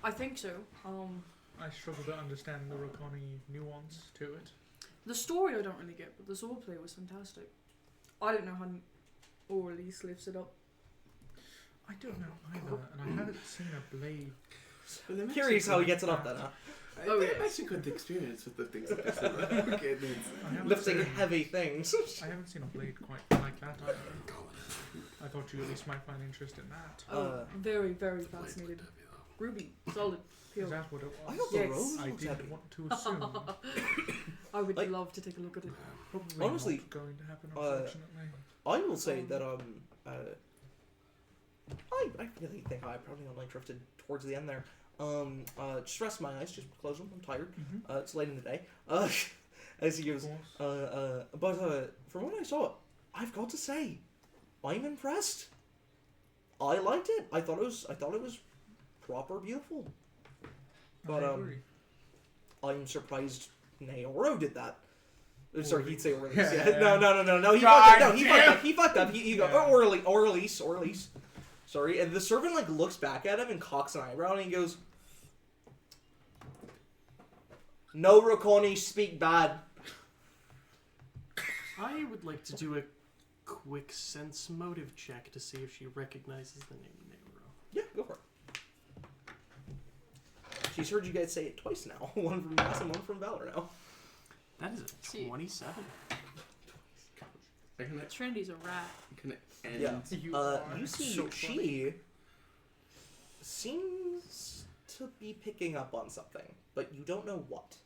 I think so. I struggle to understand the Rokani nuance to it. The story I don't really get, but the swordplay was fantastic. I don't know how Orleans lifts it up. I don't know either, and I haven't seen a blade. Well, I'm Curious actually how he quite- gets it up then, huh? Oh, I'm yes. actually quite experienced with the things that I said. Okay, it means- I haven't Lifting seen- heavy things. I haven't seen a blade quite like that either. I thought you at least might find interest in that. Oh, very, very fascinated. Ruby, solid, Is pure. that what it I was? thought the Yes. rose I looks didn't heavy. want to assume. I would Like- love to take a look at it. Probably Honestly, not going to happen, uh, unfortunately. I will say that I really think I probably only drifted towards the end there. Just rest my eyes, just close them. I'm tired. Mhm. It's late in the day. As he goes, Of course. but from what I saw, I've got to say, I'm impressed. I liked it. I thought it was proper beautiful. But I agree. I'm surprised Naoro did that. Sorry, he'd say Orleans. Yeah, Yeah. yeah. No. He God fucked up. No, he damn. fucked up. He fucked up. He Yeah. Orleans. Sorry, and the servant like looks back at him and cocks an eyebrow and he goes, "No, Rokoni, speak bad." I would like to do a quick sense motive check to see if she recognizes the name Nero. Yeah, go for it. She's heard you guys say it twice now. One from Mass and one from Valor now. That is a See. 27. Can I, Trinity's a rat. can I end? Yeah. You are You see, so she seems to be picking up on something, but you don't know what.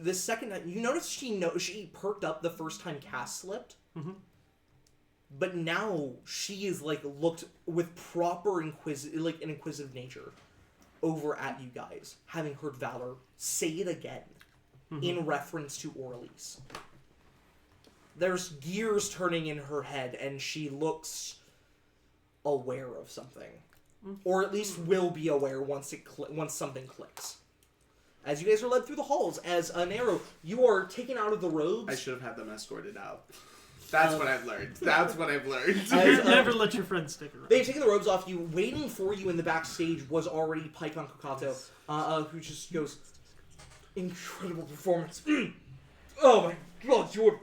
The second time, you notice she perked up the first time Cass slipped, Mm-hmm. but now she is like looked with proper inquisitive nature over at you guys, having heard Valor say it again in reference to Orleans. There's gears turning in her head, and she looks aware of something, or at least will be aware once once something clicks. As you guys are led through the halls, as an arrow, you are taken out of the robes. I should have had them escorted out. That's what I've learned. That's what I've learned. As, Never let your friends stick around. They've taken the robes off you. Waiting for you in the backstage was already Pycon Kokato, who just goes, incredible performance. Oh my god, you were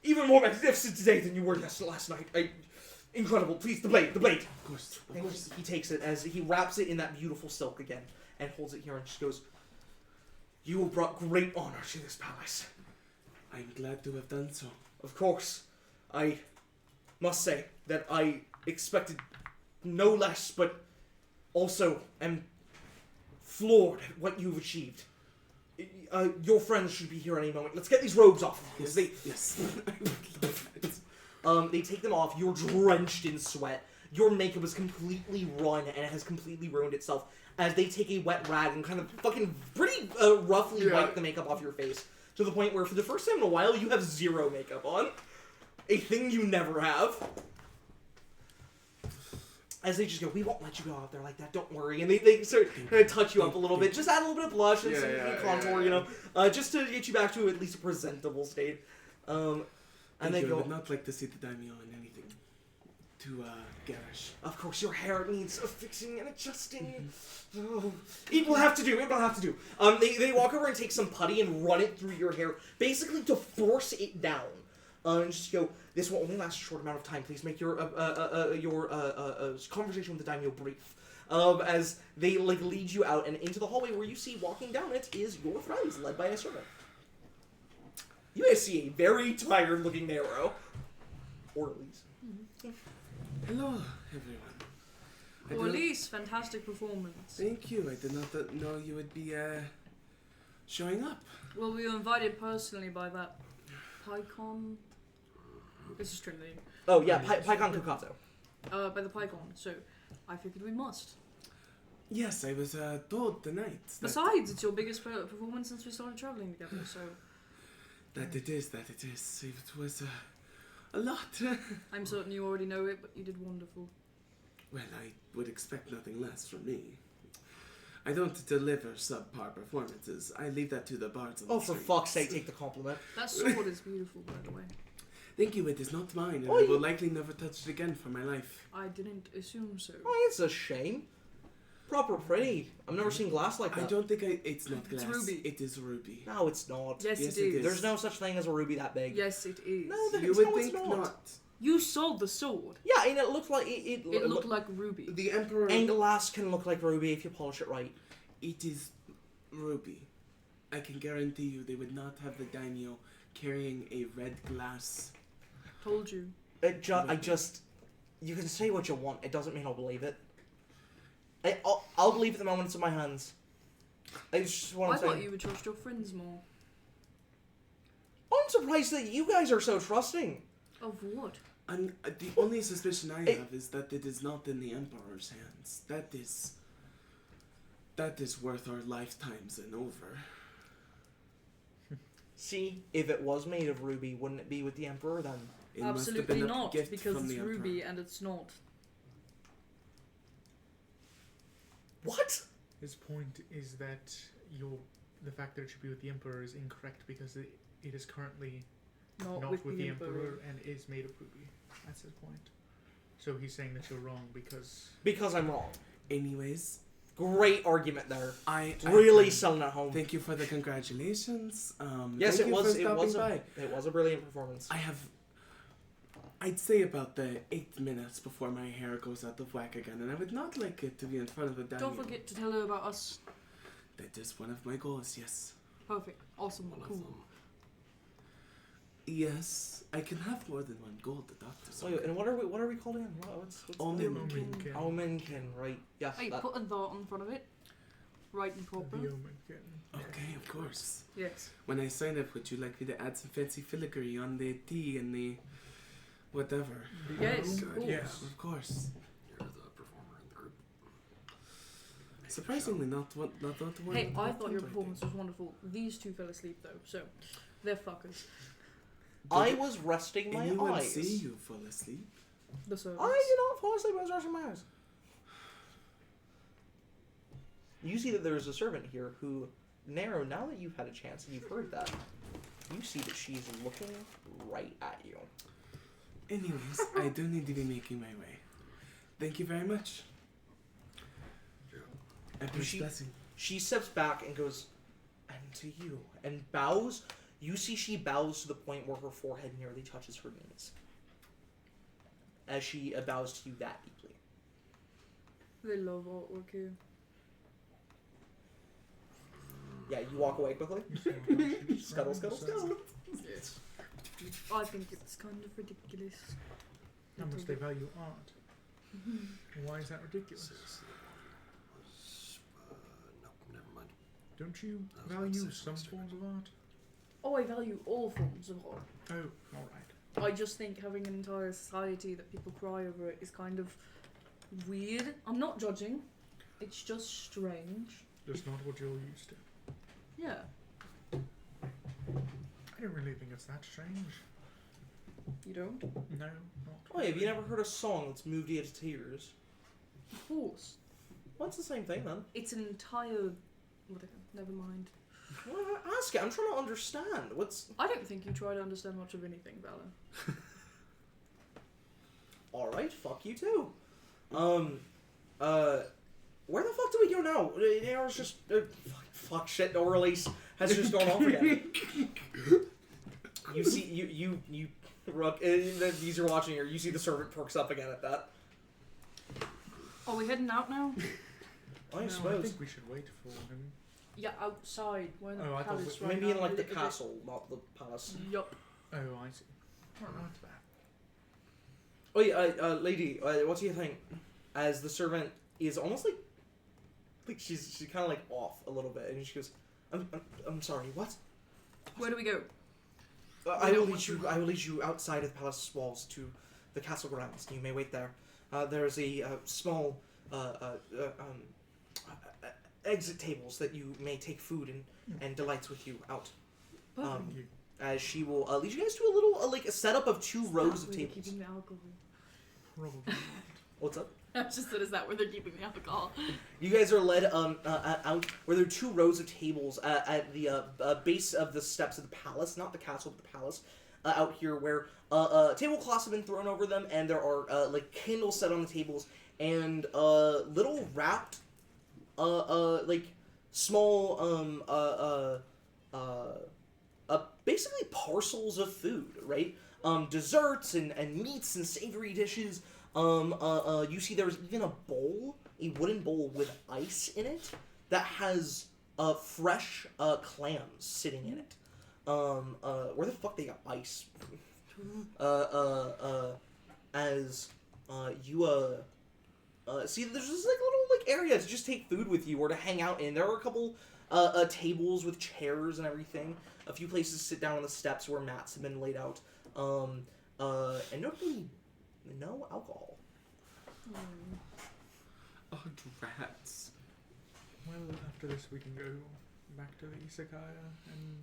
even more magnificent today than you were last night. Incredible. Please, the blade. Of course. Of And course. he takes it as he wraps it in that beautiful silk again and holds it here and just goes, you have brought great honor to this palace. I'm glad to have done so. Of course, I must say that I expected no less, but also am floored at what you've achieved. Your friends should be here any moment. Let's get these robes off. Yes. Yes. I would love it. They take them off. You're drenched in sweat. Your makeup is completely run and it has completely ruined itself. As they take a wet rag and kind of fucking pretty roughly wipe the makeup off your face. To the point where for the first time in a while, you have zero makeup on. A thing you never have. As they just go, we won't let you go out there like that, don't worry. And they start kind of touch you up a little bit. Just add a little bit of blush and some contour, you know. Just to get you back to at least a presentable state. And they I go, would not like to see the daimyo in anything too garish. of course your hair needs a fixing and adjusting. Oh, it will have to do. They walk over and take some putty and run it through your hair, basically to force it down. And just go, this will only last a short amount of time. Please make your conversation with the daimyo brief. As they lead you out and into the hallway where you see walking down it is your friends, led by a servant. You guys see a very tired-looking Nero. Orderlies. Hello, everyone. I did Elise, fantastic performance. Thank you. I did not know you would be showing up. Well, we were invited personally by that Pycon. This is Trinity. Oh yeah, Pycon Kokato. By the Pycon. So I figured we must. Yes, I was told tonight. Besides, it's your biggest performance since we started traveling together. So That it is. It was a lot. I'm certain you already know it, but you did wonderful. Well, I would expect nothing less from me. I don't deliver subpar performances. I leave that to the bards on Oh, the for street. fuck's sake, take the compliment. That sword is beautiful, by the way. Thank you. It is not mine, and Oh, I you- will likely never touch it again for my life. I didn't assume so. Oh, it's a shame. Proper pretty. I've never seen glass like I that. don't think it's not glass. It's ruby. It is ruby. No, it's not. Yes, Yes, it it is. is. There's no such thing as a ruby that big. Yes, it is. No, there- You No, would it's think not. not. You sold the sword. Yeah, and it looked like it It looked like ruby. The emperor. and glass can look like ruby if you polish it right. It is ruby. I can guarantee you they would not have the daimyo carrying a red glass. Told you. You can say what you want. It doesn't mean I'll believe it. I'll believe it the moment it's in my hands. It's just what I I'm thought saying. you would trust your friends more. I'm surprised that you guys are so trusting. Of what? And the only suspicion I have is that it is not in the emperor's hands. That is worth our lifetimes and over. See, if it was made of ruby, wouldn't it be with the Emperor then? It must have Absolutely been a not, gift because from it's the ruby emperor. and it's not. What? His point is that the fact that it should be with the Emperor is incorrect because it is currently not with the Emperor and is made of ruby. That's his point. So he's saying that you're wrong because Because I'm wrong. Anyways, Great argument there. I Really selling it home. thank you for the congratulations. Yes, thank it you was. for It was. stopping by. It was a brilliant performance. I'd say about the 8 minutes before my hair goes out of whack again, and I would not like it to be in front of the daimyo. Don't forget to tell her about us. That is one of my goals, yes. Perfect. Awesome. Cool. Yes, I can have more than one goal, the doctor said. Wait, and what are we called again? What's Omen. Omenkin. Omenkin, right? Yes. Hey, that- put a dot in front of it. Right and proper. the Omenkin. Okay, of course. Yes. When I sign up, would you like me to add some fancy filigree on the T and the whatever? Yes, Good, of course. yes. Of course. You're the performer in the group. Surprisingly, not one. Hey, I thought your right performance was wonderful. These two fell asleep though, so they're fuckers. I was resting there. my Anyone eyes. see you fall asleep? The servants. I did not fall asleep. I was rushing my eyes. You see that there is a servant here who, Nero, now that you've had a chance and you've heard that, you see that she's looking right at you. Anyways, I do need to be making my way. Thank you very much. Emperor's blessing. She steps back and goes, and to you, and bows. You see she bows to the point where her forehead nearly touches her knees. As she bows to you that deeply. They love artwork here. Yeah, you walk away quickly. Scuttle, scuttle, scuttle. Yes. I think it's kind of ridiculous. How much they value art. Why is that ridiculous? Nope, never mind. Don't you I was about to value say some something forms of art? Oh, I value all forms of art. Oh, alright. I just think having an entire society that people cry over it is kind of weird. I'm not judging. It's just strange. Just not what you're used to. Yeah. I don't really think it's that strange. You don't? No, not. Oh, yeah, have you never heard a song that's moved you to tears? Of course. Well, it's the same thing then. It's an entire... Whatever. Never mind. Well, ask it. I'm trying to understand. What's... I don't think you try to understand much of anything, Valor. Alright, fuck you too. Where the fuck do we go now? It's just... fuck shit, no release. Has just gone off again. You see, you Rook, these are watching here, you see the servant perks up again at that. Are we heading out now? I No, suppose. I think we should wait for him. Yeah, outside. We're in the Oh, I thought palace we- right Maybe now. in like the We're a bit- castle, not the palace. Yup. Oh, I see. Not bad. Oh yeah, lady, what do you think? As the servant is almost like she's kind of like off a little bit, and she goes, I'm sorry, what? Where do we go? I will lead you outside of the palace walls to the castle grounds. You may wait there. There is a small exit tables that you may take food and delights with you out. Perfect. As she will lead you guys to a little like a setup of two rows of Where they're tables. keeping the alcohol. Probably. What's up? I just said, is that where they're keeping the alcohol? You guys are led out where there are two rows of tables at the base of the steps of the palace, not the castle, but the palace. Out here, where tablecloths have been thrown over them, and there are like candles set on the tables, and little wrapped, like small basically parcels of food, right? Desserts and meats and savory dishes. You see there's even a wooden bowl with ice in it that has fresh clams sitting in it. Where the fuck they got ice? As you see, there's this like little like area to just take food with you or to hang out in. There are a couple tables with chairs and everything. A few places to sit down on the steps where mats have been laid out. And notably, no alcohol. Oh, rats. Well, after this we can go back to the Izakaya and...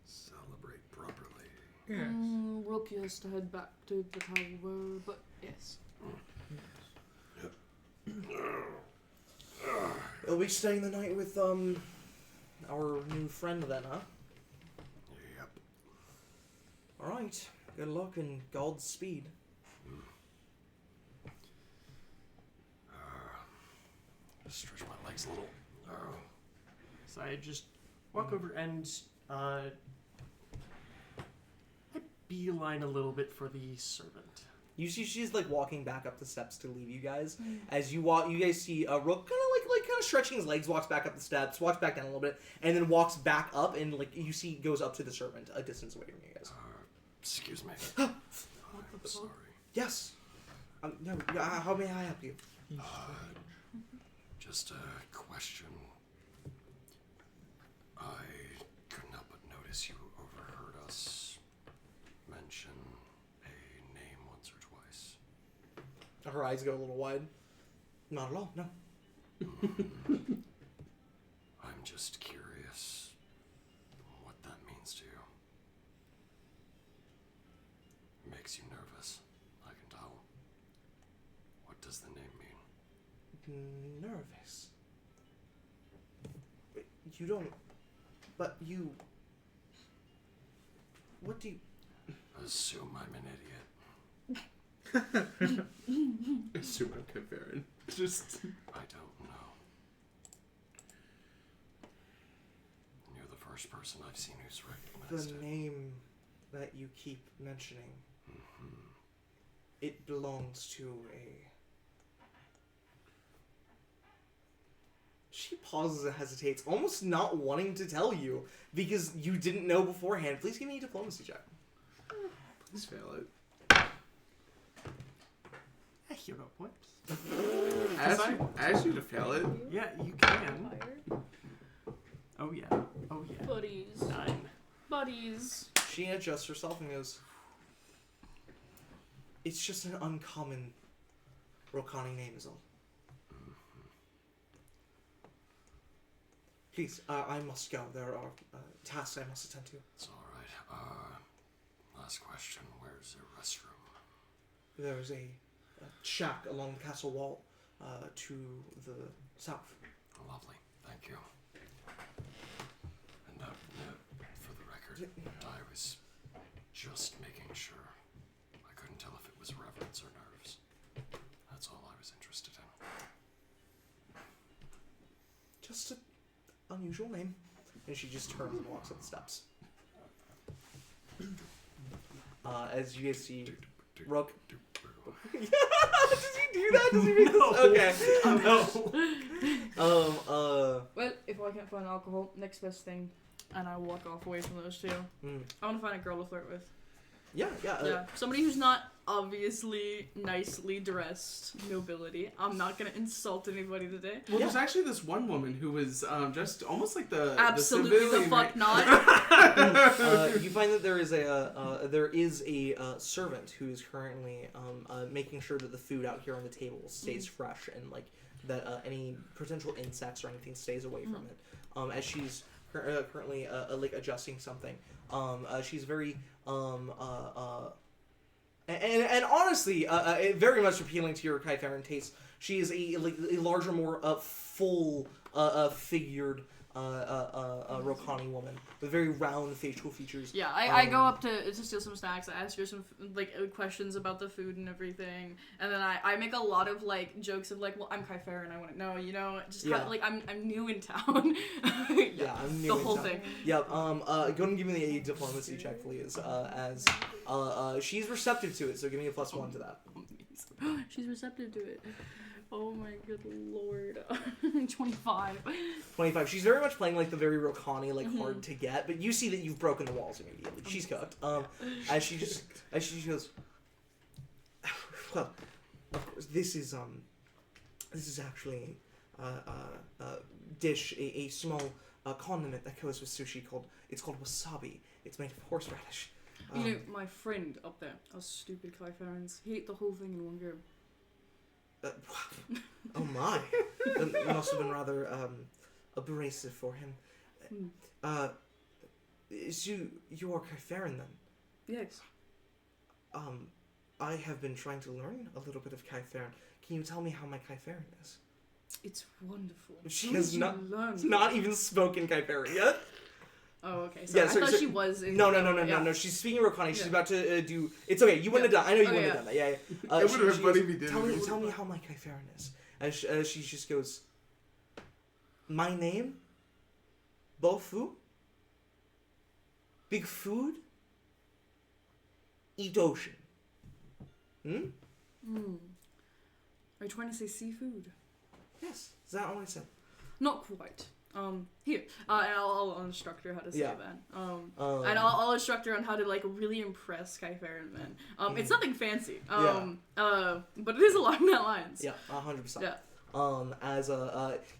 Celebrate properly. Yes. Rocky has to head back to the tower, but yes. You'll be staying the night with our new friend then, huh? Yep. All right. Good luck and Godspeed. Stretch my legs a little. So I just walk over and I beeline a little bit for the servant. You see, she's like walking back up the steps to leave you guys. As you walk, you guys see Rook kind of stretching his legs, walks back up the steps, walks back down a little bit, and then walks back up, and like you see goes up to the servant a distance away from you guys. Excuse me. What I'm the sorry. fuck? Yes. No. How may I help you? He's Just a question. I couldn't help but notice you overheard us mention a name once or twice. Her eyes go a little wide. Not at all. No. I'm just curious what that means to you. Makes you nervous, I can tell. nervous. You don't... But you... What do you... Assume I'm an idiot. Assume I'm Kypharian. Just. I don't know. You're the first person I've seen who's recognized The it. name that you keep mentioning, it belongs to a... She pauses and hesitates, almost not wanting to tell you, because you didn't know beforehand. Please give me a diplomacy check. Please fail it. A hero point. I asked you to fail it. Yeah, you can. Oh yeah. Oh yeah. Buddies. 9. Buddies. She adjusts herself and goes, it's just an uncommon Rokani name is all. Please, I must go. There are tasks I must attend to. It's alright. Last question. Where's your restroom? There is a shack along the castle wall to the south. Lovely. Thank you. And for the record, I was just making sure. I couldn't tell if it was reverence or nerves. That's all I was interested in. Just an unusual name. And she just turns and walks up the steps. As you guys see, Rook. Does he do that? Does he make this? Okay. Well, if I can't find alcohol, next best thing, and I walk off away from those two. I want to find a girl to flirt with. Yeah. Yeah, somebody who's not obviously nicely dressed nobility. I'm not gonna insult anybody today. Well, there's actually this one woman who was just almost like the Absolutely the civilian, fuck not. You find that there is a servant who is currently making sure that the food out here on the table stays fresh and like that any potential insects or anything stays away from it. As she's currently like adjusting something. She's very and honestly, very much appealing to your Kypharan taste. She is a larger, more full figured Rokani woman with very round facial features. Yeah, I go up to steal some snacks. I ask her some questions about the food and everything, and then I make a lot of like jokes of like, well, I'm Kypharan, I wouldn't know, just how, like I'm new in town. Yeah, I'm new the in whole town. thing. Yeah. Go ahead and give me a diplomacy check, please. As she's receptive to it, so give me a +1 to that. She's receptive to it. Oh my good lord. 25. 25. She's very much playing like the very Rokani, like hard to get, but you see that you've broken the walls immediately. She's cooked. As she goes, well, of course, this is actually a dish, a small condiment that goes with sushi called wasabi. It's made of horseradish. You know, my friend up there, us stupid Kypharans, he ate the whole thing in one go. Oh my! That must have been rather abrasive for him. You are Kypharan then? Yes. I have been trying to learn a little bit of Kypharan. Can you tell me how my Kypharan is? It's wonderful. She How has did you learn not even spoken Kypharan yet. Oh, okay. So I thought she was. No. She's speaking Rokani. She's about to do. It's okay. You wouldn't have done. I know you wouldn't have done that. Yeah. It would have been funny if he did. Tell me how my Kypharan is. As she just goes. My name. Bofu. Big food. Eat ocean. Are you trying to say seafood? Yes. Is that what I said? Not quite. Here, and I'll instruct her how to say that. And I'll instruct her on how to like really impress Kypharan men. It's nothing fancy. But it is along that lines. Yeah, 100%.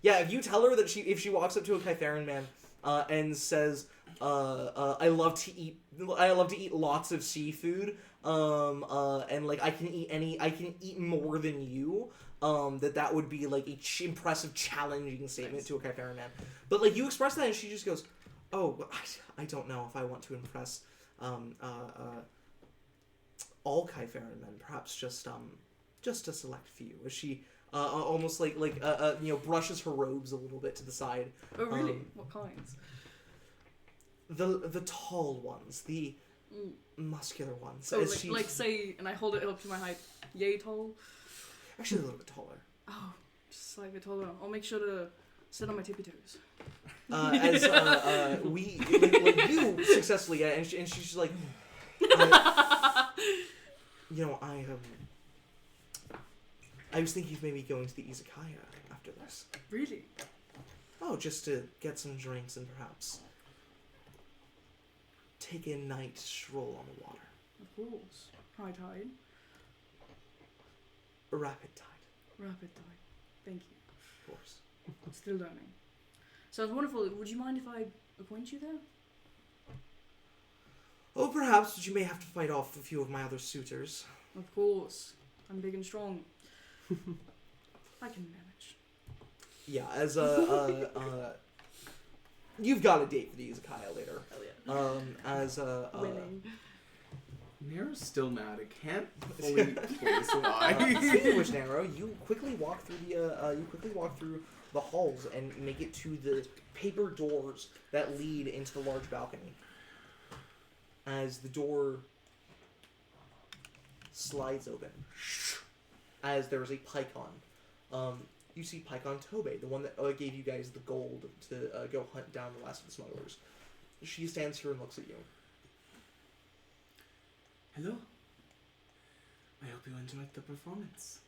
Yeah. If you tell her that if she walks up to a Kypharan man, and says, I love to eat lots of seafood, and like I can eat more than you. That would be like a impressive, challenging statement to a Kypharan man. But like you express that, and she just goes, "Oh, but I don't know if I want to impress all Kypharan men. Perhaps just a select few." As she almost brushes her robes a little bit to the side. Oh, really? What kinds? The tall ones, the muscular ones. Oh, as she, like say, and I hold it up to my height. Yay tall? actually a little bit taller. Oh, just slightly taller. I'll make sure to sit on my tippy toes. You successfully get it, and she's like, I was thinking of maybe going to the izakaya after this. Really? Oh, just to get some drinks and perhaps take a night stroll on the water. Of course. High tide. A rapid tide, Rapid tide. Thank you. of course. Still learning. Sounds wonderful. Would you mind if I acquaint you there? Oh, perhaps, but you may have to fight off a few of my other suitors. Of course. I'm big and strong. I can manage. Yeah, as you've got a date for the izakaya later. Hell yeah. Winning. Nero's still mad. It can't fully place why. Speaking of which, Nero, you quickly walk through the halls and make it to the paper doors that lead into the large balcony. As the door slides open, as there is a Pycon. You see Pycon Tobe, the one that gave you guys the gold to go hunt down the last of the smugglers. She stands here and looks at you. Hello. I hope you enjoyed the performance.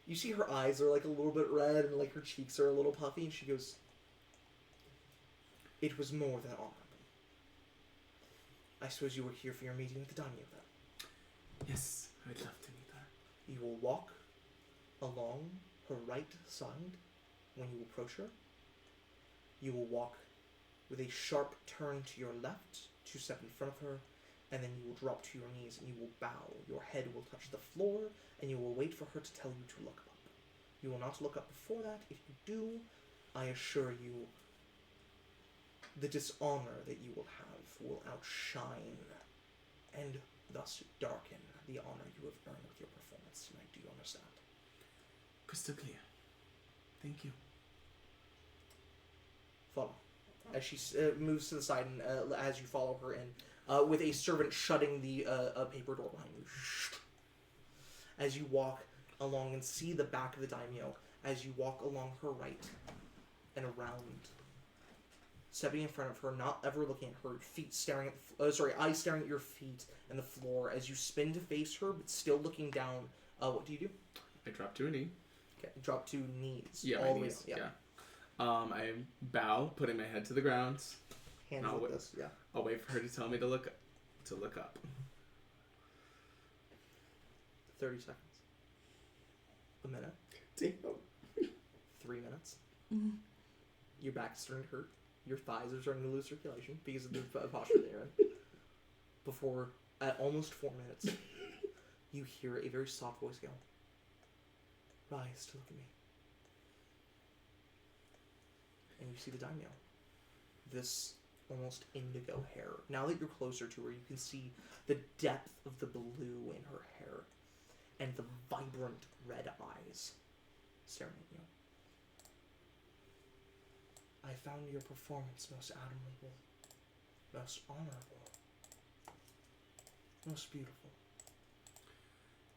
You see her eyes are like a little bit red and like her cheeks are a little puffy, and she goes, "It was more than honorable. I suppose you were here for your meeting with the daimyo then." Yes, I'd love to meet her. You will walk along her right side when you approach her. You will walk with a sharp turn to your left to step in front of her, and then you will drop to your knees and you will bow. Your head will touch the floor, and you will wait for her to tell you to look up. You will not look up before that. If you do, I assure you, the dishonor that you will have will outshine and thus darken the honor you have earned with your performance tonight. Do you understand? Crystal clear. Thank you. Follow. As she moves to the side, and as you follow her in, with a servant shutting the paper door behind you. As you walk along and see the back of the daimyo, as you walk along her right and around, stepping in front of her, not ever looking at her, feet staring at eyes staring at your feet and the floor. As you spin to face her, but still looking down, what do you do? I drop to a knee. Okay, drop to knees. Yeah, all my the knees. way down. Yeah. I bow, putting my head to the ground. Hands No, like wait. this. Yeah. I'll wait for her to tell me to look up. 30 seconds. A minute. Damn. 3 minutes. Your back's starting to hurt. Your thighs are starting to lose circulation because of the posture that you're in. Before, at almost 4 minutes, you hear a very soft voice go, "Rise to look at me." And you see the daimyo. This almost indigo hair. Now that you're closer to her, you can see the depth of the blue in her hair and the vibrant red eyes staring at you. "I found your performance most admirable, most honorable, most beautiful."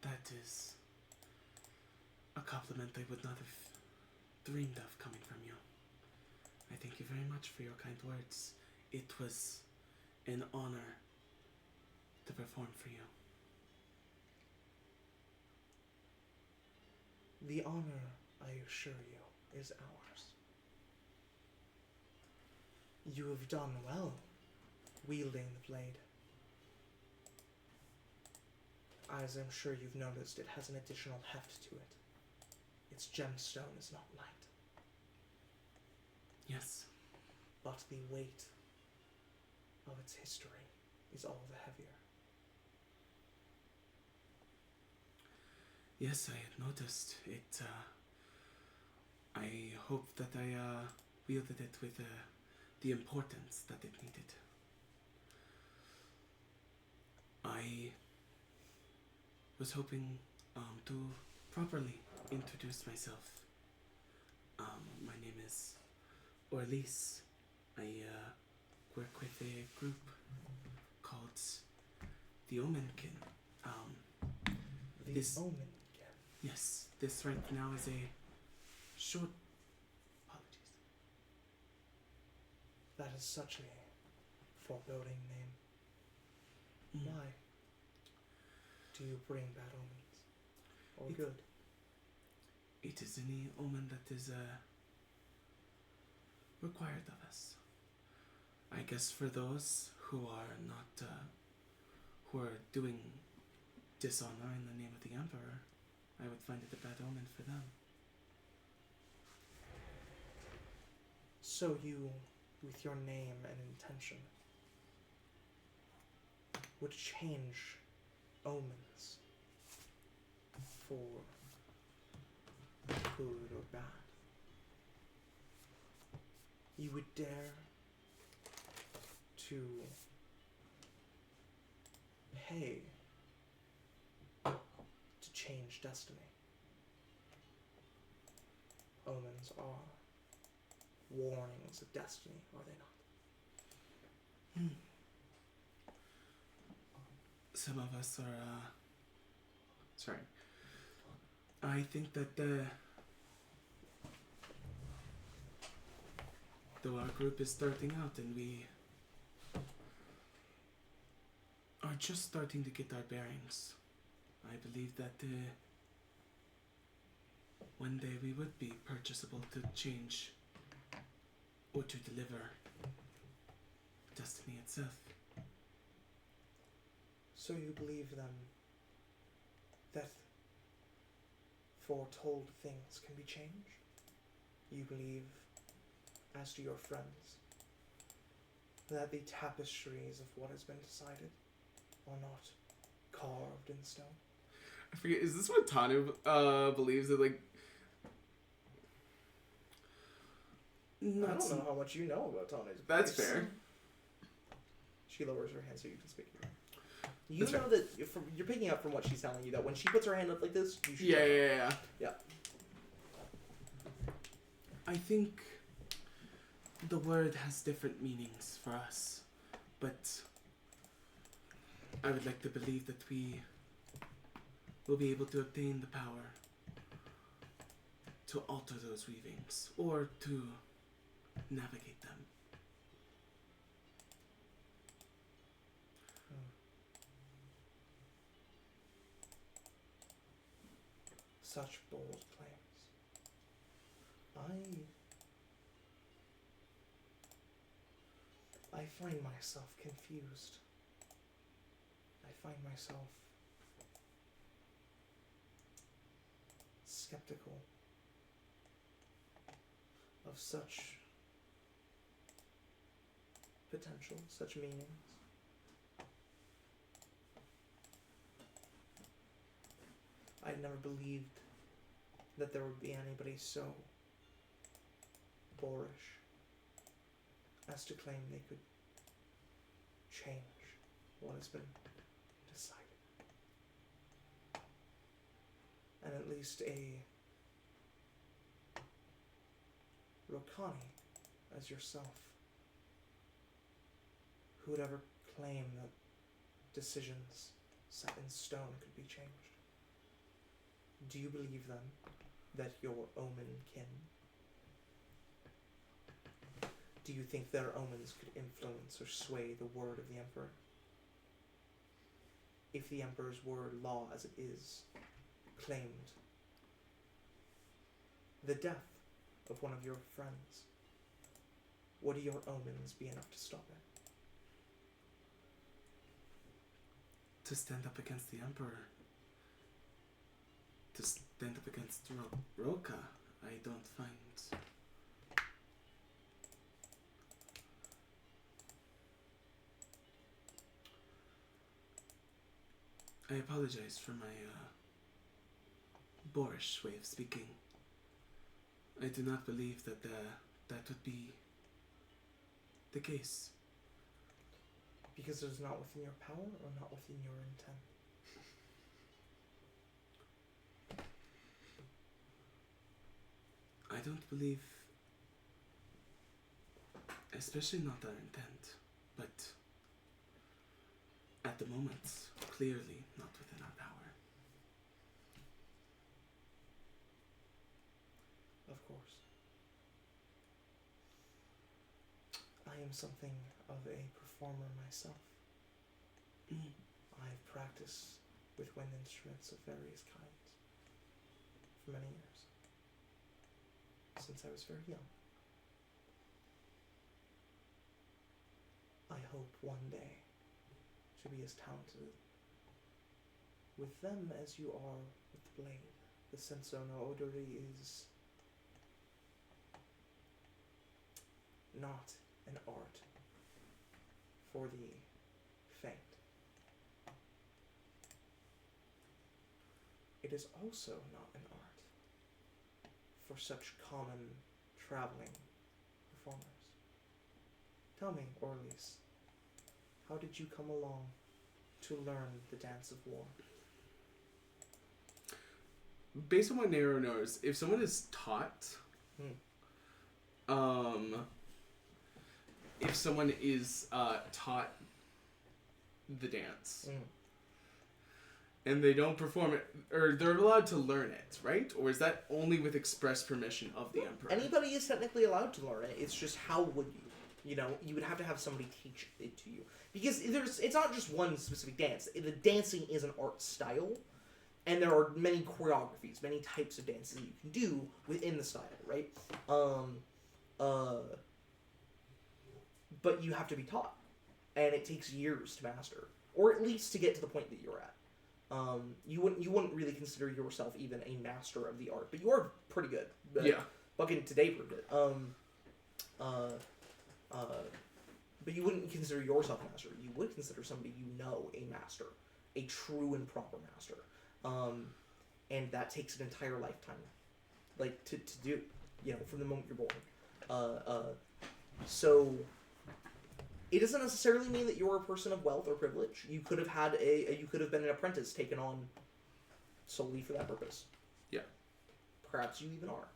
That is a compliment I would not have dreamed of coming from you. I thank you very much for your kind words. It was an honor to perform for you. The honor, I assure you, is ours. You have done well, wielding the blade. As I'm sure you've noticed, it has an additional heft to it. Its gemstone is not light, Yes. but the weight of its history is all the heavier. Yes, I had noticed it. I hope that I wielded it with the importance that it needed. I was hoping to properly introduce myself. My name is Orlise. I work with a group called the Omenkin. The This- omen. Yes, this right now is a short. Apologies. That is such a foreboding name. Mm. Why? Do you bring bad omens? Or It- good? It is any omen that is required of us. I guess for those who are not, who are doing dishonor in the name of the Emperor, I would find it a bad omen for them. So you, with your name and intention, would change omens for good or bad. You would dare to pay to change destiny. Omens are warnings of destiny, are they not? Some of us are, sorry. I think that though our group is starting out and we are just starting to get our bearings, I believe that one day we would be purchasable to change or to deliver destiny itself. So you believe then that foretold things can be changed? You believe, as do your friends, that the tapestries of what has been decided are not carved in stone? I forget, is this what Tanu believes that, like... I don't know how much you know about Tana's That's beliefs. fair. She lowers her hand so you can speak to her. You That's know that you're picking up from what she's telling you that when she puts her hand up like this, you should. Yeah. Yeah. I think the word has different meanings for us, but I would like to believe that we will be able to obtain the power to alter those weavings or to navigate them. Such bold claims. I find myself confused. I find myself skeptical of such potential, such meanings. I never believed that there would be anybody so boorish as to claim they could change what has been decided. And at least a Rokani as yourself, who would ever claim that decisions set in stone could be changed. Do you believe then that your omen kin, do you think their omens could influence or sway the word of the Emperor? If the Emperor's word, law as it is, claimed the death of one of your friends, would your omens be enough to stop it? To stand up against the Emperor, to stand up against Roka, I don't find... I apologize for my boorish way of speaking. I do not believe that that would be the case. Because it is not within your power or not within your intent? don't believe, especially not our intent, but at the moment, clearly not within our power. Of course. I am something of a performer myself. I've practiced with wind instruments of various kinds for many years, since I was very young. I hope one day to be as talented with them as you are with the blade. The senso no odori is not an art for the faint. It is also not an art for such common traveling performers. Tell me, Orlis, how did you come along to learn the dance of war? Based on what Nero knows, if someone is taught, if someone is taught the dance, and they don't perform it, or they're allowed to learn it, right? Or is that only with express permission of the Emperor? Anybody is technically allowed to learn it. It's just how would you? You know, you would have to have somebody teach it to you. Because it's not just one specific dance. The dancing is an art style, and there are many choreographies, many types of dances that you can do within the style, right? But you have to be taught, and it takes years to master, or at least to get to the point that you're at. You wouldn't really consider yourself even a master of the art, but you are pretty good. Yeah. Fucking today pretty good. But you wouldn't consider yourself a master. You would consider somebody you know a master, a true and proper master. And that takes an entire lifetime, like to do, you know, from the moment you're born. So it doesn't necessarily mean that you're a person of wealth or privilege. You could have had you could have been an apprentice taken on solely for that purpose. Yeah. Perhaps you even are.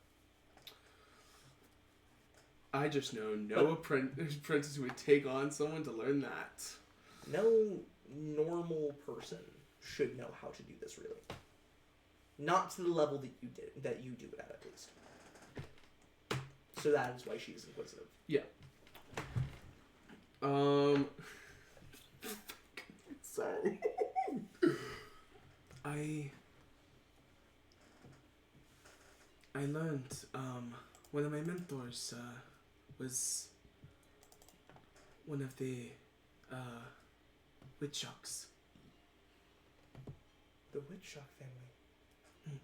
I just know no apprentice who would take on someone to learn that. No normal person should know how to do this, really. Not to the level that you do it at least. So that is why she's inquisitive. Yeah. Sorry. I learned, one of my mentors, was one of the, Witchocks. The Witchock family.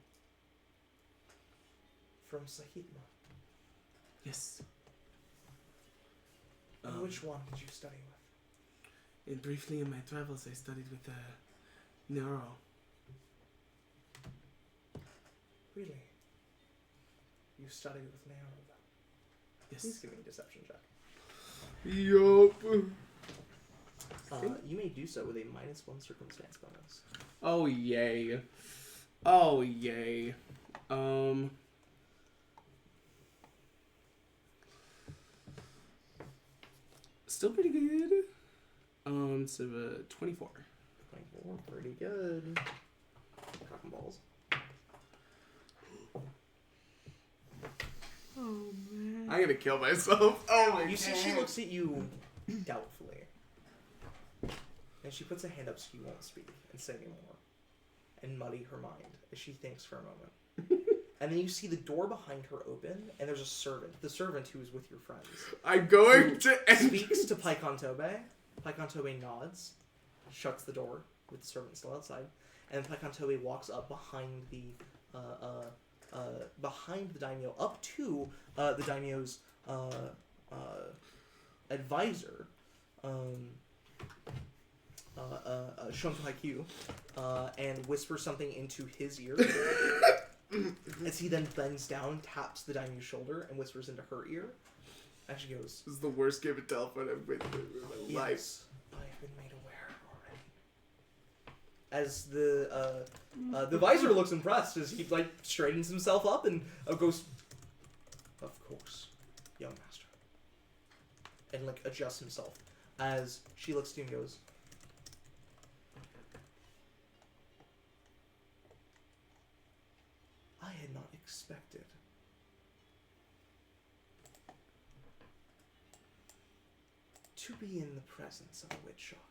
From Sahitma. Yes. And which one did you study with? And briefly in my travels, I studied with, Nero. Really? You studied with Nero? Yes. Please give me a deception check. Yup. You may do so with a -1 circumstance bonus. Oh, yay. Oh, yay. Still pretty good. So, 24. 24, pretty good. Cock and balls. Oh man. I'm gonna kill myself. Oh my god. You see, she looks at you doubtfully. And she puts a hand up so you won't speak and say anymore. And muddy her mind as she thinks for a moment. And then you see the door behind her open, and there's a servant. The servant who is with your friends. I'm going to Speaks to Paikon Tobe. Paikon Tobe nods, shuts the door with the servant still outside, and Paikon Tobe walks up behind the daimyo, up to the daimyo's advisor, Shunto Haikyuu, and whispers something into his ear. As he then bends down, taps the daimyo's shoulder, and whispers into her ear. And she goes, This is the worst game of telephone I've been through in my life. "Yes, I have been made aware already." As the visor looks impressed as he like straightens himself up and goes, and like adjusts himself as she looks at you and goes, I had not expected to be in the presence of a witch shock,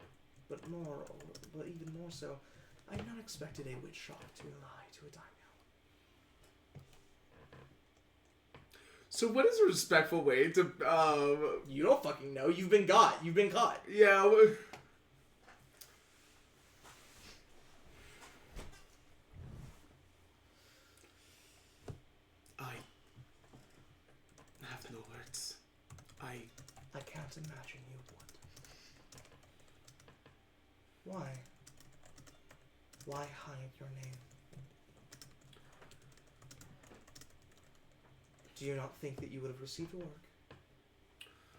but even more so, I had not expected a witch shock to lie to a daimyo. So what is a respectful way to, You don't fucking know. You've been got. You've been caught. yeah, I have no words. I can't imagine you would. Why? Why hide your name? Do you not think that you would have received work?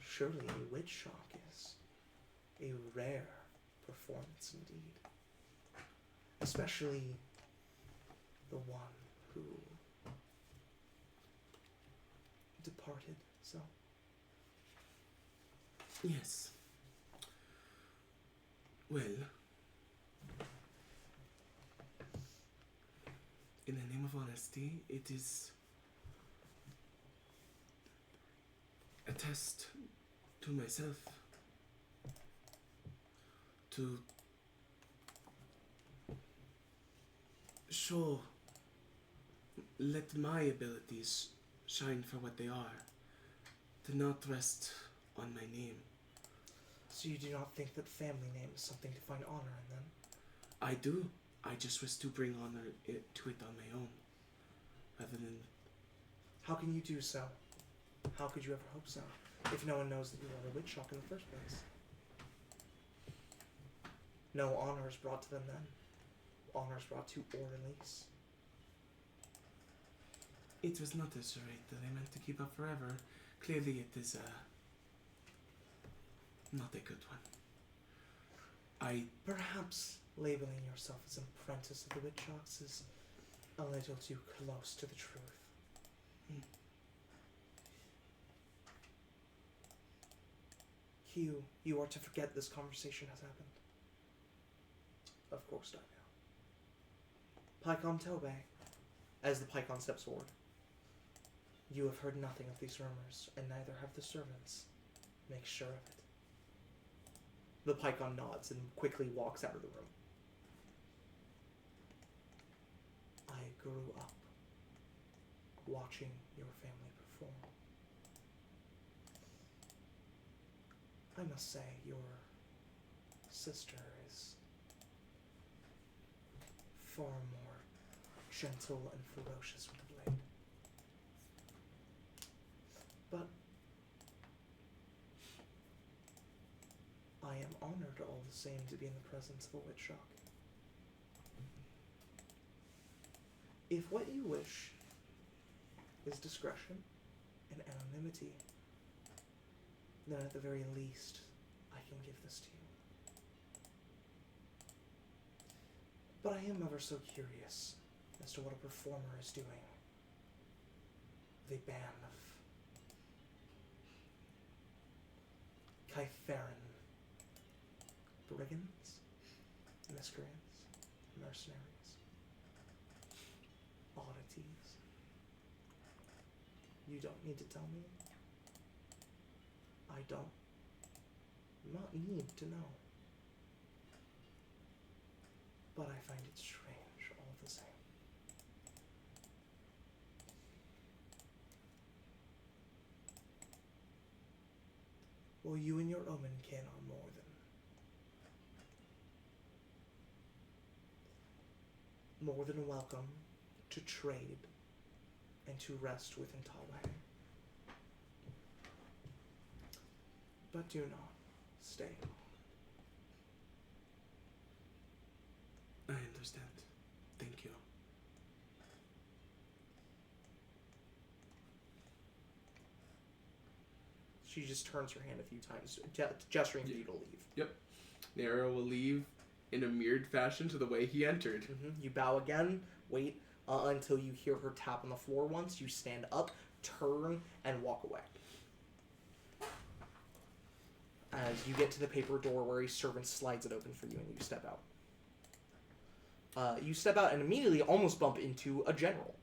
Surely a witch shock is a rare performance indeed. Especially the one who departed so. Yes. Well, in the name of honesty, it is a test to myself to let my abilities shine for what they are, to not rest on my name. So you do not think that family name is something to find honor in then? I do. I just wish to bring honor to it on my own, rather than... How can you do so? How could you ever hope so, if no one knows that you are a witch shock in the first place? No honor is brought to them then. Honor is brought to Orleans. It was not a charade that I meant to keep up forever. Clearly it is, not a good one. Perhaps labeling yourself as an apprentice of the witch shocks is a little too close to the truth. Hugh, you are to forget this conversation has happened. Of course, I know. Pycon Tobe, as the Pycon steps forward. You have heard nothing of these rumors, and neither have the servants. Make sure of it. The Pycon nods and quickly walks out of the room. I grew up watching your family perform. I must say, your sister is far more gentle and ferocious with the blade. But I am honored all the same to be in the presence of a witch shock. If what you wish is discretion and anonymity, then at the very least, I can give this to you. But I am ever so curious as to what a performer is doing. The band of Kytheran brigands, miscreants, mercenaries, oddities. You don't need to tell me. I don't not need to know. But I find it strange all the same. Well, you and your omenkin are more than welcome to trade and to rest with Intawe. But do not stay long. I understand. Thank you. She just turns her hand a few times, gesturing for you to leave. Nero will leave in a mirrored fashion to the way he entered. You bow again, wait until you hear her tap on the floor once, you stand up, turn, and walk away. as you get to the paper door where a servant slides it open for you and you step out. You step out and immediately almost bump into a general.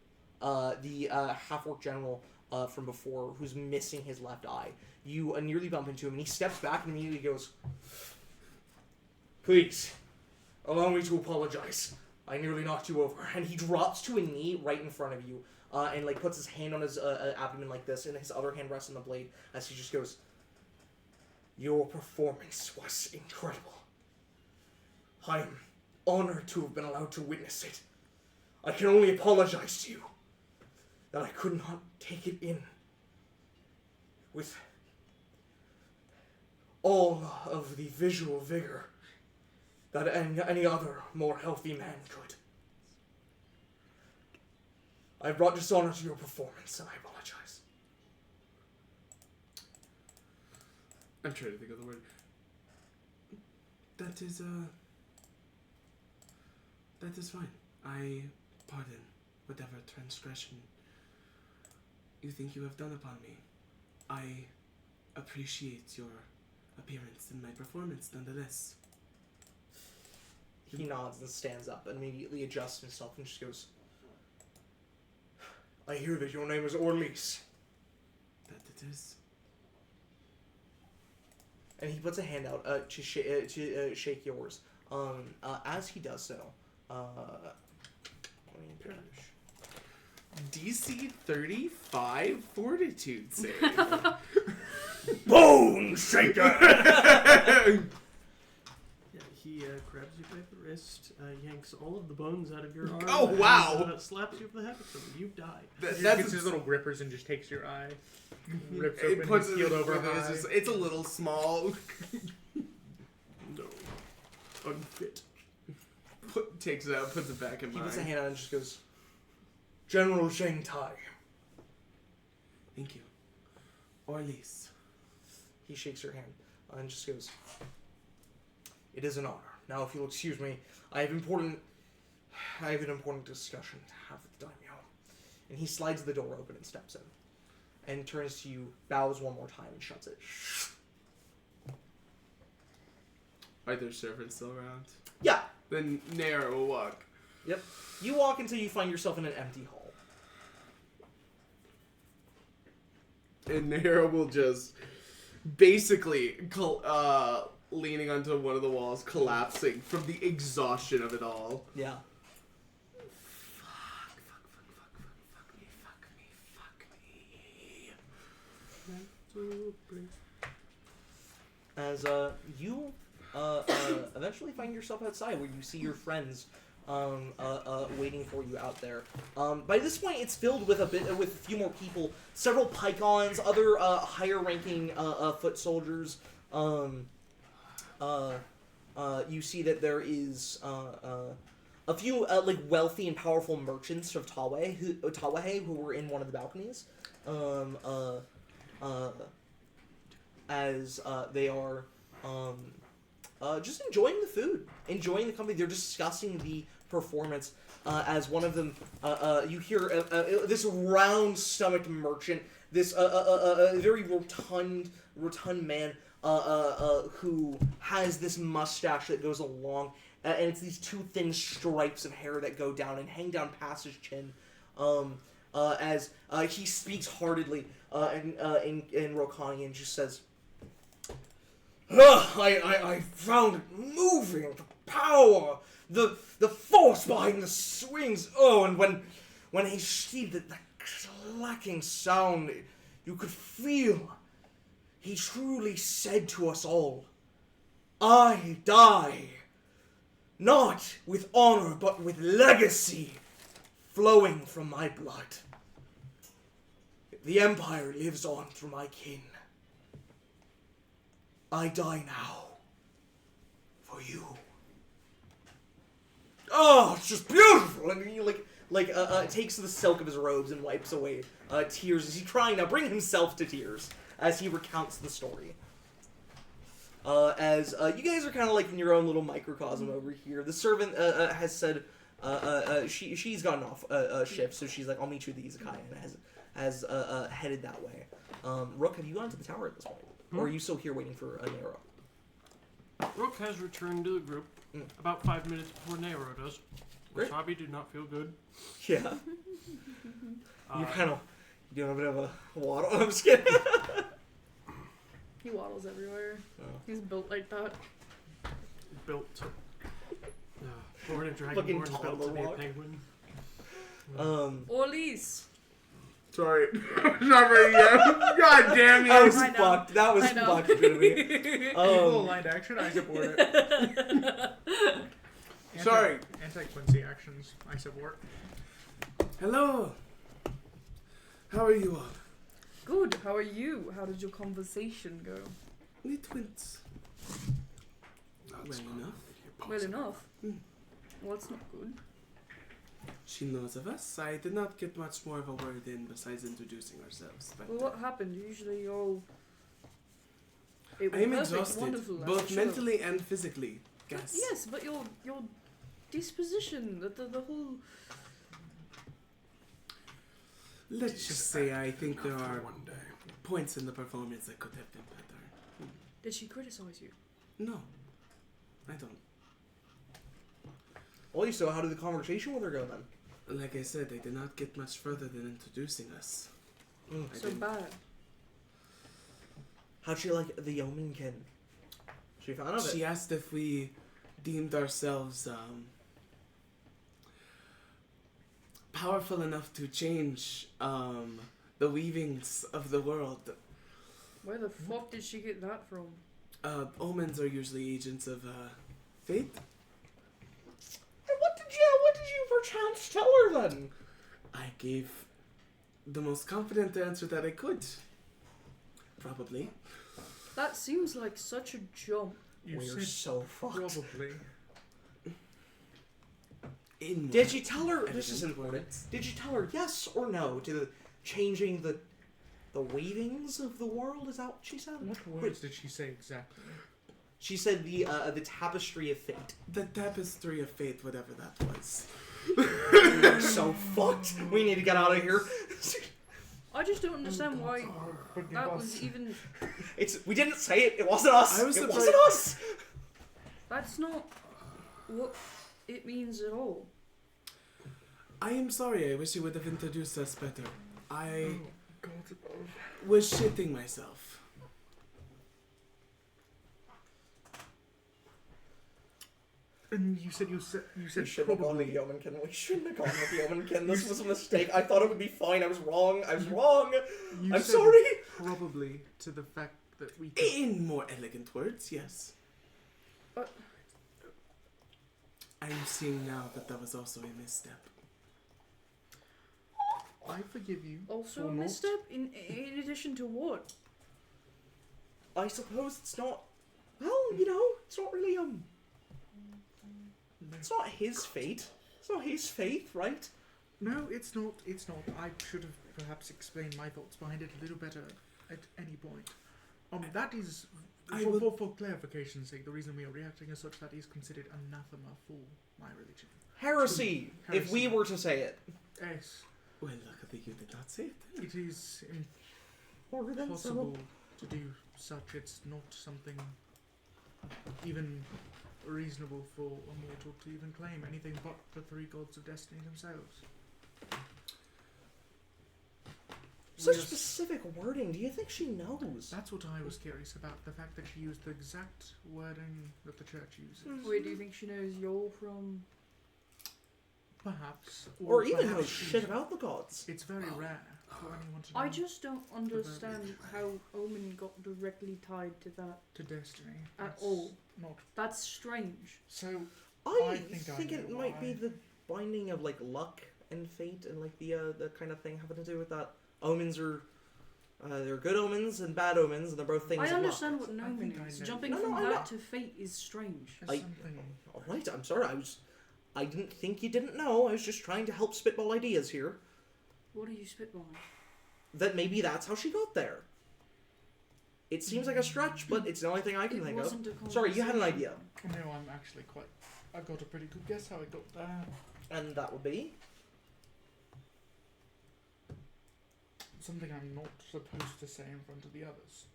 The half-orc general from before who's missing his left eye. You nearly bump into him and he steps back and immediately goes, "Please, allow me to apologize. I nearly knocked you over." And he drops to a knee right in front of you and like puts his hand on his abdomen like this and his other hand rests on the blade as he just goes, "Your performance was incredible. I am honored to have been allowed to witness it. I can only apologize to you that I could not take it in with all of the visual vigor that any other more healthy man could. I brought dishonor to your performance, and I apologize." I'm trying to think of the word. That is fine. I pardon whatever transgression you think you have done upon me. I appreciate your appearance and my performance nonetheless. He nods and stands up and immediately adjusts himself and just goes, "I hear that your name is Orlees." That it is. And he puts a hand out to shake yours. As he does so, let me finish. DC 35 fortitude save. Bone shaker! Yeah, he grabs you by the wrist, yanks all of the bones out of your arm. Oh, wow. And, slaps you over the head with them. You die. He That's gets his little grippers and just takes your eye. Rips it open puts his it shield over over high. it's a little small. No. Unfit. Takes it out, puts it back in He mine. puts a hand out and just goes, General Sheng Tai. Thank you. Orlees. he shakes your hand and just goes, "It is an honor. Now, if you'll excuse me, I have an important discussion to have with the daimyo." And he slides the door open and steps in. And turns to you, bows one more time, and shuts it. Are there servants still around? Yeah. Then Nair will walk. Yep. You walk until you find yourself in an empty hall. And Nair will just basically leaning onto one of the walls, collapsing from the exhaustion of it all. Yeah. As you eventually find yourself outside, where you see your friends waiting for you out there. By this point, it's filled with a few more people, several Pycons, other higher-ranking foot soldiers. You see that there is a few like wealthy and powerful merchants of Tawahe who were in one of the balconies. As they are just enjoying the food, enjoying the company. They're discussing the performance. As one of them, you hear this round-stomached merchant, this very rotund man, who has this mustache that goes along, and it's these two thin stripes of hair that go down and hang down past his chin. As he speaks heartedly in Rokani and just says, I found it moving, the power, the force behind the swings. Oh, and when he said that clacking sound, you could feel. He truly said to us all, "I die, not with honor, but with legacy flowing from my blood. The Empire lives on through my kin. I die now for you." Oh, it's just beautiful. And he takes the silk of his robes and wipes away tears as he's trying to bring himself to tears as he recounts the story. As you guys are kind of like in your own little microcosm over here. The servant has said she's gotten off shift, so she's like, "I'll meet you at the izakaya," and has headed that way. Rook, have you gone to the tower at this point? Or are you still here waiting for an arrow? Rook has returned to the group Mm. about 5 minutes before Nero does. Great. Wasabi did not feel good. Yeah. You're Uh, kind of doing a bit of a waddle. I'm just kidding. He waddles everywhere. Oh. He's built like that. built to. Born a Fucking dragonborn, built to toddler be a walk. penguin. Orleans. Sorry. Sorry, yeah. God damn That was you. I know. fucked. That was I know. fucked to me. Full aligned action, I support it. Sorry. Anti-Quincy actions, I support. Hello. How are you all? Good. How are you? How did your conversation go? We twins. Well enough. Well enough. Hmm. Well, it's not good. She knows of us. I did not get much more of a word in besides introducing ourselves. But Well, what happened? Usually you're all... It I was am perfect, exhausted, wonderful, I'm both sure. mentally and physically. Yes. Yes, but your disposition, the whole... Let's just say I think there Enough for are one day. points in the performance that could have been better. Did she criticize you? No, I don't. Well, so how did the conversation with her go then? Like I said, I did not get much further than introducing us. Mm. I So didn't- bad. How'd she like the yeomankin? She found out She it. asked if we deemed ourselves powerful enough to change the weavings of the world. Where the fuck did she get that from? Omens are usually agents of fate. And what did you perchance tell her then? I gave the most confident answer that I could. Probably. That seems like such a jump. You We're said so fucked. probably. In Did more you tell her? This is evident important. words. Did you tell her yes or no to the changing the weavings of the world? Is that what she said? What words did she say exactly? She said the tapestry of fate. The tapestry of fate, whatever that was. We're so fucked. We need to get out of here. I just don't understand why that was even... We didn't say it. It wasn't us. I was It surprised- wasn't us. That's not what it means at all. I am sorry, I wish you would have introduced us better. I God above. was shitting myself. And you said you said We shouldn't have gone probably. with Yeomankin. We shouldn't have gone with Yeomankin. This was a mistake. I thought it would be fine. I was wrong. You I'm said sorry. Probably to the fact that we could. In more elegant words, yes. But- I'm seeing now that that was also a misstep. I forgive you. Also for a not- misstep? In addition to what? I suppose it's not. Well, it's not really It's not his fate. It's not his faith, right? No, it's not. It's not. I should have perhaps explained my thoughts behind it a little better at any point. That is, I for, will- for, for clarification's sake, the reason we are reacting as such, that is considered anathema for my religion. Heresy, if we Heresy. were to say it. Yes, Well, luckily you did not say it. it is Or then impossible to do such. It's not something even reasonable for a mortal to even claim anything but the three gods of destiny themselves. Such Yes. specific wording. Do you think she knows? That's what I was curious about, the fact that she used the exact wording that the church uses. Wait, do you think she knows you're from... Perhaps. Or even perhaps knows she's- shit about the gods? It's very rare for anyone to know I just don't understand how Omen got directly tied to that to destiny. at That's all. Not That's strange. so. I I think I it know might be why. the binding of like luck and fate and like the kind of thing having to do with that. Omens are there are good omens and bad omens, and they're both things. I of luck. understand what an I omen think I is. know. Jumping No, from I that know. to fate is strange. There's I- something. All right, I'm sorry. I didn't think you didn't know. I was just trying to help spitball ideas here. What are you spitballing? That maybe that's how she got there. It seems like a stretch, but it's the only thing I can It think of. wasn't a Sorry, you had an idea. conversation. No, I'm actually quite. I got a pretty good guess how I got there. And that would be? Something I'm not supposed to say in front of the others.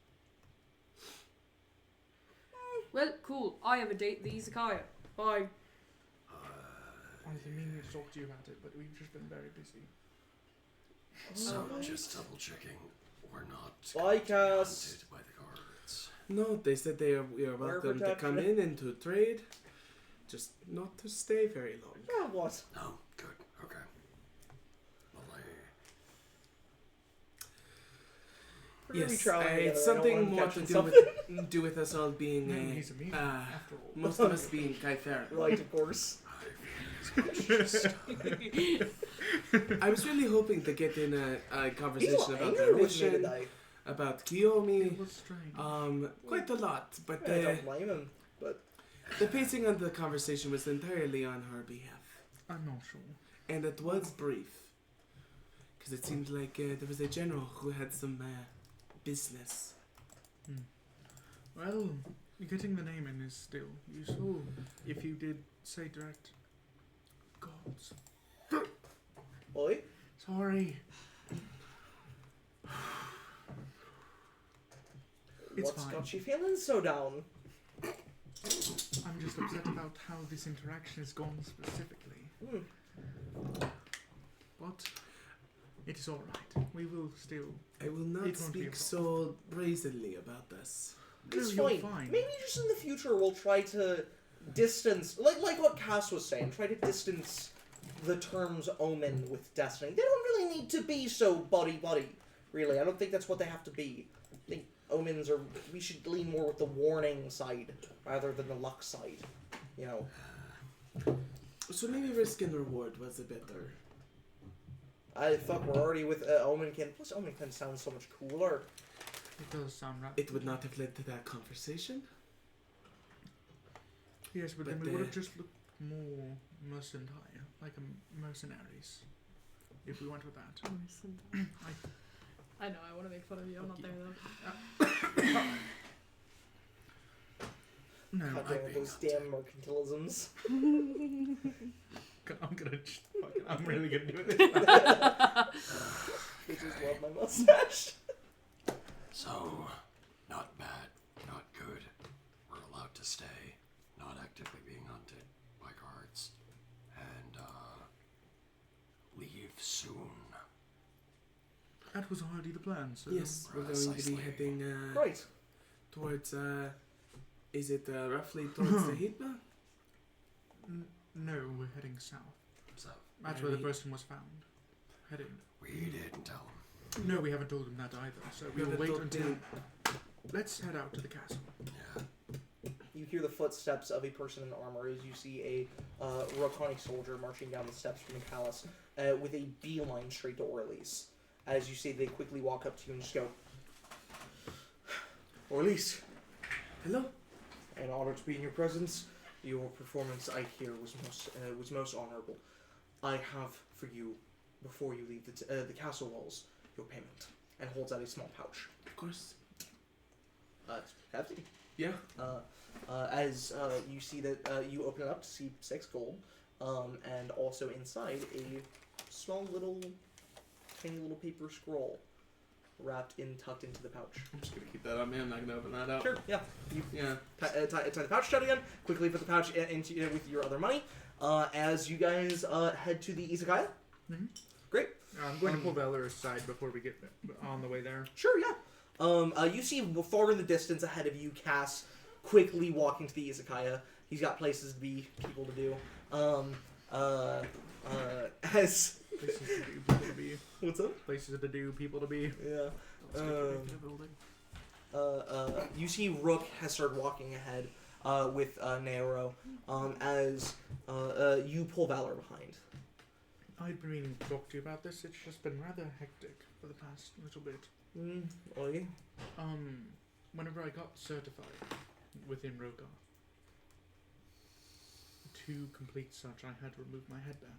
Well, cool. I have a date at the Izakaya. Bye. I've been meaning to talk to you about it, but we've just been very busy. So, Alright. just double checking. We're not Bye, going to be Cass. hunted by the guards. No, they said we are welcome to come in and to trade, just not to stay very long. Yeah, what? No, good. Okay. Well, We're gonna be Yes, traveling together, it's I don't something want more catch to him do something. with us all being No, he's immune, after all. most of us being Kaifera. Right, of course. I feel as much. I was really hoping to get in a He's conversation not about angry the with me mission, today. about Kiyomi, It was strange. quite a lot, but I don't blame him, but the pacing of the conversation was entirely on her behalf, I'm not sure. and it was brief, because it seemed like there was a general who had some business. Well, getting the name in is still useful. If you did say direct gods. Oi. Sorry. It's What's fine. got you feeling so down? I'm just upset about how this interaction has gone specifically. But it is alright. We will still. I will not It won't be a speak so brazenly about this. It's No, fine. you're fine. Maybe just in the future we'll try to distance, like what Cass was saying, try to distance the terms omen with destiny. They don't really need to be so buddy-buddy, really. I don't think that's what they have to be. I think omens are, we should lean more with the warning side rather than the luck side, you know. So maybe risk and reward was a better. Fuck, we're already with Omenkin. Plus, Omenkin sounds so much cooler. It does sound right. It would not have led to that conversation. Yes, but then but we would have the- just looked more mercantile, like mercenaries, if we went with that. I know, I want to make fun of you. I'm not there though. No, God I damn it, think those damn mercantilisms. I'm gonna. I'm really gonna do it. They just love my mustache. So, not bad, not good. We're allowed to stay, not actively being hunted by guards, and leave soon. That was already the plan. So Yes, we're going to be Precisely. heading Right. towards. Is it roughly towards the Hitma? No, we're heading south. So, That's where the Maybe- person was found. Heading. we didn't tell him. No, we haven't told him that either. So we will haven't wait told until. him. Let's head out to the castle. Yeah. You hear the footsteps of a person in armor as you see a Rokani soldier marching down the steps from the palace with a beeline straight to Orleans. As you see, they quickly walk up to you and just go, Orleans, Hello? an honor to be in your presence. Your performance, I hear, was most honorable. I have for you, before you leave the castle walls, your payment. And holds out a small pouch. Of course. It's hefty. Yeah. As you see that you open it up to see 6 gold, and also inside a small little, tiny little paper scroll wrapped in, tucked into the pouch. I'm just gonna keep that on me. I'm not gonna open that up. Sure, yeah. You Yeah. tie the pouch shut again. Quickly put the pouch into with your other money. As you guys head to the Izakaya. Mhm. Great. I'm going to pull Valor aside before we get on the way there. Sure, yeah. You see far in the distance ahead of you, Cass quickly walking to the Izakaya. He's got places to be, people to do. As Places to do, people to be. what's up? Places to do, people to be. Yeah. Let's make it into the building. You see Rook has started walking ahead with Nairo as you pull Valor behind. I'd been meaning to talk to you about this. It's just been rather hectic for the past little bit. Oi. Whenever I got certified within Rogar, to complete such, I had to remove my headband.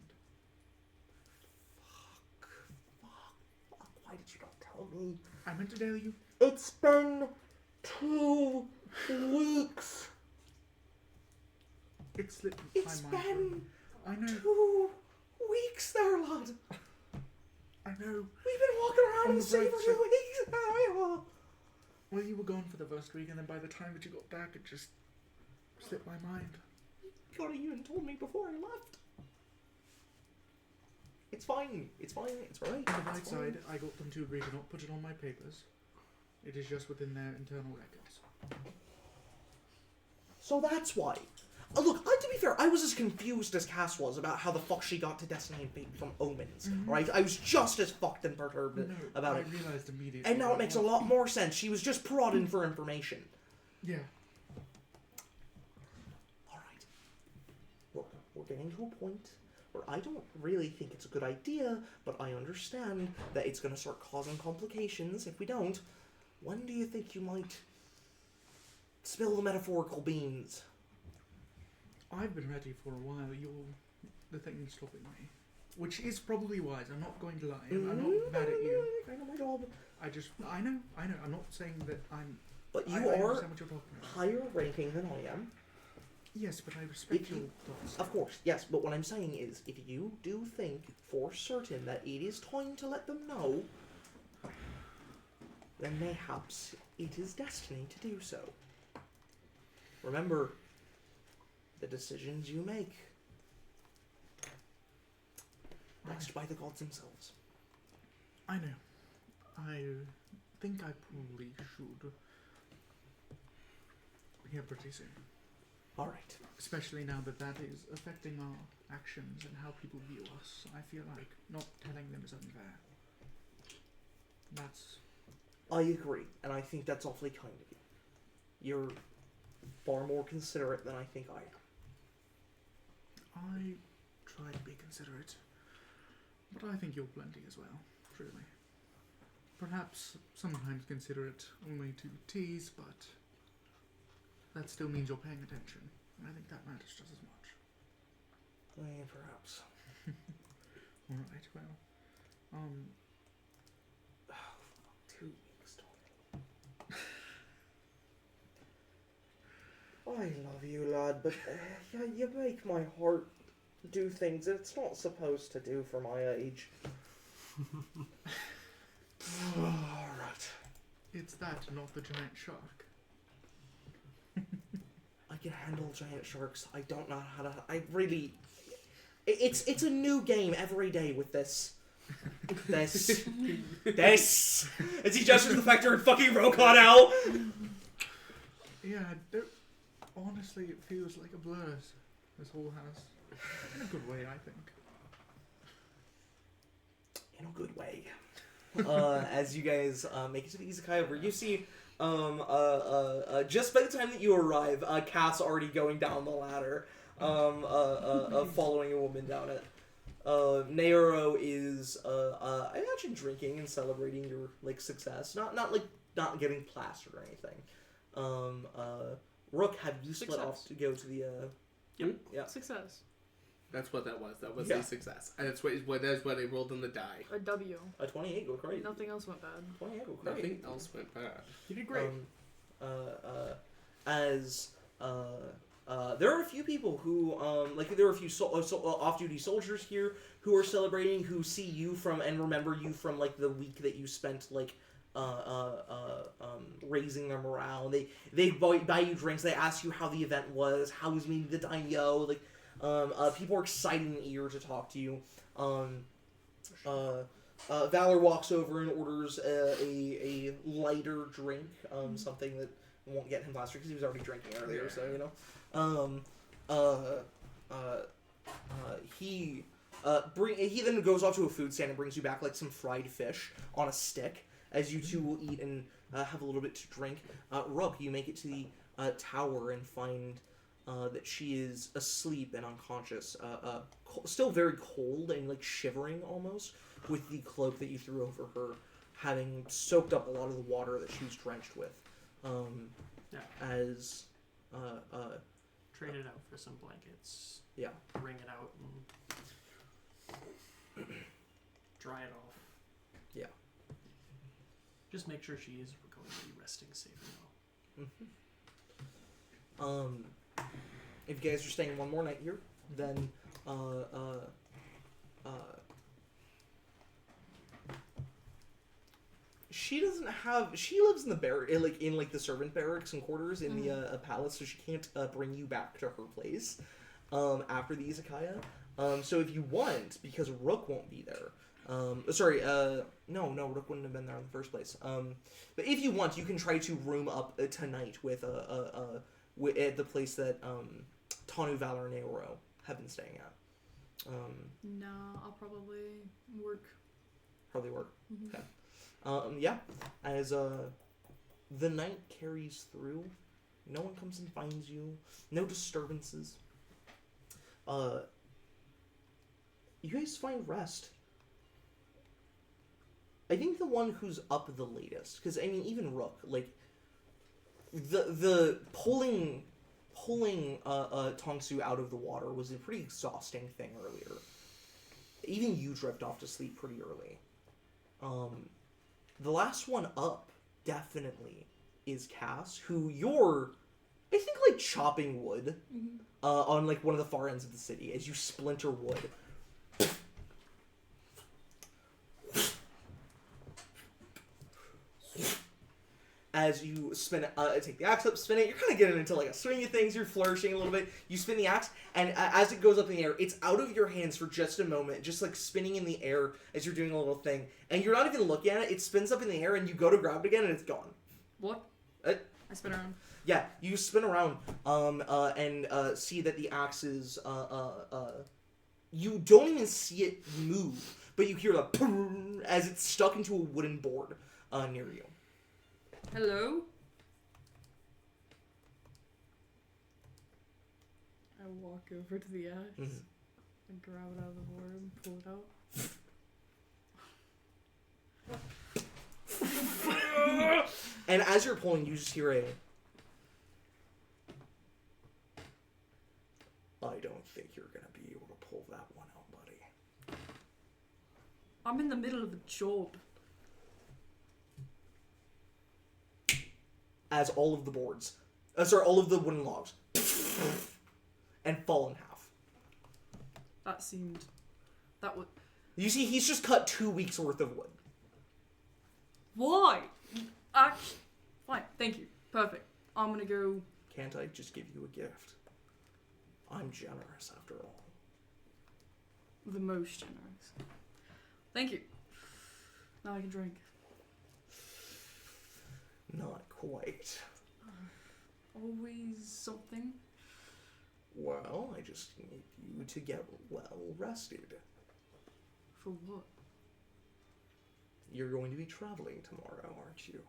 Fuck, why did you not tell me? I meant to tell you. It's been 2 weeks. It slipped It's my mind. been I know. 2 weeks there, lad. I know. We've been walking around On in the the city road for trip. 2 weeks. Well, you were gone for the first week, and then by the time that you got back, it just slipped my mind. You could have even told me before I left. It's fine. It's fine. It's alright. On the bright It's fine. side, I got them to agree to not put it on my papers. It is just within their internal records. So that's why. Look, to be fair, I was as confused as Cass was about how the fuck she got to Destiny and Fate from Omens, right? I was just as fucked and perturbed about I it. realized immediately. And now it makes a lot more sense. She was just prodding for information. Yeah. Alright. Look, we're getting to a point where I don't really think it's a good idea, but I understand that it's going to start causing complications if we don't. When do you think you might spill the metaphorical beans? I've been ready for a while. You're the thing stopping me. Which is probably wise. I'm not going to lie. I'm not mad at you. I know my job. I know. I'm not saying that I'm... But you I are understand what you're talking about. higher ranking than I am. Yes, but I respect If your you- thoughts. Of course, yes, but what I'm saying is, if you do think for certain that it is time to let them know, then mayhaps it is destiny to do so. Remember, the decisions you make, blessed by the gods themselves. I know. I think I probably should. Here pretty soon. Alright. Especially now that that is affecting our actions and how people view us. I feel like not telling them is unfair. That's... I agree, and I think that's awfully kind of you. You're far more considerate than I think I am. I try to be considerate. But I think you're plenty as well, truly. Perhaps sometimes considerate only to tease, but that still means you're paying attention. And I think that matters just as much. Perhaps. Alright, well. 2 weeks, Tony. I love you, lad, but you make my heart do things it's not supposed to do for my age. Alright. It's that, not the giant shark. I can handle giant sharks. I don't know how to... I really... It's a new game every day with this. This. As he gestures the fact you're in fucking Rokon now. Yeah, honestly, it feels like a blur, this whole house. In a good way, I think. In a good way. As you guys make it to the izakaya, where you see, just by the time that you arrive, Cass already going down the ladder, following a woman down it. Naoro is, I imagine, drinking and celebrating your success, not getting plastered or anything. Rook, have you split off to go to the? Yep. Yeah. Success. That's what that was. That was Yeah. a success. And that's what they rolled on the die. A W. A 28 go great. Nothing else went bad. 28 go great. Nothing else went bad. You did great. There are a few people who, there are a few off-duty soldiers here who are celebrating, who see you from and remember you from the week that you spent raising their morale. They buy you drinks. They ask you how the event was, how was meeting the daimyo. People are excited and eager to talk to you. Valor walks over and orders a lighter drink, something that won't get him plastered because he was already drinking earlier. So he then goes off to a food stand and brings you back some fried fish on a stick. As you two will eat and have a little bit to drink. Rook, you make it to the tower and find that she is asleep and unconscious, still very cold and shivering almost, with the cloak that you threw over her having soaked up a lot of the water that she was drenched with. As Trade it out for some blankets. Yeah. Wring it out and dry it off. Yeah. Just make sure she is going to be resting safe and well. If you guys are staying one more night here, then she doesn't have. She lives in the in the servant barracks and quarters in the palace, so she can't bring you back to her place after the izakaya. So if you want, because Rook won't be there. No, Rook wouldn't have been there in the first place. But if you want, you can try to room up tonight with at the place that Tanu, Valor, and Naoro have been staying at. Nah, I'll probably work. Probably work. Mhm. Okay. Yeah. As the night carries through, no one comes and finds you. No disturbances. You guys find rest. I think the one who's up the latest, because I mean, even Rook, like the pulling Tongsu out of the water was a pretty exhausting thing earlier. Even you drift off to sleep pretty early. The last one up definitely is Cass, who you're, I think, like chopping wood on like one of the far ends of the city as you splinter wood. As you spin, take the axe up, spin it. You're kind of getting into like a swing of things. You're flourishing a little bit. You spin the axe, and as it goes up in the air, it's out of your hands for just a moment, just like spinning in the air as you're doing a little thing. And you're not even looking at it. It spins up in the air, and you go to grab it again, and it's gone. What? I spin around. Yeah, you spin around, and see that the axe is, you don't even see it move, but you hear the as it's stuck into a wooden board near you. Hello? I walk over to the axe and grab it out of the board and pull it out. And as you're pulling, you just hear a... I don't think you're gonna be able to pull that one out, buddy. I'm in the middle of a job. As all of the boards, all of the wooden logs, and fall in half. That would... You see, he's just cut 2 weeks worth of wood. Why? Fine, thank you. Perfect. I'm gonna go... Can't I just give you a gift? I'm generous, after all. The most generous. Thank you. Now I can drink. Not quite. Always something. Well, I just need you to get well rested. For what? You're going to be traveling tomorrow, aren't you?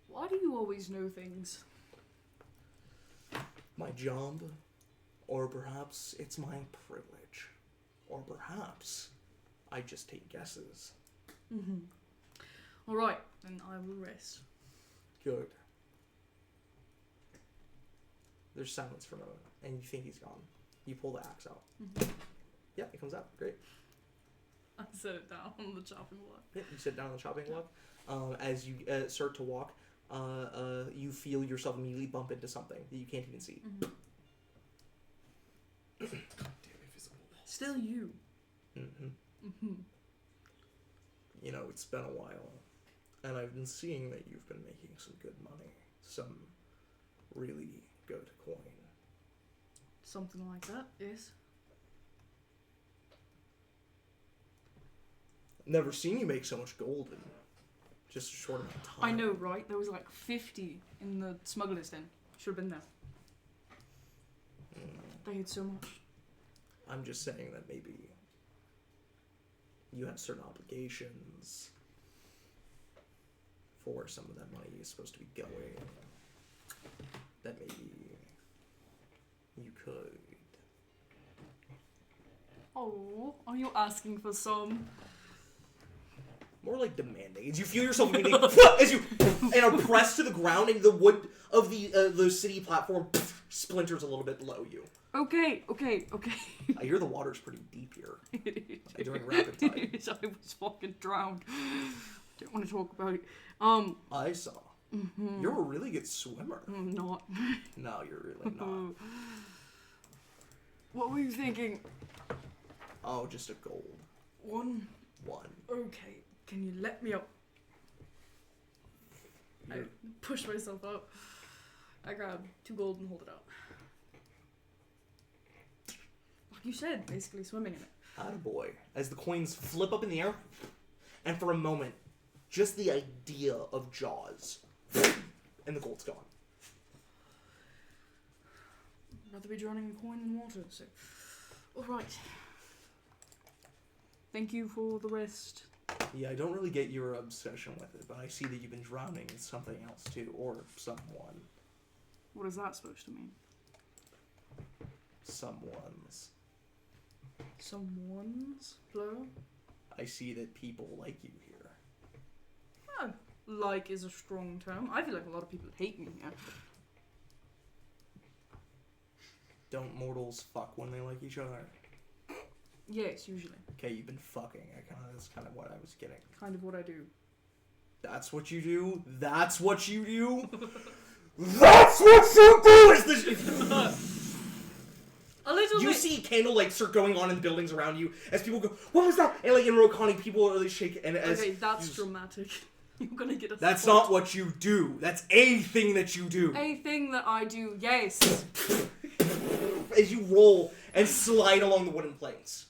Why do you always know things? My job, or perhaps it's my privilege, or perhaps I just take guesses. Alright, then I will rest. Good. There's silence for a moment, and you think he's gone. You pull the axe out. Yeah, it comes out. Great. I set it down on the chopping block. Yeah, you sit down on the chopping block. As you start to walk, you feel yourself immediately bump into something that you can't even see. Still you. You know, it's been a while, and I've been seeing that you've been making some good money. Some really good coin. Something like that, yes. Never seen you make so much gold in just a short amount of time. I know, right? There was like 50 in the smuggler's den. Should have been there. They had so much. I'm just saying that maybe you have certain obligations for where some of that money is supposed to be going. That maybe you could. Oh, are you asking for some? More like demanding. As you feel yourself being as you and are pressed to the ground, and the wood of the city platform splinters a little bit below you. Okay. I hear the water's pretty deep here. It is. During rapid tide. It is. I was fucking drowned. Don't want to talk about it. I saw. You're a really good swimmer. I'm not. No, you're really not. What were you thinking? Oh, just a gold One. one. Okay. Can you let me up? I push myself up. I grab 2 gold and hold it out. Like you said, basically swimming in it. Attaboy. As the coins flip up in the air, and for a moment, just the idea of Jaws, and the gold's gone. I'd rather be drowning in coin than water, so... Alright. Thank you for the rest. Yeah, I don't really get your obsession with it, but I see that you've been drowning in something else too, or someone. What is that supposed to mean? Someone's. Someone's? Plural? I see that people like you here. Like is a strong term. I feel like a lot of people hate me here. Don't mortals fuck when they like each other? Yes, usually. Okay, you've been fucking. That's kind of what I was getting. Kind of what I do. That's what you do? That's what you do? That's what you do! Is this... A little You bit. see candlelights start going on in the buildings around you as people go, what was that? And like in Rokani, people are really shaking. And as Okay, that's dramatic. You're gonna get a That's spot. not what you do. That's a thing that you do. A thing that I do, yes. As you roll and slide along the wooden planks.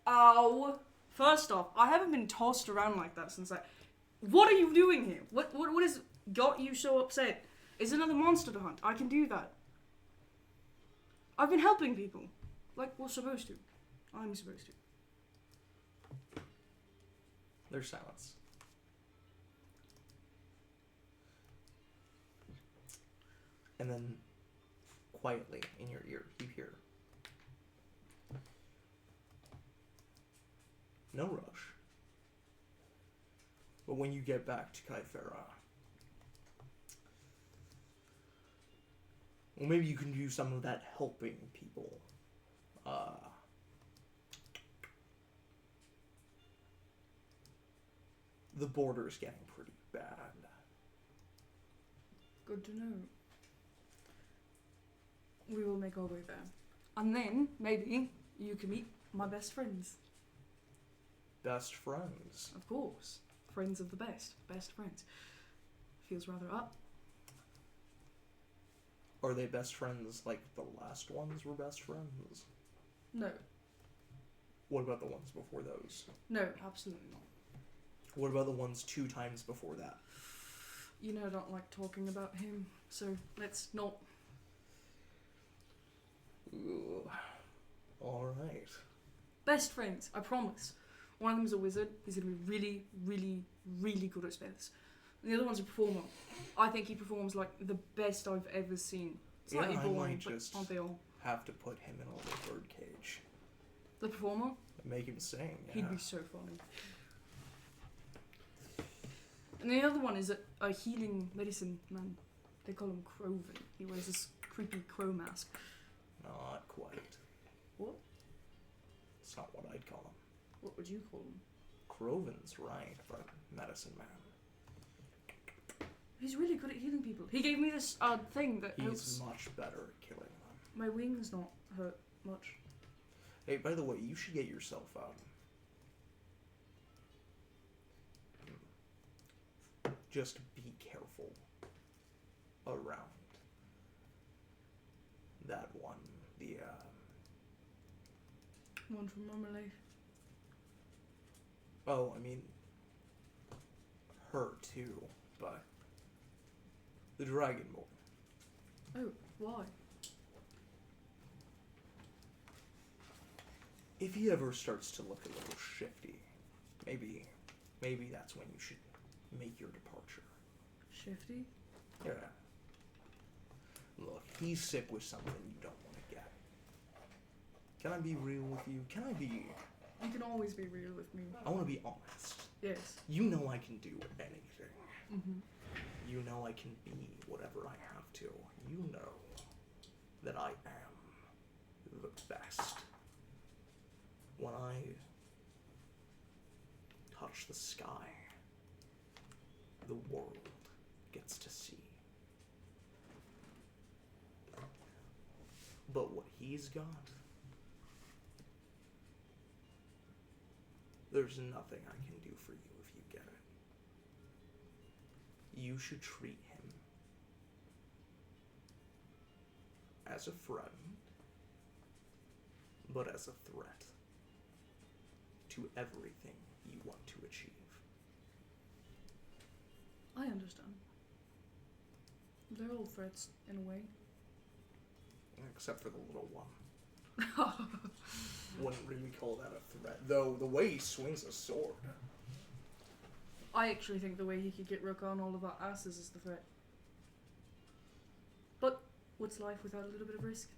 Ow. First off, I haven't been tossed around like that since I... What are you doing here? What has got you so upset? Is another monster to hunt? I can do that. I've been helping people. Like we're supposed to. I'm supposed to. There's silence. And then, quietly, in your ear, you hear, no rush. But when you get back to Kaifera, well, maybe you can do some of that helping people. The border's getting pretty bad. Good to know. We will make our way there. And then, maybe, you can meet my best friends. Best friends. Of course. Friends of the best. Best friends. Feels rather up. Are they best friends like the last ones were best friends? No. What about the ones before those? No, absolutely not. What about the ones 2 times before that? You know I don't like talking about him, so let's not. Ooh. Alright. Best friends, I promise. One of them's a wizard. He's going to be really, really, really good at spells. And the other one's a performer. I think he performs like the best I've ever seen. Slightly I boring, might but just aren't they all? have to put him in a little bird cage. The performer? Make him sing. Yeah. He'd be so funny. And the other one is a healing medicine man. They call him Croven. He wears this creepy crow mask. Not quite. What? It's not what I'd call him. What would you call him? Croven's right, but medicine man. He's really good at healing people. He gave me this thing that He's helps. much better at killing them. My wings not hurt much. Hey, by the way, you should get yourself just be careful around that one. The One from Marmalade. oh, I mean her too, but the Dragonborn. Oh, why? If he ever starts to look a little shifty, maybe that's when you should make your departure. Shifty? Yeah. Look, he's sick with something you don't want to get. Can I be real with you? Can I be... You can always be real with me. I want to be honest. Yes. You know I can do anything. Mm-hmm. You know I can be whatever I have to. You know that I am the best. When I touch the sky, the world gets to see. But what he's got, there's nothing I can do for you if you get it. you should treat him as a friend, but as a threat to everything you want to achieve. I understand. They're all threats in a way. Except for the little one. Wouldn't really call that a threat, though the way he swings a sword. I actually think the way he could get Rook on all of our asses is the threat. But what's life without a little bit of risk?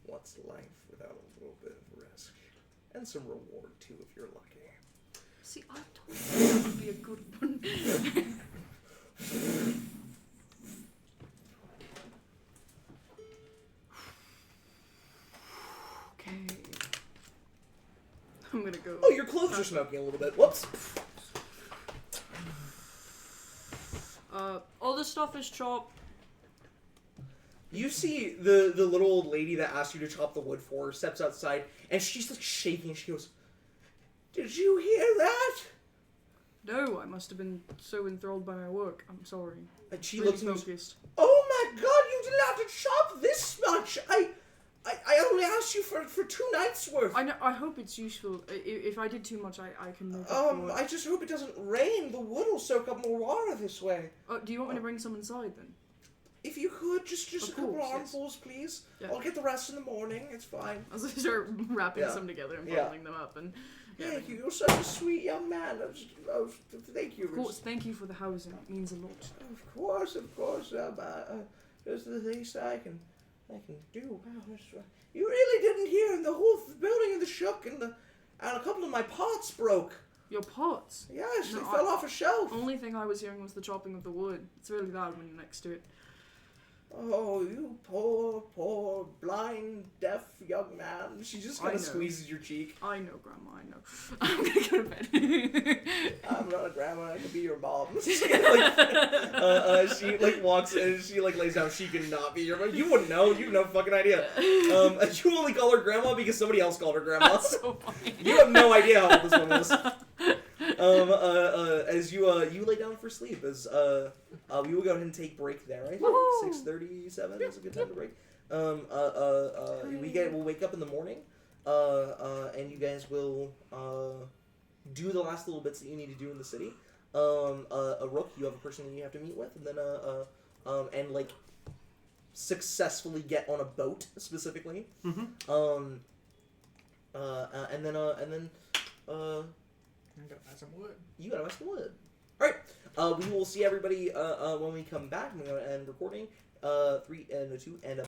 What's life without a little bit of risk? And some reward, too, if you're lucky. See, I told you that would be a good one. Okay. I'm gonna go. Oh, your clothes are smoking a little bit. Whoops. All this stuff is chopped. You see the little old lady that asked you to chop the wood for her steps outside, and she's like shaking. She goes, "Did you hear that?" No, I must have been so enthralled by my work. I'm sorry. And she Really looks at you. focused. Oh my God! You didn't have to chop this much. I only asked you for 2 nights worth. I know. I hope it's useful. If I did too much, I can make up for it. I just hope it doesn't rain. The wood will soak up more water this way. Do you want me to bring some inside then? If you could, just Of a couple course, yes. armfuls, please. Yeah. I'll get the rest in the morning. It's fine. As I start wrapping Yeah. some together and Yeah. bundling them up, and Thank you. You're such a sweet young man. Thank you. Of course, thank you for the housing. It means a lot. Of course. It's the least I can do. You really didn't hear the whole building in the shook, and a couple of my pots broke. Your pots. Yes, No, they fell off a shelf. Only thing I was hearing was the chopping of the wood. It's really loud when you're next to it. Oh, you poor, blind, deaf young man. She just kind I of know. squeezes your cheek. I know, Grandma. I know. I'm gonna go to bed. I'm not a grandma. I can be your mom. She like walks and she like lays down. She cannot be your mom. You wouldn't know. You have no fucking idea. You only call her grandma because somebody else called her grandma. That's so funny. You have no idea how old this woman is. As you lay down for sleep, as we will go ahead and take break there. I think Woohoo! 6:37 is a good time to break. We'll wake up in the morning, and you guys will do the last little bits that you need to do in the city. A Rook, you have a person that you have to meet with, and then and like successfully get on a boat specifically. Mm-hmm. And then I'm gonna buy some wood. you gotta buy some wood. Alright, we will see everybody when we come back. I'm gonna end recording. 3 and a 2 and a